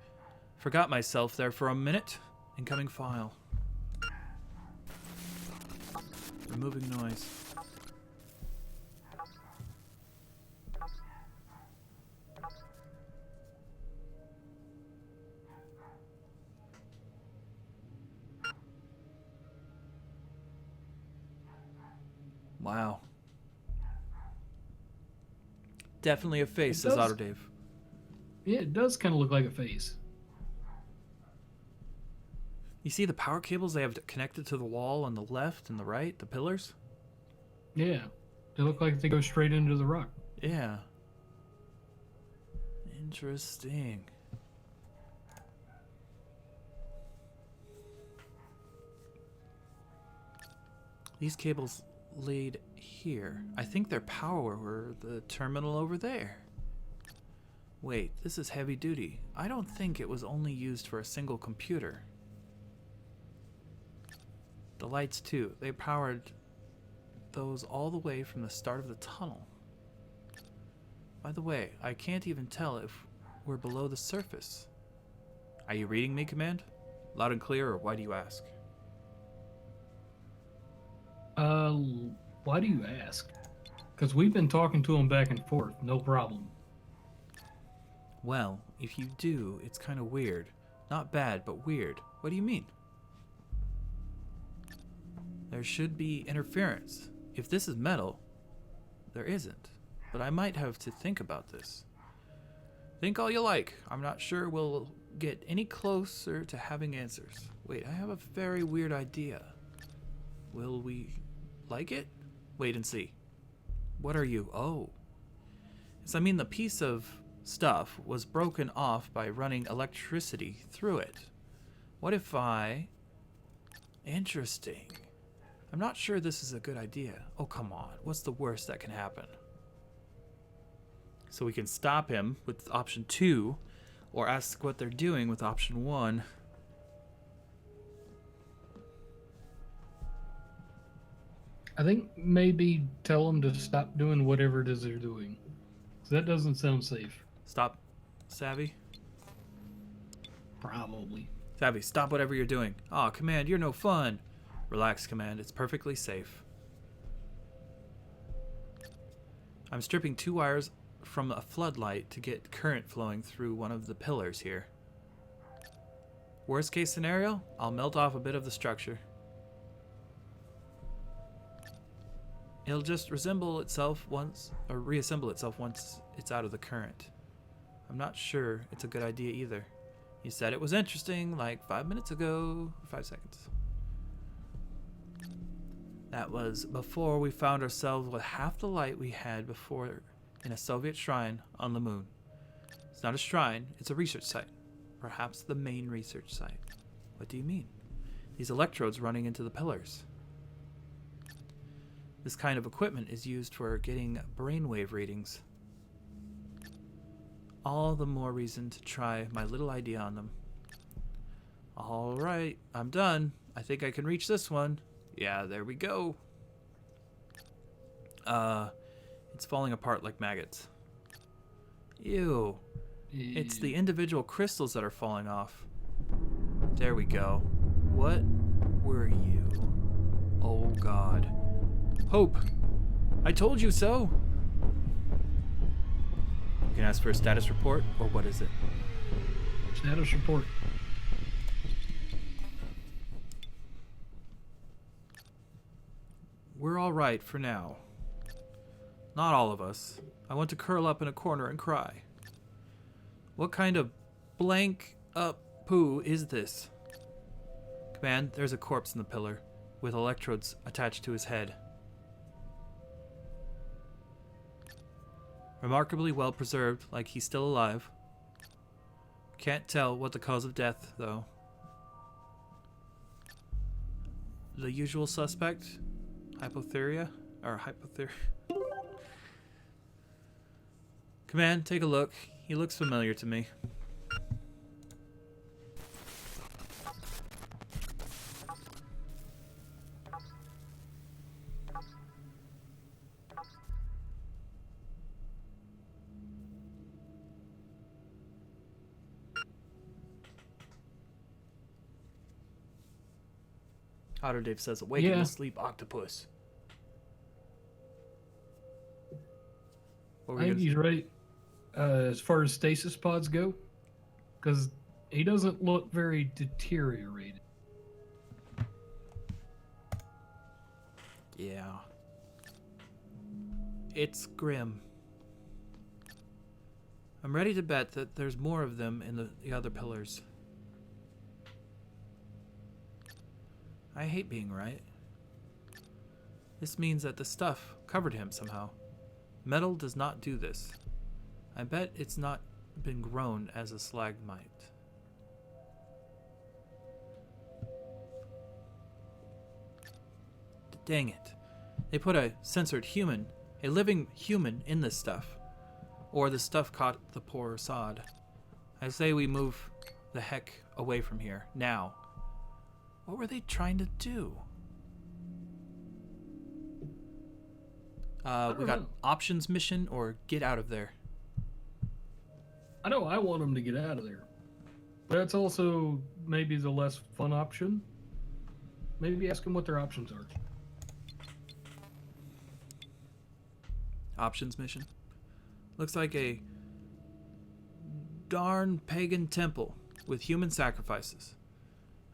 Forgot myself there for a minute. Incoming file. Removing noise. Wow. Definitely a face, says Otter Dave. Yeah, it does kind of look like a face. You see the power cables they have connected to the wall on the left and the right, the pillars? Yeah, they look like they go straight into the rock. Yeah. Interesting. These cables laid here. I think their power were the terminal over there. Wait, this is heavy duty. I don't think it was only used for a single computer. The lights too. They powered those all the way from the start of the tunnel. By the way, I can't even tell if we're below the surface. Are you reading me, Command? Loud and clear, or why do you ask? Why do you ask? Because we've been talking to him back and forth, no problem. Well, if you do, it's kind of weird. Not bad, but weird. What do you mean? There should be interference. If this is metal, there isn't. But I might have to think about this. Think all you like. I'm not sure we'll get any closer to having answers. Wait, I have a very weird idea. Will we like it? Wait and see. What are you? Oh. Yes, I mean the piece of stuff was broken off by running electricity through it. What if I... Interesting. I'm not sure this is a good idea. Oh, come on. What's the worst that can happen? So we can stop him with option 2, or ask what they're doing with option 1. I think maybe tell them to stop doing whatever it is they're doing. 'Cause that doesn't sound safe. Stop, Savvy. Probably. Savvy, stop whatever you're doing. Aw, Command, you're no fun. Relax, Command. It's perfectly safe. I'm stripping 2 wires from a floodlight to get current flowing through one of the pillars here. Worst case scenario, I'll melt off a bit of the structure. It'll just reassemble itself once it's out of the current. I'm not sure it's a good idea either. You said it was interesting like 5 minutes ago, 5 seconds. That was before we found ourselves with half the light we had before in a Soviet shrine on the moon. It's not a shrine, it's a research site. Perhaps the main research site. What do you mean? These electrodes running into the pillars. This kind of equipment is used for getting brainwave readings. All the more reason to try my little idea on them. All right, I'm done. I think I can reach this one. Yeah, there we go. It's falling apart like maggots. Ew. It's the individual crystals that are falling off. There we go. What were you? Oh God. Hope, I told you so. You can ask for a status report, or what is it? Status report. We're all right for now. Not all of us. I want to curl up in a corner and cry. What kind of blank up poo is this? Command, there's a corpse in the pillar, with electrodes attached to his head. Remarkably well preserved, like he's still alive. Can't tell what the cause of death, though. The usual suspect? Hypothermia? Or hypothermia? Command, take a look. He looks familiar to me. Otter Dave says, awake in the sleep octopus. I think he's right as far as stasis pods go, because he doesn't look very deteriorated. Yeah. It's grim. I'm ready to bet that there's more of them in the other pillars. I hate being right. This means that the stuff covered him somehow. Metal does not do this. I bet it's not been grown as a stalagmite. Dang it. They put a censored human, a living human, in this stuff. Or the stuff caught the poor sod. I say we move the heck away from here, now. What were they trying to do? We got options mission or get out of there. I know I want them to get out of there. But that's also maybe the less fun option. Maybe ask them what their options are. Options mission. Looks like a darn pagan temple with human sacrifices.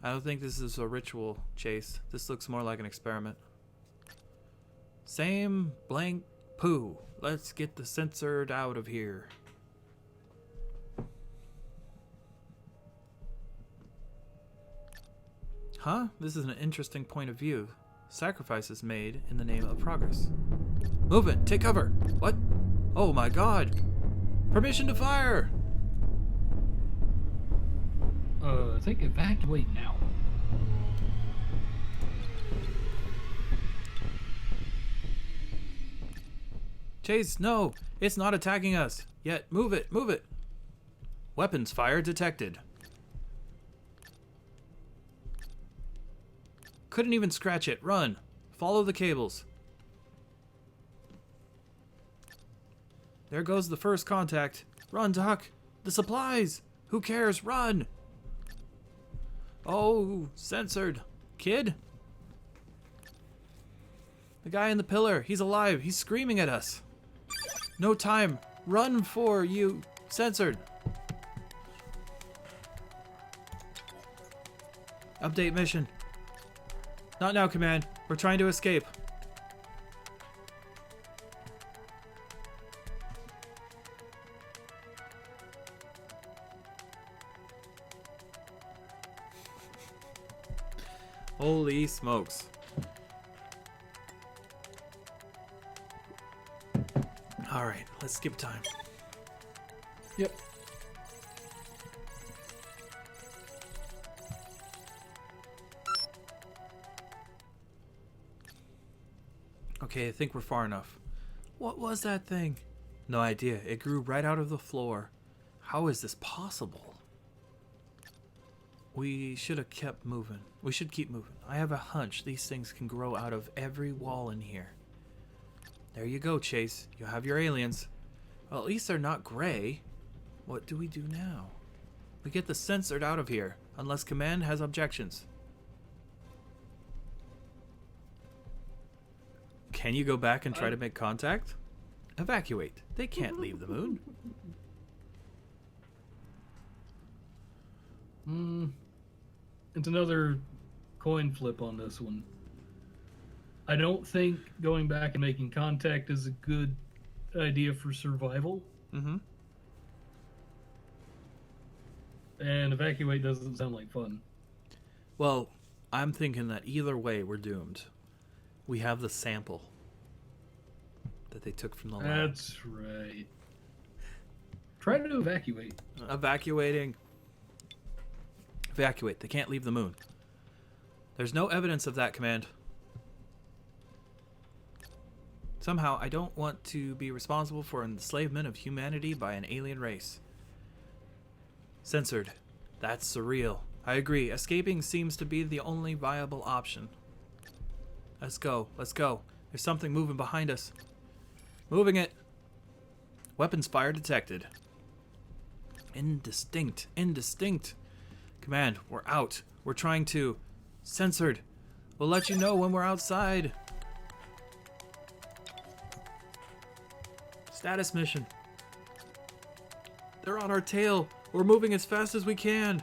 I don't think this is a ritual, Chase. This looks more like an experiment. Same blank poo. Let's get the censored out of here. Huh? This is an interesting point of view. Sacrifices made in the name of progress. Movement! Take cover! What? Oh my god! Permission to fire! I think evacuate now. Chase, no! It's not attacking us! Yet, move it! Move it! Weapons fire detected. Couldn't even scratch it. Run! Follow the cables. There goes the first contact. Run, Doc! The supplies! Who cares? Run! Oh, censored. Kid? The guy in the pillar. He's alive. He's screaming at us. No time. Run for you. Censored. Update mission. Not now, Command. We're trying to escape. Holy smokes. Alright, let's skip time. Yep. Okay, I think we're far enough. What was that thing? No idea. It grew right out of the floor. How is this possible? We should have kept moving. We should keep moving. I have a hunch these things can grow out of every wall in here. There you go, Chase. You have your aliens. Well, at least they're not gray. What do we do now? We get the censored out of here, unless Command has objections. Can you go back and try to make contact? Evacuate. They can't leave the moon. It's another coin flip on this one. I don't think going back and making contact is a good idea for survival. Mm-hmm. And evacuate doesn't sound like fun. Well, I'm thinking that either way we're doomed. We have the sample that they took from the lab. That's right. Try to evacuate. Evacuating. Evacuate. They can't leave the moon. There's no evidence of that, Command. Somehow, I don't want to be responsible for enslavement of humanity by an alien race. Censored. That's surreal. I agree. Escaping seems to be the only viable option. Let's go. Let's go. There's something moving behind us. Moving it. Weapons fire detected. Indistinct. Indistinct. Command, we're out. We're trying to. Censored. We'll let you know when we're outside. Status mission. They're on our tail. We're moving as fast as we can.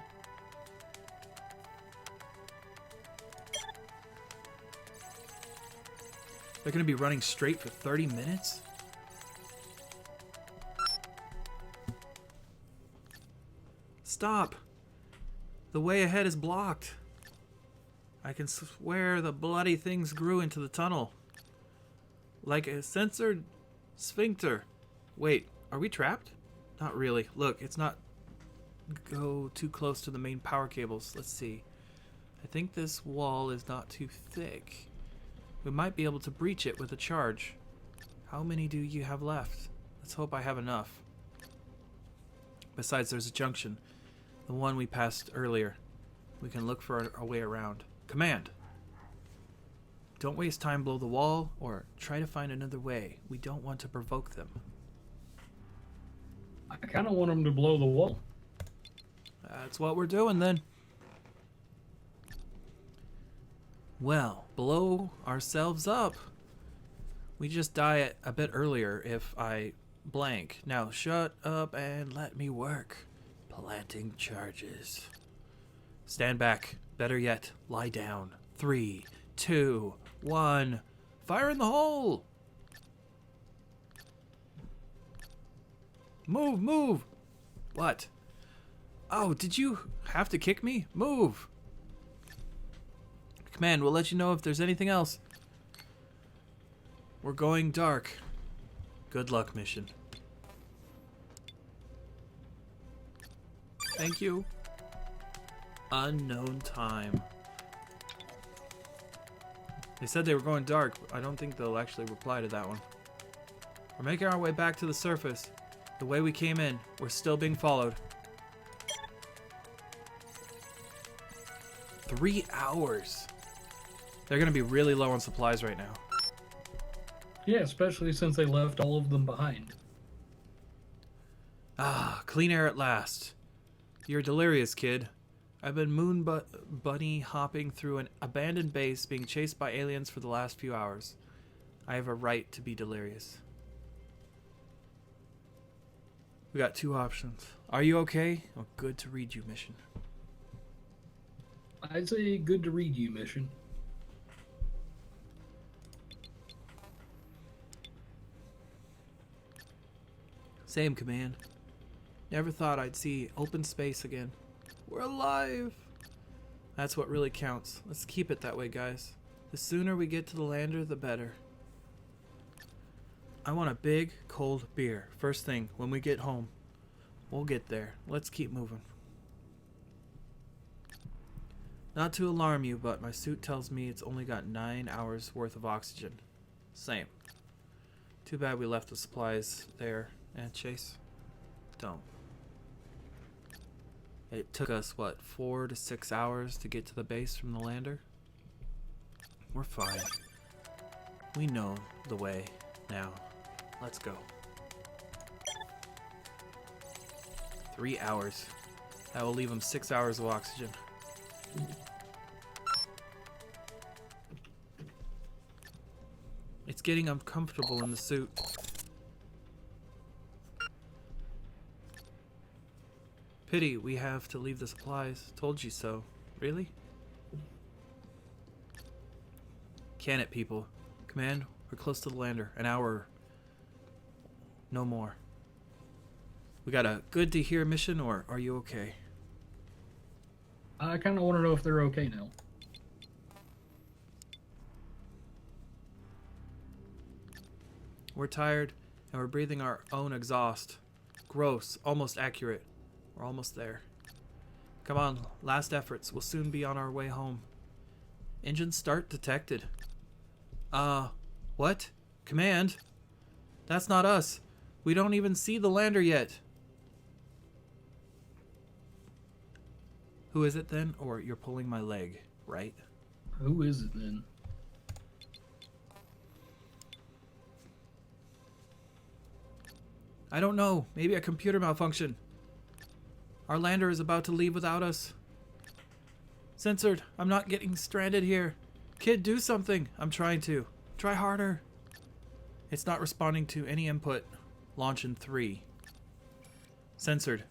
They're going to be running straight for 30 minutes? Stop. The way ahead is blocked. I can swear the bloody things grew into the tunnel. Like a censored sphincter. Wait, are we trapped? Not really. Look, it's not... Go too close to the main power cables. Let's see. I think this wall is not too thick. We might be able to breach it with a charge. How many do you have left? Let's hope I have enough. Besides, there's a junction. The one we passed earlier. We can look for our way around. Command! Don't waste time below the wall, or try to find another way. We don't want to provoke them. I kind of want them to blow the wall. That's what we're doing then. Well, blow ourselves up. We just die a bit earlier if I blank. Now shut up and let me work. Planting charges. Stand back. Better yet, lie down. 3, 2, 1. Fire in the hole! Move, move! What? Oh, did you have to kick me? Move! Command, we'll let you know if there's anything else. We're going dark. Good luck, mission. Thank you. Unknown time. They said they were going dark, but I don't think they'll actually reply to that one. We're making our way back to the surface. The way we came in, we're still being followed. 3 hours. They're gonna be really low on supplies right now. Yeah, especially since they left all of them behind. Ah, clean air at last. You're delirious, kid. I've been bunny hopping through an abandoned base being chased by aliens for the last few hours. I have a right to be delirious. We got 2 options. Are you okay? Or good to read you mission. I'd say good to read you mission. Same, Command. Never thought I'd see open space again. We're alive! That's what really counts. Let's keep it that way, guys. The sooner we get to the lander, the better. I want a big, cold beer. First thing, when we get home. We'll get there. Let's keep moving. Not to alarm you, but my suit tells me it's only got 9 hours worth of oxygen. Same. Too bad we left the supplies there. And Chase? Don't. It took us, what, 4 to 6 hours to get to the base from the lander? We're fine. We know the way now. Let's go. 3 hours. That will leave him 6 hours of oxygen. It's getting uncomfortable in the suit. Pity we have to leave the supplies. Told you so. Really? Can it, people? Command, we're close to the lander. An hour. No more. We got a good to hear mission, or are you okay? I kind of want to know if they're okay now. We're tired, and we're breathing our own exhaust. Gross, almost accurate. We're almost there. Come on, last efforts. We'll soon be on our way home. Engine start detected. What? Command? That's not us. We don't even see the lander yet. Who is it then? Or you're pulling my leg, right? Who is it then? I don't know. Maybe a computer malfunction. Our lander is about to leave without us. Censored. I'm not getting stranded here. Kid, do something. I'm trying to. Try harder. It's not responding to any input. Launch in 3. Censored.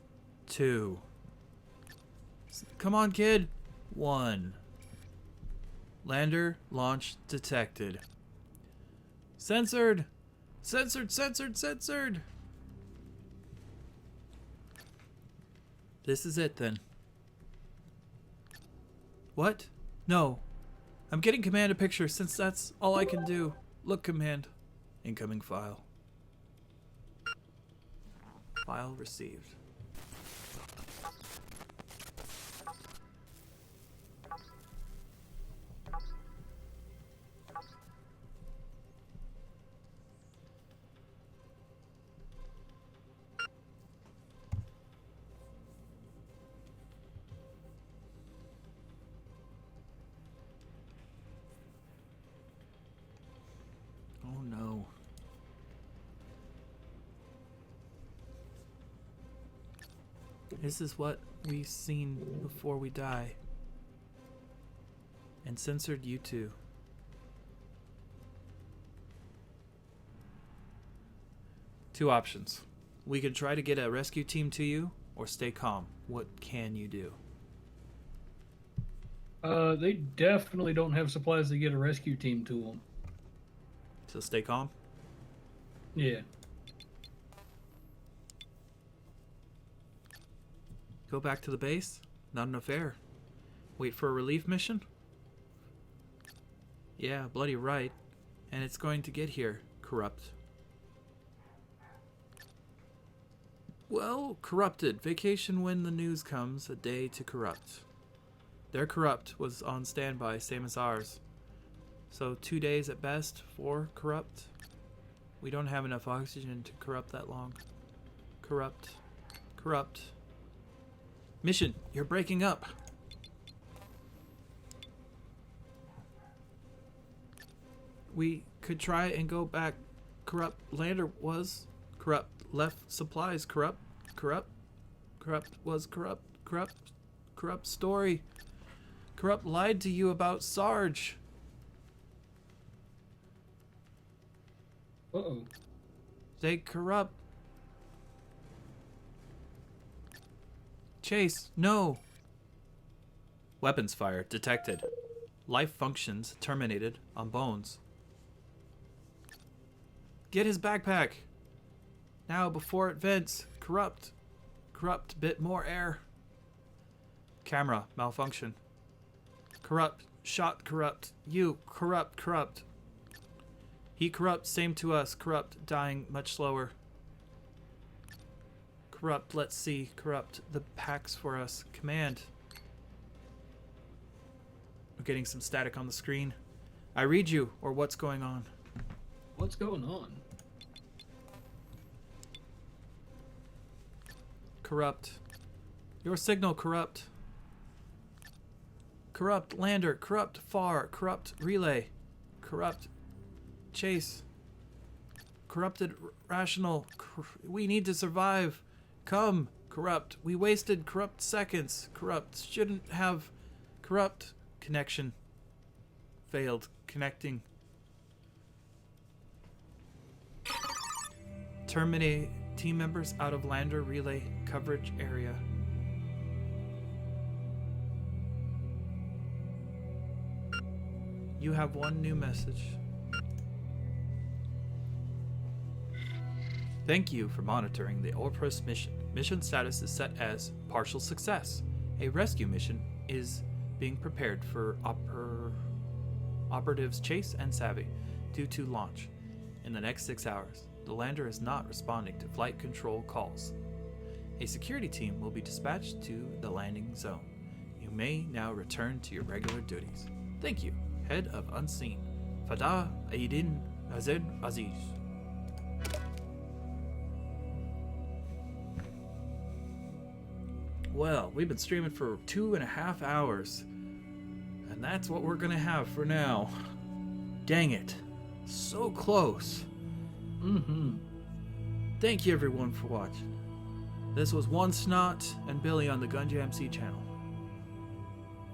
2. Come on, kid. 1. Lander launch detected. Censored. Censored, censored, censored. This is it then. What? No. I'm getting Command a picture since that's all I can do. Look, Command. Incoming file. File received. Oh no. This is what we've seen before we die. And censored you too. Two options. We could try to get a rescue team to you, or stay calm. What can you do? They definitely don't have supplies to get a rescue team to them. So stay calm? Yeah. Go back to the base? Not enough air. Wait for a relief mission? Yeah, bloody right. And it's going to get here, corrupt. Well, corrupted. Vacation when the news comes, a day to corrupt. Their corrupt was on standby, same as ours. So 2 days at best for corrupt. We don't have enough oxygen to corrupt that long. Corrupt. Corrupt. Mission, you're breaking up. We could try and go back. Corrupt lander was corrupt. Left supplies corrupt. Corrupt. Corrupt was corrupt. Corrupt. Corrupt story. Corrupt lied to you about Sarge. Uh-oh. They corrupt. Chase, no. Weapons fire detected. Life functions terminated on Bones. Get his backpack. Now before it vents. Corrupt. Corrupt, bit more air. Camera, malfunction. Corrupt, shot corrupt. You, corrupt, corrupt. He corrupt, same to us. Corrupt, dying much slower. Corrupt, let's see. Corrupt, the packs for us. Command. We're getting some static on the screen. I read you, or what's going on? What's going on? Corrupt. Your signal, corrupt. Corrupt, lander. Corrupt, far. Corrupt, relay. Corrupt, chase. Corrupted, rational. We need to survive. Come. Corrupt. We wasted corrupt seconds. Corrupt. Shouldn't have. Corrupt. Connection. Failed. Connecting. Terminate team members out of lander relay coverage area. You have one new message. Thank you for monitoring the Orpus mission. Mission status is set as partial success. A rescue mission is being prepared for operatives Chase and Savvy due to launch in the next 6 hours. The lander is not responding to flight control calls. A security team will be dispatched to the landing zone. You may now return to your regular duties. Thank you, Head of Unseen, Fadah Aidin Azed Aziz. Well, we've been streaming for 2.5 hours, and that's what we're gonna have for now. Dang it. So close. Thank you everyone for watching. This was One Snot and Billy on the Gunjamed channel.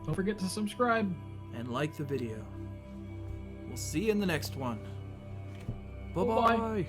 Don't forget to subscribe. And like the video. We'll see you in the next one. Bye-bye. Bye-bye.